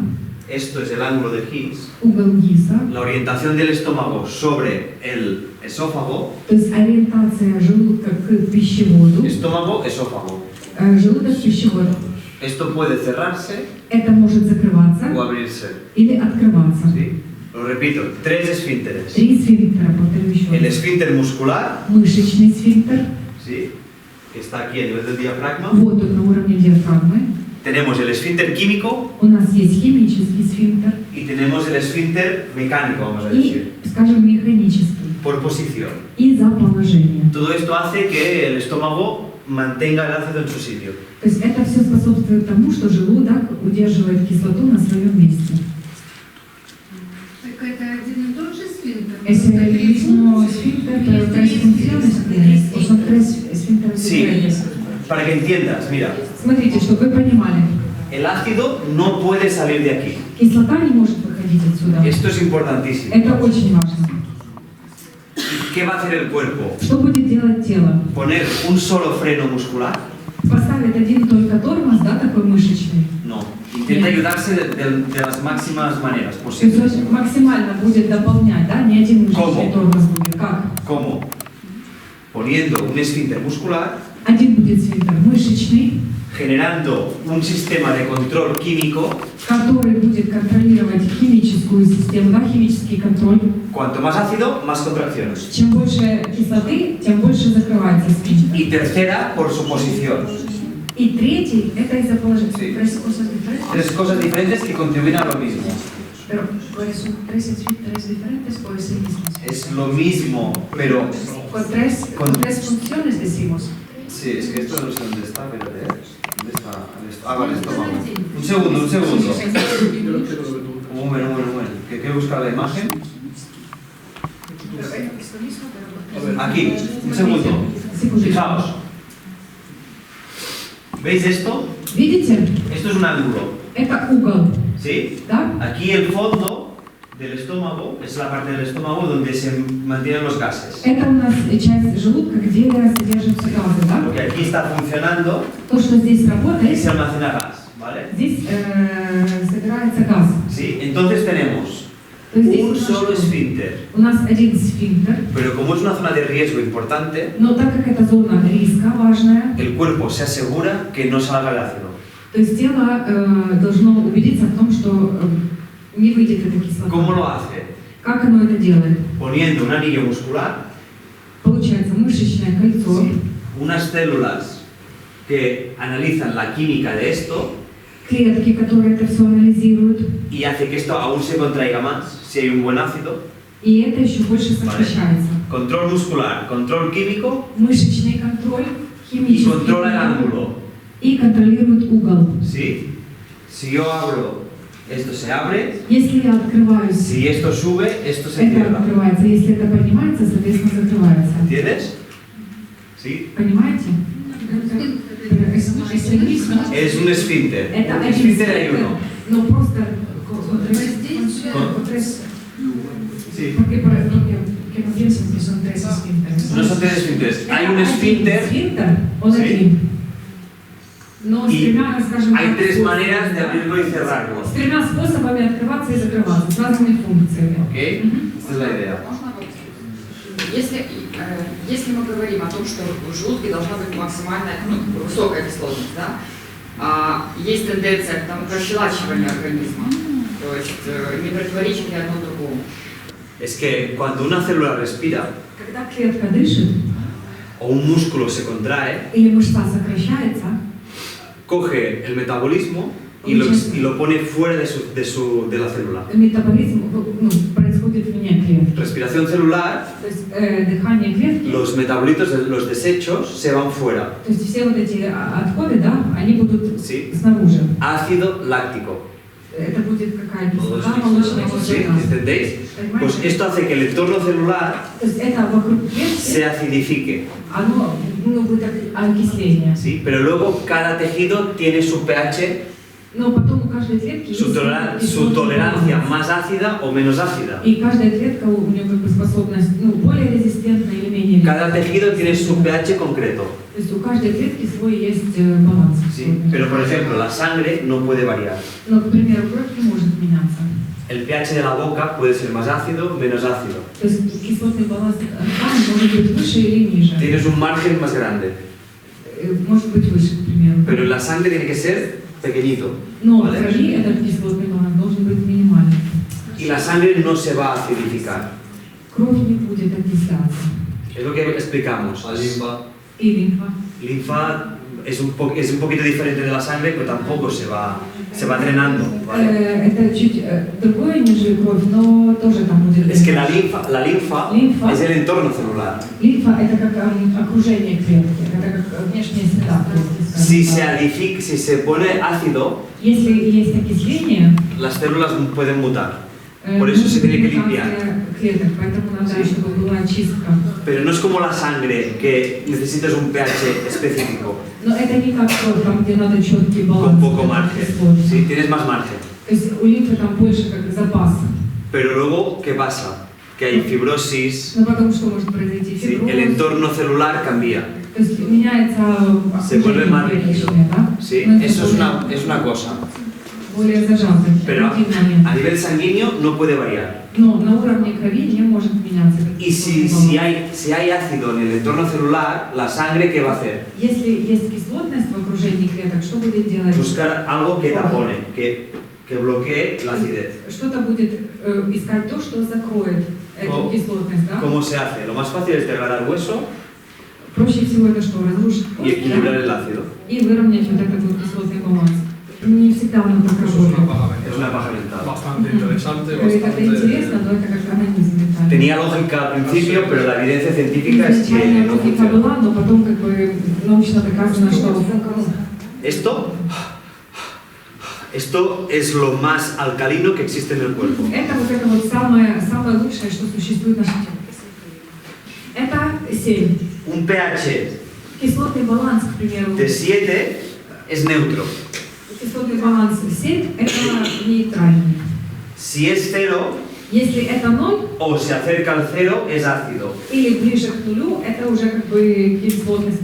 esto es el ángulo de His, угол Гиса, la orientación del estómago sobre el esófago, то есть ориентация желудка к пищеводу, estómago, esófago. Желудок к пищеводу. Esto puede cerrarse Это может закрываться o abrirse. или открываться. ¿Sí? Lo repito, tres esfínteres. Три сфинктера, повторю еще El раз. esfínter muscular, Мышечный сфинктер, ¿sí? Que está aquí a nivel del diafragma. вот он на уровне диафрагмы. Tenemos el esfínter químico У нас есть химический сфинктер y tenemos el esfínter mecánico, vamos a и, decir, скажем, механический. por posición. И за положение. Todo esto hace que el estómago mantenga el ácido en su sitio. То есть это все способствует тому, что желудок удерживает кислоту на своем месте. Так это один и тот же сфинктер? Es el mismo esfínter, pero tres funciones tiene. O son tres esfínteres Sí, diferentes. para que entiendas, mira, Смотрите, чтобы вы понимали, el ácido no puede salir de aquí. кислота не может выходить отсюда. Esto es importantísimo. Это очень важно. ¿Qué va a hacer el cuerpo? Что будет делать тело? ¿Poner un solo freno muscular? Поставит один только тормоз, да, такой мышечный. No. Intenta ayudarse de las máximas maneras То есть posibles. он максимально будет дополнять, да, не один мышечный ¿Cómo? тормоз будет. Как? ¿Cómo? Poniendo un esfínter muscular, Один будет сфинктер мышечный, generando un sistema de control químico. который будет контролировать химическую систему, да, химический контроль. Cuanto más ácido, más contracciones. Чем больше кислоты, тем больше закрывается сфинктер. Y tercera, por su posición. И третий, это из-за положения. Sí. Tres cosas diferentes. Tres cosas diferentes que contribuyen a lo mismo. Pero pues, son tres esfínteres diferentes o es el mismo. Es lo mismo, pero... Con tres funciones decimos. Sí, es que esto no sé dónde está, espérate. ¿Dónde está? Ah, vale, estómago. Un segundo, un segundo. Un momento. Que quiero buscar la imagen. Aquí, un segundo. Fijaos. ¿Veis esto? Видите? Esto es un ángulo. Это угол. ¿Sí? Да? Aquí el fondo del estómago es la parte del estómago donde se mantienen los gases. Это у нас часть желудка, где содержатся газы, да? Lo que aquí está funcionando То, что здесь y работает, se almacena gas, ¿vale? здесь собирается газ. ¿Sí? Entonces tenemos То есть здесь un solo esfínter, у нас один сфинктер, pero como es una zona de riesgo importante, но так как это зона риска важная, el cuerpo se asegura que no salga el ácido. то есть тело должно убедиться в том, что не выйдет эта кислота. ¿Cómo lo hace? Как оно это делает? Poniendo un anillo muscular, Получается мышечное кольцо, unas células que analizan la química de esto клетки, которые это все анализируют, y hace que esto aún se contraiga más si hay un buen ácido. и это еще больше сокращается. Control muscular, control químico Мышечный контроль, y химический controla el контроль, ángulo. и контролирует угол. ¿Sí? Si yo abro, esto se abre. Если я открываюсь, Si esto sube, esto se это cierra. открывается. Если это поднимается, соответственно, закрывается. ¿Entiendes? ¿Sí? Понимаете? Es un esfínter. Это Un один esfínter hay сфинктер, uno. но просто Sí. porque que no piensen que son tres esfínteres. No son tres esfínteres. Hay un esfínter Esfínter, он Sí. один. Но с y тремя, скажем hay так, tres способами. maneras de abrirlo y cerrarlo. С тремя способами открываться и закрываться, с разными функциями. ¿Ok? Esta es la idea. Если мы говорим о том, что в желудке должна быть максимальная, высокая кислотность, да, есть тенденция к расщелачиванию организма, то есть не противоречит ли одно другому. Es que cuando una célula respira Когда клетка дышит o un músculo se contrae, или мышца сокращается, coge el metabolismo y lo pone fuera de la célula. метаболизм происходит вне клетки. Respiración celular, То есть дыхание клетки, los metabolitos, los desechos se van fuera. то есть все вот эти отходы, да, они будут ¿Sí? снаружи. Ácido láctico. Это будет какая кислота, молочная ¿Sí? кислота. ¿Entendéis? Pues esto hace que el entorno celular То есть это вокруг клетки, se acidifique. оно будет окисление. ¿Sí? Pero luego cada tejido tiene su pH, Но потом у каждой клетки su tolerancia más ácida o menos ácida. И каждая клетка у нее как бы способность, более резистентна или менее Cada tejido tiene su pH concreto. То есть у каждой клетки свой есть баланс. ¿Sí? Pero por ejemplo, la sangre no puede variar. Но, к примеру, кровь не может меняться. El pH de la boca puede ser más ácido, menos ácido. То есть кислотный баланс ткани может быть выше или ниже. Tienes un margen más grande. Может быть выше, к примеру. Pero la sangre tiene que ser pequeñito. Но в ¿vale? крови этот кислотный баланс должен быть минимальный. Y la sangre no se va a acidificar. Кровь не будет окисляться. Es lo que explicamos. И лимфа. Linfa es un poquito diferente de la sangre, pero tampoco se va drenando. ¿vale? Это чуть другое, ниже кровь, но тоже там будет. Es que la linfa es el entorno celular. Лимфа это как окружение клетки, это как внешняя среда клетки. Si se pone ácido, Если есть окисление, las células pueden mutar. Por eso se tiene que limpiar. Клеток, поэтому надо, чтобы была очистка. Pero no es como la sangre, que necesitas un pH específico, Но это не как кровь, там, где надо четкий баланс. con poco margen. Sí, tienes más margen. То есть у лимфы там больше как запас. Pero luego, ¿qué pasa? Que hay fibrosis, Но потом что может произойти? sí, Фиброз. el entorno celular cambia. То есть меняется Se vuelve más rígido. да? Sí, Но это eso более- es una cosa. более зажатый. Pero один момент. a nivel sanguíneo no puede variar. Но на уровне крови не может меняться. Y si hay ácido en el entorno celular, la sangre, ¿qué va a hacer? Если есть кислотность в окружении клеток, что будет делать? Buscar algo que tapone, que bloquee la acidez. Что-то будет искать то, что закроет эту кислотность, да? ¿Cómo se hace? Lo más fácil es degradar hueso Проще всего это что? Разрушить y кость, equilibrar да? el ácido. И выровнять вот этот вот кислотный баланс. Не всегда оно так Eso es una работает. paja Es una paja mental. bastante interesante, Это интересно, bastante... но это как анализ деталей. Tenía lógica al principio, pero la evidencia científica es que Изначально no логика funciona. была, но потом как бы научно доказано, что Esto es lo más alcalino que existe en el cuerpo. это вот самое лучшее, что существует в нашем теле. Это 7. Un pH Кислотный баланс, к примеру. de 7 es neutro. Кислотный баланс 7 это нейтральный. Si es 0 Если это 0 o se acerca al 0 es ácido. или ближе к нулю, это уже как бы кислотность.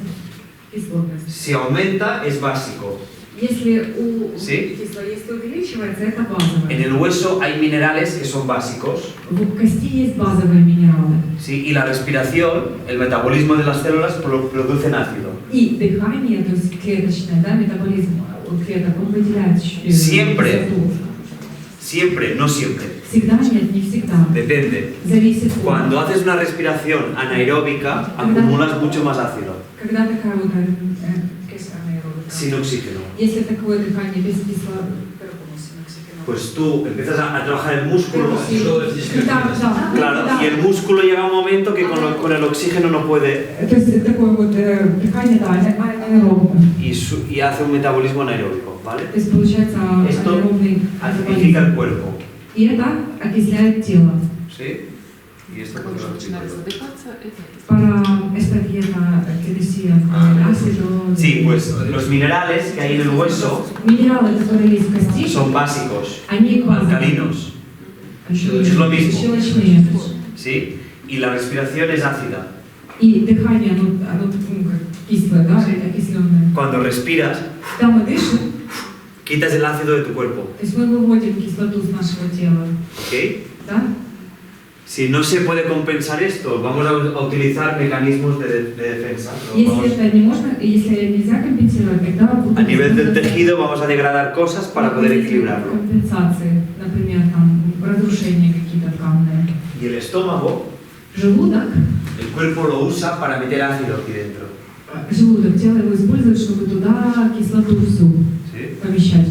Si aumenta es básico. Если ¿Sí? если увеличивается, это базовое. En el hueso hay minerales que son básicos. В кости есть базовые минералы. ¿Sí? Y la respiración, el metabolismo de las células producen ácido. И дыхание, то есть клеточное, да, метаболизм клеток, он выделяет Siempre. кислоту. Siempre, no siempre. Всегда нет, не всегда. Depende. Зависит от. Cuando haces una respiración anaeróbica, acumulas mucho más ácido, Когда такая вот sin oxígeno. если такое дыхание без кислорода, Pues tú empiezas a trabajar el músculo. да, Claro, y el músculo llega a un momento que con el oxígeno no puede то есть такое вот дыхание, да, аэробное. y hace un metabolismo anaeróbico, ¿vale? То есть получается Esto аэробный acidifica el cuerpo, И это окисляет тело. ¿sí? Y esto Когда уже начинает задыхаться, это... Para esta dieta que decía, ácido. Sí, pues los minerales que hay en el hueso Минералы, которые есть в кости, son básicos, они базовые. alcalinos, Es lo mismo. Щелочные. ¿sí? Y la respiración es ácida. И дыхание, оно как кислое, да, окисленное. Cuando respiras, Когда мы дышим, quitas el ácido de tu cuerpo, то есть мы выводим кислоту с нашего тела, ¿ok? да? Si no se puede compensar esto, vamos a utilizar mecanismos de defensa. ¿No? Если нельзя компенсировать, тогда будут A nivel del tejido vamos a degradar cosas para poder equilibrarlo. компенсации, например, там разрушения какие-то тканные. Y el estómago, Желудок, el cuerpo lo usa para meter ácido aquí dentro. желудок, тело его использует, чтобы туда кислоту всю ¿Sí? помещать.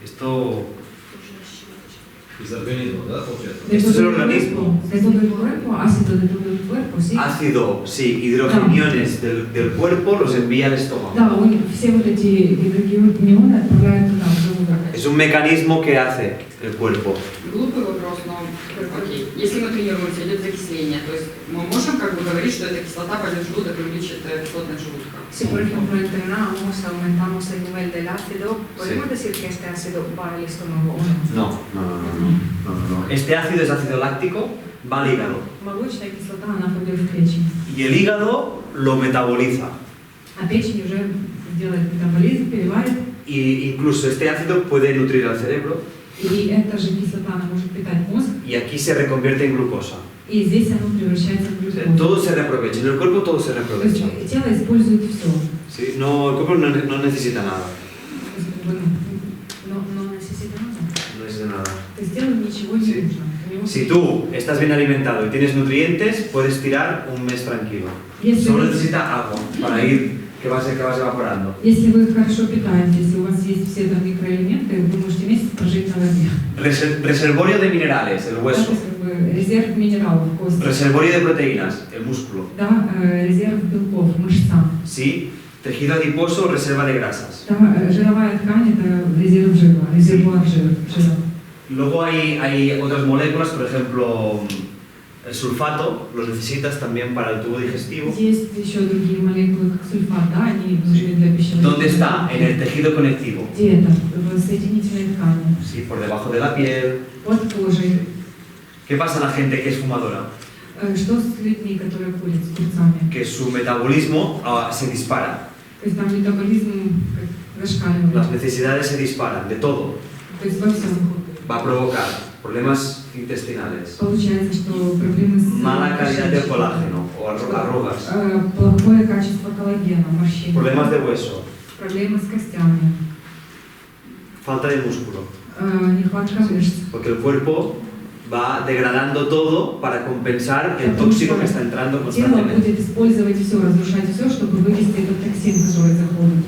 Esto Из организма, да, получается? Esto es el organismo. De todo el cuerpo, ácido de todo el cuerpo, sí. Ácido, sí, hidrogeniones del cuerpo los envía al estómago. Да, все вот эти гидрогенионы отправляют туда, в желудок. Es un mecanismo que hace el cuerpo. Глупый вопрос, но окей. Если мы тренируемся, идет закисление, то есть мы можем как бы говорить, что эта кислота пойдет в желудок и увеличит кислотность желудка? Si por ejemplo entrenamos, aumentamos el nivel del ácido, ¿podemos decir que este ácido va al estómago o no? No. Este ácido es ácido láctico, va al hígado. Молочная кислота, она пойдет в печень. Y el hígado lo metaboliza. А печень уже делает метаболизм, переварит. Y incluso este ácido puede nutrir al cerebro. И эта же кислота, она может питать мозг. Y aquí se reconvierte en glucosa. И здесь оно превращается в глюкозу. Todo se reaprovecha. En el cuerpo todo se То reaprovecha. есть тело использует все. ¿Sí? No, el cuerpo no necesita nada. No necesita nada. No necesita nada. То есть телу ничего не нужно. Si tú estás bien alimentado y tienes nutrientes, puedes tirar un mes tranquilo. Solo necesita agua para ir, que vas evaporando. Если вы хорошо питаетесь, если у вас есть все там микроэлементы, вы можете месяц прожить на воде. Reservorio de minerales, el hueso. Резерв минералов, кости. Reservorio de proteínas, el músculo. Да, резерв белков, мышца. Sí, tejido adiposo, reserva de grasas. Да, жировая ткань – это резерв жира, резервуар жира. Luego hay otras moléculas, por ejemplo, el sulfato, lo necesitas también para el tubo digestivo. Есть еще другие молекулы, как сульфат, да, они нужны для пищевой. ¿Dónde está? En el tejido conectivo. Где это? В соединительной ткани. Sí, por debajo de la piel. Под кожей. ¿Qué pasa a la gente que es fumadora? Что с людьми, которые курят, с курцами? Que su metabolismo se dispara. То есть там метаболизм зашкаливает. Las necesidades se disparan, de todo. То есть во всем. Va a provocar problemas intestinales. Получается, что проблемы с... Mala calidad del colágeno o arrugas. Плохое качество коллагена, морщин. Problemas de hueso. Проблемы с костями. Falta de músculo. Нехватка мышц. Porque el cuerpo va degradando todo para compensar el tóxico que está entrando Тело constantemente. будет использовать все, разрушать все, чтобы вывести этот токсин, который заходит.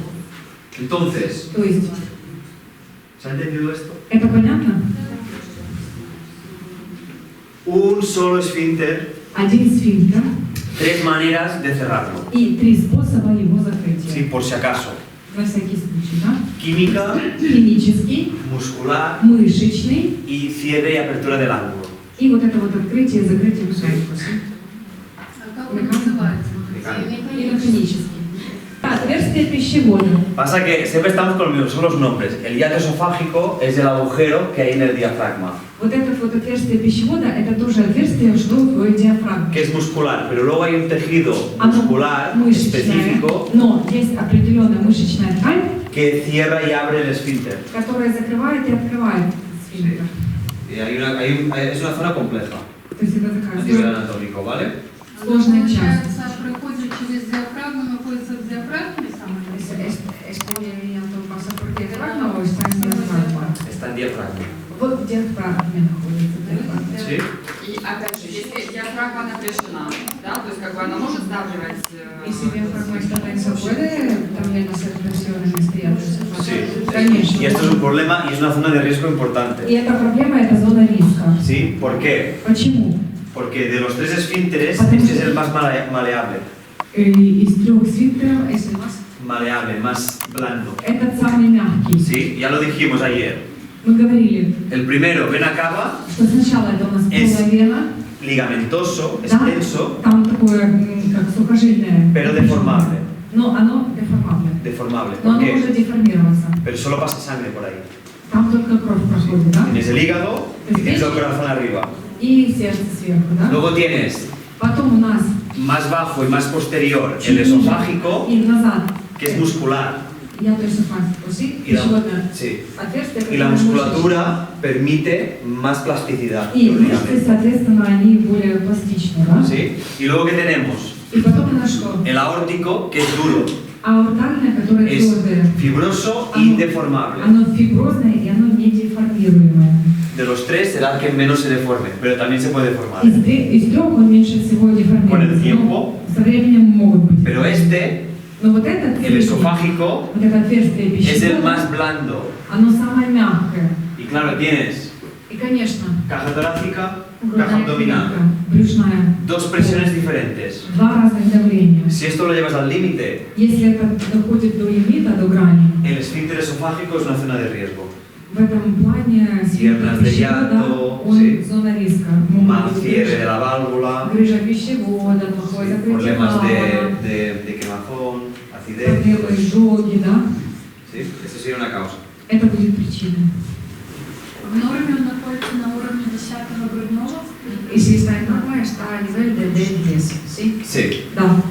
Entonces, То есть, ¿se ha entendido esto? это понятно? Un solo esfínter, Один сфинктер 3 maneras de cerrarlo. и 3 способа его закрытия. Sí, por si acaso. На всякий случай, да? Química, Химический, muscular мышечный y cierre y apertura del ángulo. и вот это вот открытие и закрытие механики. Как он называется? И механический. Отверстие пищевода. Pasa que siempre estamos con los mismos nombres. El hiato esofágico es el agujero que hay en el diafragma. Вот это вот отверстие пищевода, это тоже отверстие, что в диафрагме. Que es muscular, pero luego hay un tejido Оно muscular мышечное, específico но есть определенная мышечная ткань, que cierra y abre el esfínter. которая закрывает и открывает сфинктер. Y es una zona compleja То есть это a такая nivel anatómico, ¿vale? сложная часть. Проходит через диафрагму, находится в диафрагме самой? Está en diafragma. Вот в диафрагме находится. ¿Sí? И опять же, если диафрагма напряжена, да, то есть как бы она может сдавливать... Если диафрагма está tensa, puede también hacer presión en este diafragma. Sí. Конечно. Y esto es un problema y es una zona de riesgo importante. Y esta problema это зона риска. ¿Sí? ¿Por qué? Почему? Porque de los 3 esfínteres, este es el más maleable. Из 3 сфинктеров es el más Maleable, más blando. Этот самый мягкий. Sí, ya lo dijimos ayer. Мы говорили, El primero, vena cava, что сначала это у нас полая вена, ligamentoso, да, extenso, там такое как сухожильное, pero deformable. но оно деформable. Deformable. Но ¿Por оно qué? может деформироваться. Pero solo pasa sangre por ahí. Там только кровь проходит, да? Tienes el hígado y tienes el corazón arriba. И сердце сверху, да? Luego tienes Потом у нас más bajo y más posterior el esofágico, и назад, que es muscular. диатоэсофагико, ¿sí? Y la, Пищеводное sí. отверстие, Y la которое musculatura permite más plasticidad. И мышцы, соответственно, они более пластичны, да? ¿Sí? Y luego, ¿qué tenemos? И потом у нас что? El aórtico, que es duro, Аортальное, которое es твердое. fibroso e indeformable. Оно фиброзное и оно недеформируемое. De los tres será el que menos se deforme, pero también se puede deformar. Из трех он меньше всего деформируется. Con el tiempo. Но со временем могут быть. Pero este, Но вот этот el esofágico, вот это отверстие es el пищевода, más blando. оно самое мягкое. Y claro, tienes И, конечно, caja torácica, caja грудная abdominal. клетка, брюшная. Dos presiones diferentes. Два разных давления. Si esto lo llevas al límite, Если это доходит до лимита, до грани, el esfínter esofágico es una zona de riesgo. в этом плане Piernas de пищевода, llanto, он sí. зона риска. Mal cierre de la válvula, Грыжа пищевода, плохое закрытие problemas крана, de quemazón, acidez. проблемы изжоги, да? ¿Sí? Eso sería una causa. Это будет причиной. В норме он находится на уровне 10-го грудного. Y si está en norma, está a nivel de D10, ¿sí? Sí. Да.